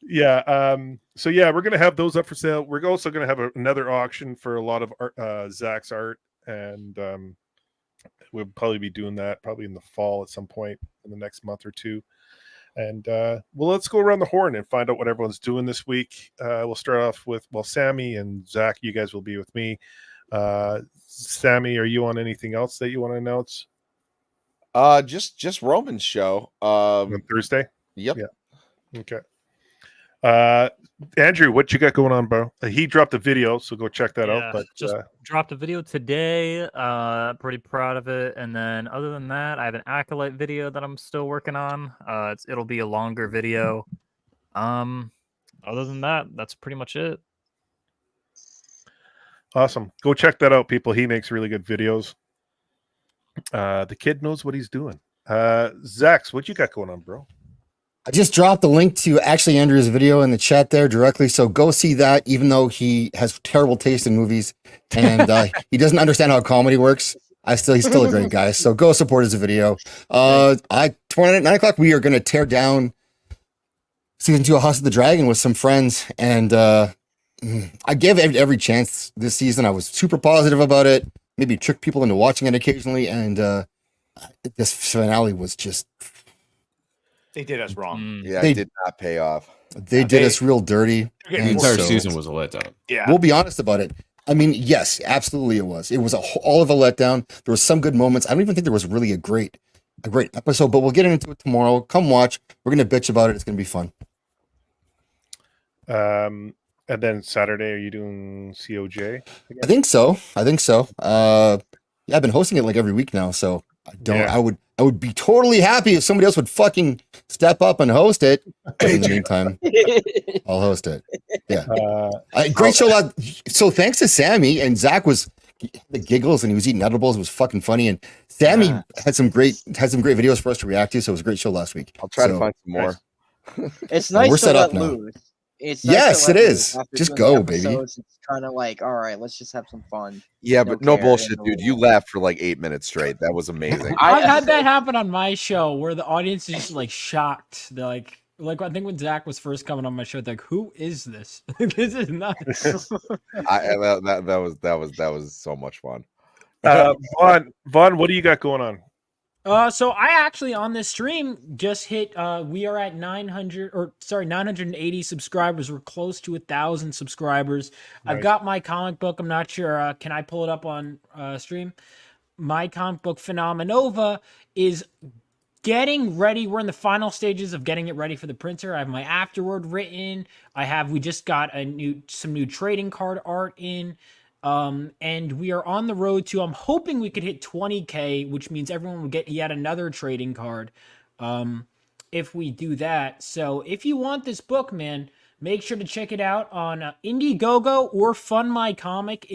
Yeah. So yeah, we're gonna have those up for sale. We're also gonna have another auction for a lot of Zack's art, and we'll probably be doing that probably in the fall at some point in the next month or two. And well, let's go around the horn and find out what everyone's doing this week. We'll start off with Sammy and Zack. You guys will be with me. Sammy, are you on anything else that you want to announce? Just Roman's show. On Thursday. Yep. Yeah. Okay. Andrew, what you got going on, bro? He dropped a video, so go check that out. But just dropped a video today. Pretty proud of it. And then other than that, I have an Acolyte video that I'm still working on. It'll be a longer video. Other than that, that's pretty much it. Awesome. Go check that out, people. He makes really good videos. The kid knows what he's doing. Zaxx, what you got going on, bro? I just dropped the link to actually Andrew's video in the chat there directly. So go see that, even though he has terrible taste in movies and he doesn't understand how comedy works. He's still a great guy. So go support his video. Tomorrow at 9 o'clock, we are going to tear down season 2 of House of the Dragon with some friends. And I gave every chance this season. I was super positive about it. Maybe trick people into watching it occasionally. And this finale was just They did us wrong. Yeah, They- it did not pay off. They did us real dirty. The and entire so- season was a letdown. Yeah. We'll be honest about it. I mean, yes, absolutely it was. It was all of a letdown. There was some good moments. I don't even think there was really a great episode, but we'll get into it tomorrow. Come watch. We're gonna bitch about it. It's gonna be fun. And then Saturday, are you doing COJ? I think so. Yeah, I've been hosting it like every week now, so I would be totally happy if somebody else would fucking step up and host it. But in the meantime, I'll host it. Yeah. Great show. So thanks to Sammy and Zack was the giggles and he was eating edibles. It was fucking funny. And Sammy had some great videos for us to react to. So it was a great show last week. I'll try to find some more. It's nice we're to set let up now. loose. It's nice Yes, to it let is. loose. After Just doing go, baby. episodes, It's kind of like, all right, let's just have some fun. Yeah, but no care, bullshit, no dude. You laughed for like 8 minutes straight. That was amazing. I've had that happen on my show where the audience is just like shocked. They're like I think when Zack was first coming on my show, they're like, "Who is this? This is nuts." That was so much fun. Vaughn, what do you got going on? So I actually on this stream just hit. We are at 980 subscribers. We're close to 1,000 subscribers. I've Nice. got my comic book. I'm not sure. Can I pull it up on stream? My comic book Phenomenova is getting ready. We're in the final stages of getting it ready for the printer. I have my afterword written. We just got some new trading card art in. And we are on the road to, I'm hoping we could hit 20K, which means everyone will get yet another trading card. If we do that. So if you want this book, man, make sure to check it out on Indiegogo or Fund My Comic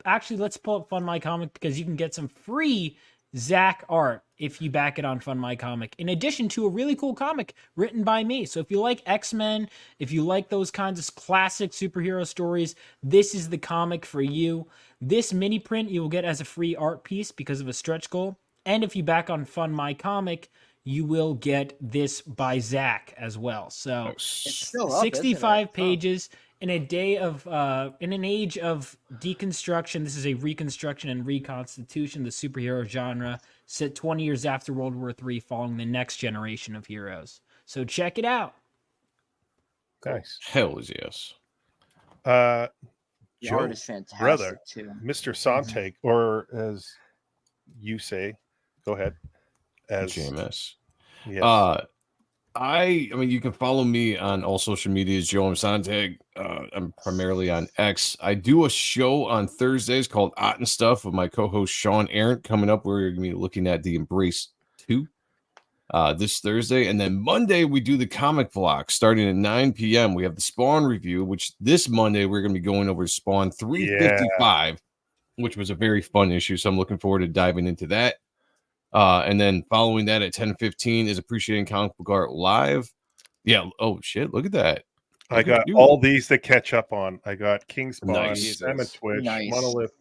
actually, let's pull up Fund My Comic because you can get some free Zack art if you back it on Fund My Comic, in addition to a really cool comic written by me. So if you like X-Men, if you like those kinds of classic superhero stories, this is the comic for you. This mini print you will get as a free art piece because of a stretch goal. And if you back on Fund My Comic, you will get this by Zack as well. So It's still up, 65 isn't it? pages in a day of in an age of deconstruction. This is a reconstruction and reconstitution, the superhero genre, set 20 years after World War III, following the next generation of heroes. So check it out. Nice. Hell is yes. The Joe, art is fantastic brother, too. Mr. Sontag, or as you say, go ahead. As JMS. Yes. I mean, you can follow me on all social medias, Joe M. Sontag. I'm primarily on X. I do a show on Thursdays called Ot and Stuff with my co-host Sean Arendt. Coming up, we're going to be looking at the Embrace 2 this Thursday. And then Monday, we do the comic vlog starting at 9 p.m. We have the Spawn review, which this Monday, we're going to be going over Spawn 355, which was a very fun issue. So I'm looking forward to diving into that. And then following that at 10:15 is Appreciating Comic Book Art Live. Yeah. Oh, shit. Look at that. I got all these to catch up on. I got King's Spawn, Nice. Salmon Twitch, Nice. Monolith.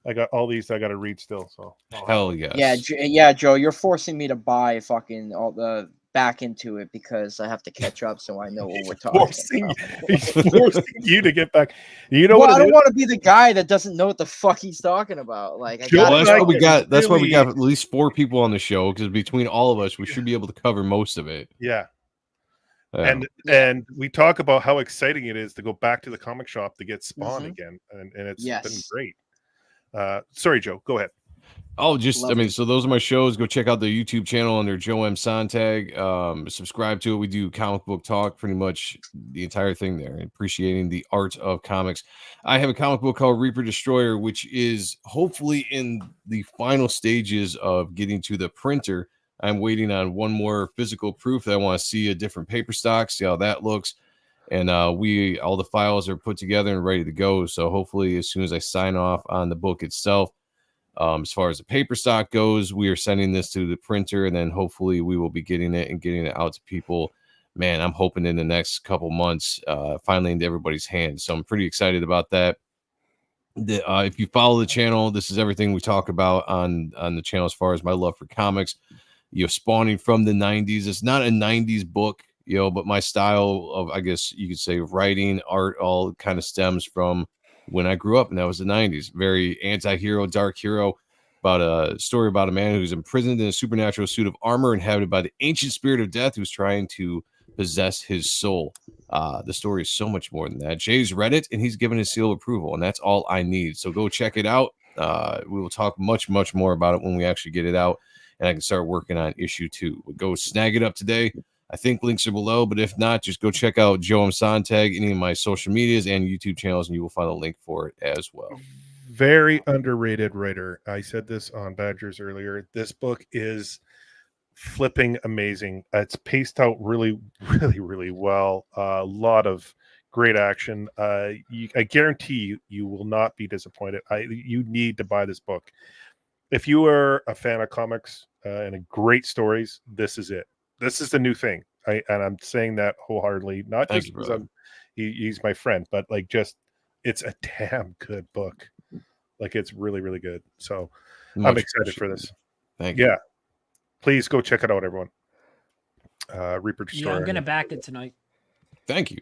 I got all these I got to read still. So Hell yes. Yeah, Joe, you're forcing me to buy fucking all the back into it because I have to catch up, so I know what we're talking about. He's forcing you to get back. You know Well, what? I don't want to be the guy that doesn't know what the fuck he's talking about. Like, I Well, gotta that's know. why we got. That's why we really- got at least 4 people on the show, because between all of us, we should be able to cover most of it. Yeah. Yeah. And we talk about how exciting it is to go back to the comic shop to get Spawn again, and it's been Yes. great. Sorry, Joe, go ahead. Oh, just Love I mean, it. so those are my shows. Go check out the YouTube channel under Joe M. Sontag. Subscribe to it. We do comic book talk, pretty much the entire thing there, appreciating the art of comics. I have a comic book called Reaper Destroyer, which is hopefully in the final stages of getting to the printer. I'm waiting on one more physical proof that I want to see a different paper stock, see how that looks. And all the files are put together and ready to go. So hopefully as soon as I sign off on the book itself, as far as the paper stock goes, we are sending this to the printer, and then hopefully we will be getting it out to people. Man, I'm hoping in the next couple months, finally into everybody's hands. So I'm pretty excited about that. If you follow the channel, this is everything we talk about on the channel as far as my love for comics. Spawning from the 90s. It's not a 90s book, but my style of, I guess you could say, writing, art, all kind of stems from when I grew up, and that was the 90s. Very anti-hero, dark hero. about a story about a man who's imprisoned in a supernatural suit of armor inhabited by the ancient spirit of death who's trying to possess his soul. The story is so much more than that. Jay's read it and he's given his seal of approval, and that's all I need. So go check it out. We will talk much more about it when we actually get it out, and I can start working on issue 2. We'll go snag it up today. I think links are below, but if not, just go check out Joe M. Sontag, any of my social medias and YouTube channels, and you will find a link for it as well. Very underrated writer. I said this on Badgers earlier. This book is flipping amazing. It's paced out really well. A lot of great action. I guarantee you will not be disappointed. You need to buy this book. If you are a fan of comics and great stories, this is it. This is the new thing. And I'm saying that wholeheartedly, not just because he's my friend, but like just it's a damn good book. Like it's really good. So I'm excited for this. Thank you. Yeah. Please go check it out, everyone. Reaper Yeah, Story. I'm gonna back it tonight. Thank you.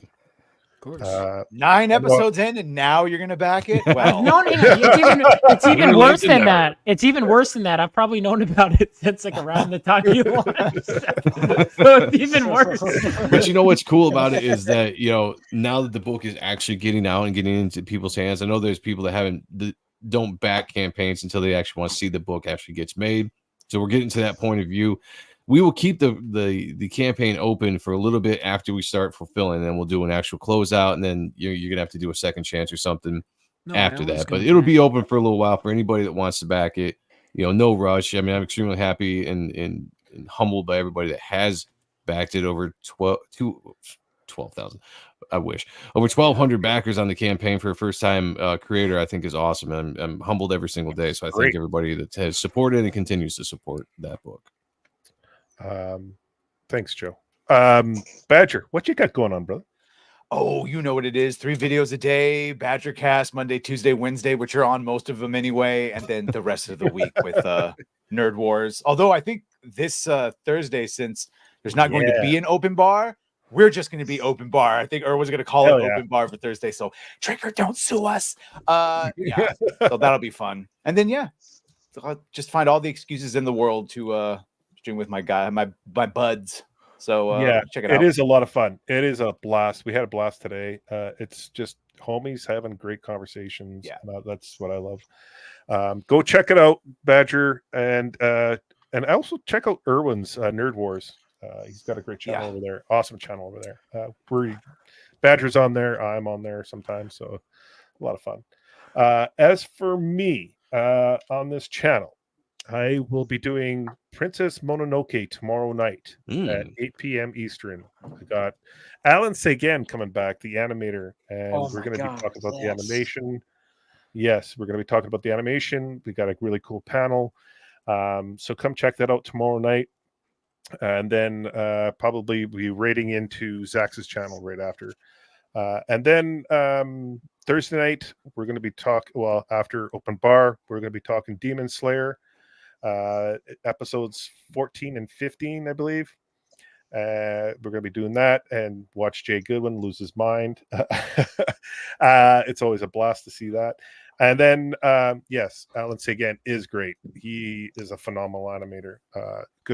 Of course. 9 episodes in, and now you're gonna back it. Well, No, it's even worse than that. It's even worse than that. I've probably known about it since like around the time you launched. So it's even worse. But you know what's cool about it is that, you know, now that the book is actually getting out and getting into people's hands, I know there's people that don't back campaigns until they actually want to see the book actually gets made. So we're getting to that point of view. We will keep the campaign open for a little bit after we start fulfilling, and then we'll do an actual closeout, and then you're gonna have to do a second chance or something after that. But it'll be open for a little while for anybody that wants to back it. You know, no rush. I mean, I'm extremely happy and humbled by everybody that has backed it. Over 12,000. I wish over 1,200 backers on the campaign for a first-time creator. I think is awesome, and I'm humbled every single day. So I thank everybody that has supported and continues to support that book. Thanks, Joe. Badger, what you got going on, brother? Oh, you know what it is. 3 videos a day, Badger Cast, Monday, Tuesday, Wednesday, which are on most of them anyway, and then the rest of the week with Nerd Wars. Although I think this Thursday, since there's not going to be an open bar, we're just going to be open bar. I think Irwin's going to call it open bar for Thursday. So Trigger, don't sue us. Yeah, so that'll be fun. And then so I'll just find all the excuses in the world to stream with my buds. So check it out. It is a lot of fun. It is a blast. We had a blast today. It's just homies having great conversations. Yeah, that's what I love. Go check it out, Badger, and also check out Irwin's Nerd Wars. He's got a great channel over there. Awesome channel over there. Badger's on there. I'm on there sometimes. So a lot of fun. As for me, on this channel, I will be doing Princess Mononoke tomorrow night at 8 p.m. Eastern. We got Alan Sagan coming back, the animator, and we're going to be talking about the animation. Yes, we're going to be talking about the animation. We got a really cool panel. So come check that out tomorrow night. And then probably be raiding into Zaxx's channel right after. And then Thursday night, we're going to be after Open Bar, we're going to be talking Demon Slayer. Episodes 14 and 15, I believe. We're going to be doing that and watch Jay Goodwin lose his mind. It's always a blast to see that. And then, yes, Alan Sagan is great. He is a phenomenal animator.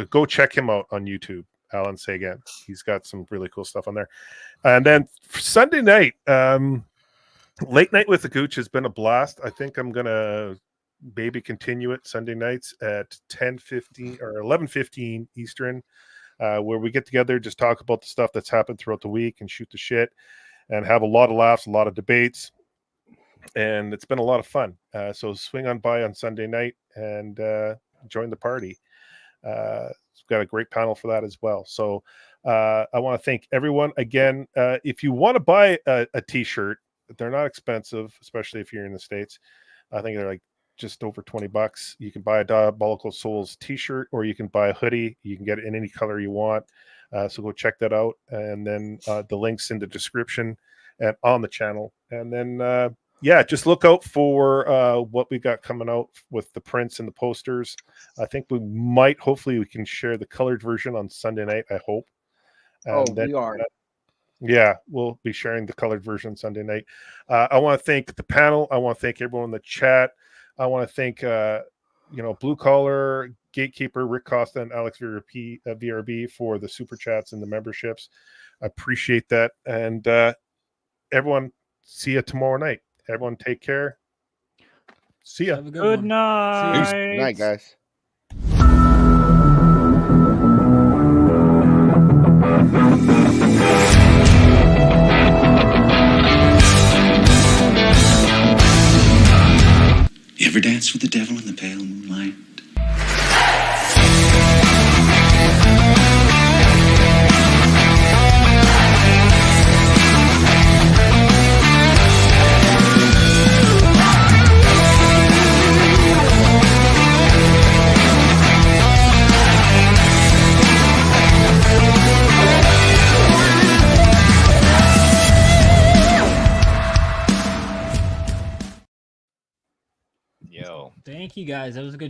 Go check him out on YouTube, Alan Sagan. He's got some really cool stuff on there. And then Sunday night, Late Night with the Gooch has been a blast. I think I'm going to maybe continue it Sunday nights at 10:15 or 11:15 Eastern, where we get together, just talk about the stuff that's happened throughout the week and shoot the shit and have a lot of laughs, a lot of debates. And it's been a lot of fun. So swing on by on Sunday night and join the party. We've got a great panel for that as well. So I want to thank everyone again. If you want to buy a t-shirt, they're not expensive, especially if you're in the States. I think they're like just over $20. You can buy a Diabolical Souls t-shirt, or you can buy a hoodie. You can get it in any color you want. So go check that out. And then the links in the description and on the channel. And then, just look out for what we got coming out with the prints and the posters. I think hopefully we can share the colored version on Sunday night, I hope. And we are. We'll be sharing the colored version Sunday night. I want to thank the panel. I want to thank everyone in the chat. I want to thank Blue Collar, Gatekeeper, Rick Costa, and Alex VRB for the super chats and the memberships. I appreciate that. And everyone, see you tomorrow night. Everyone, take care. See ya. Good night. Good night, guys. You ever dance with the devil in the pale moonlight? Yo. Thank you guys. That was a good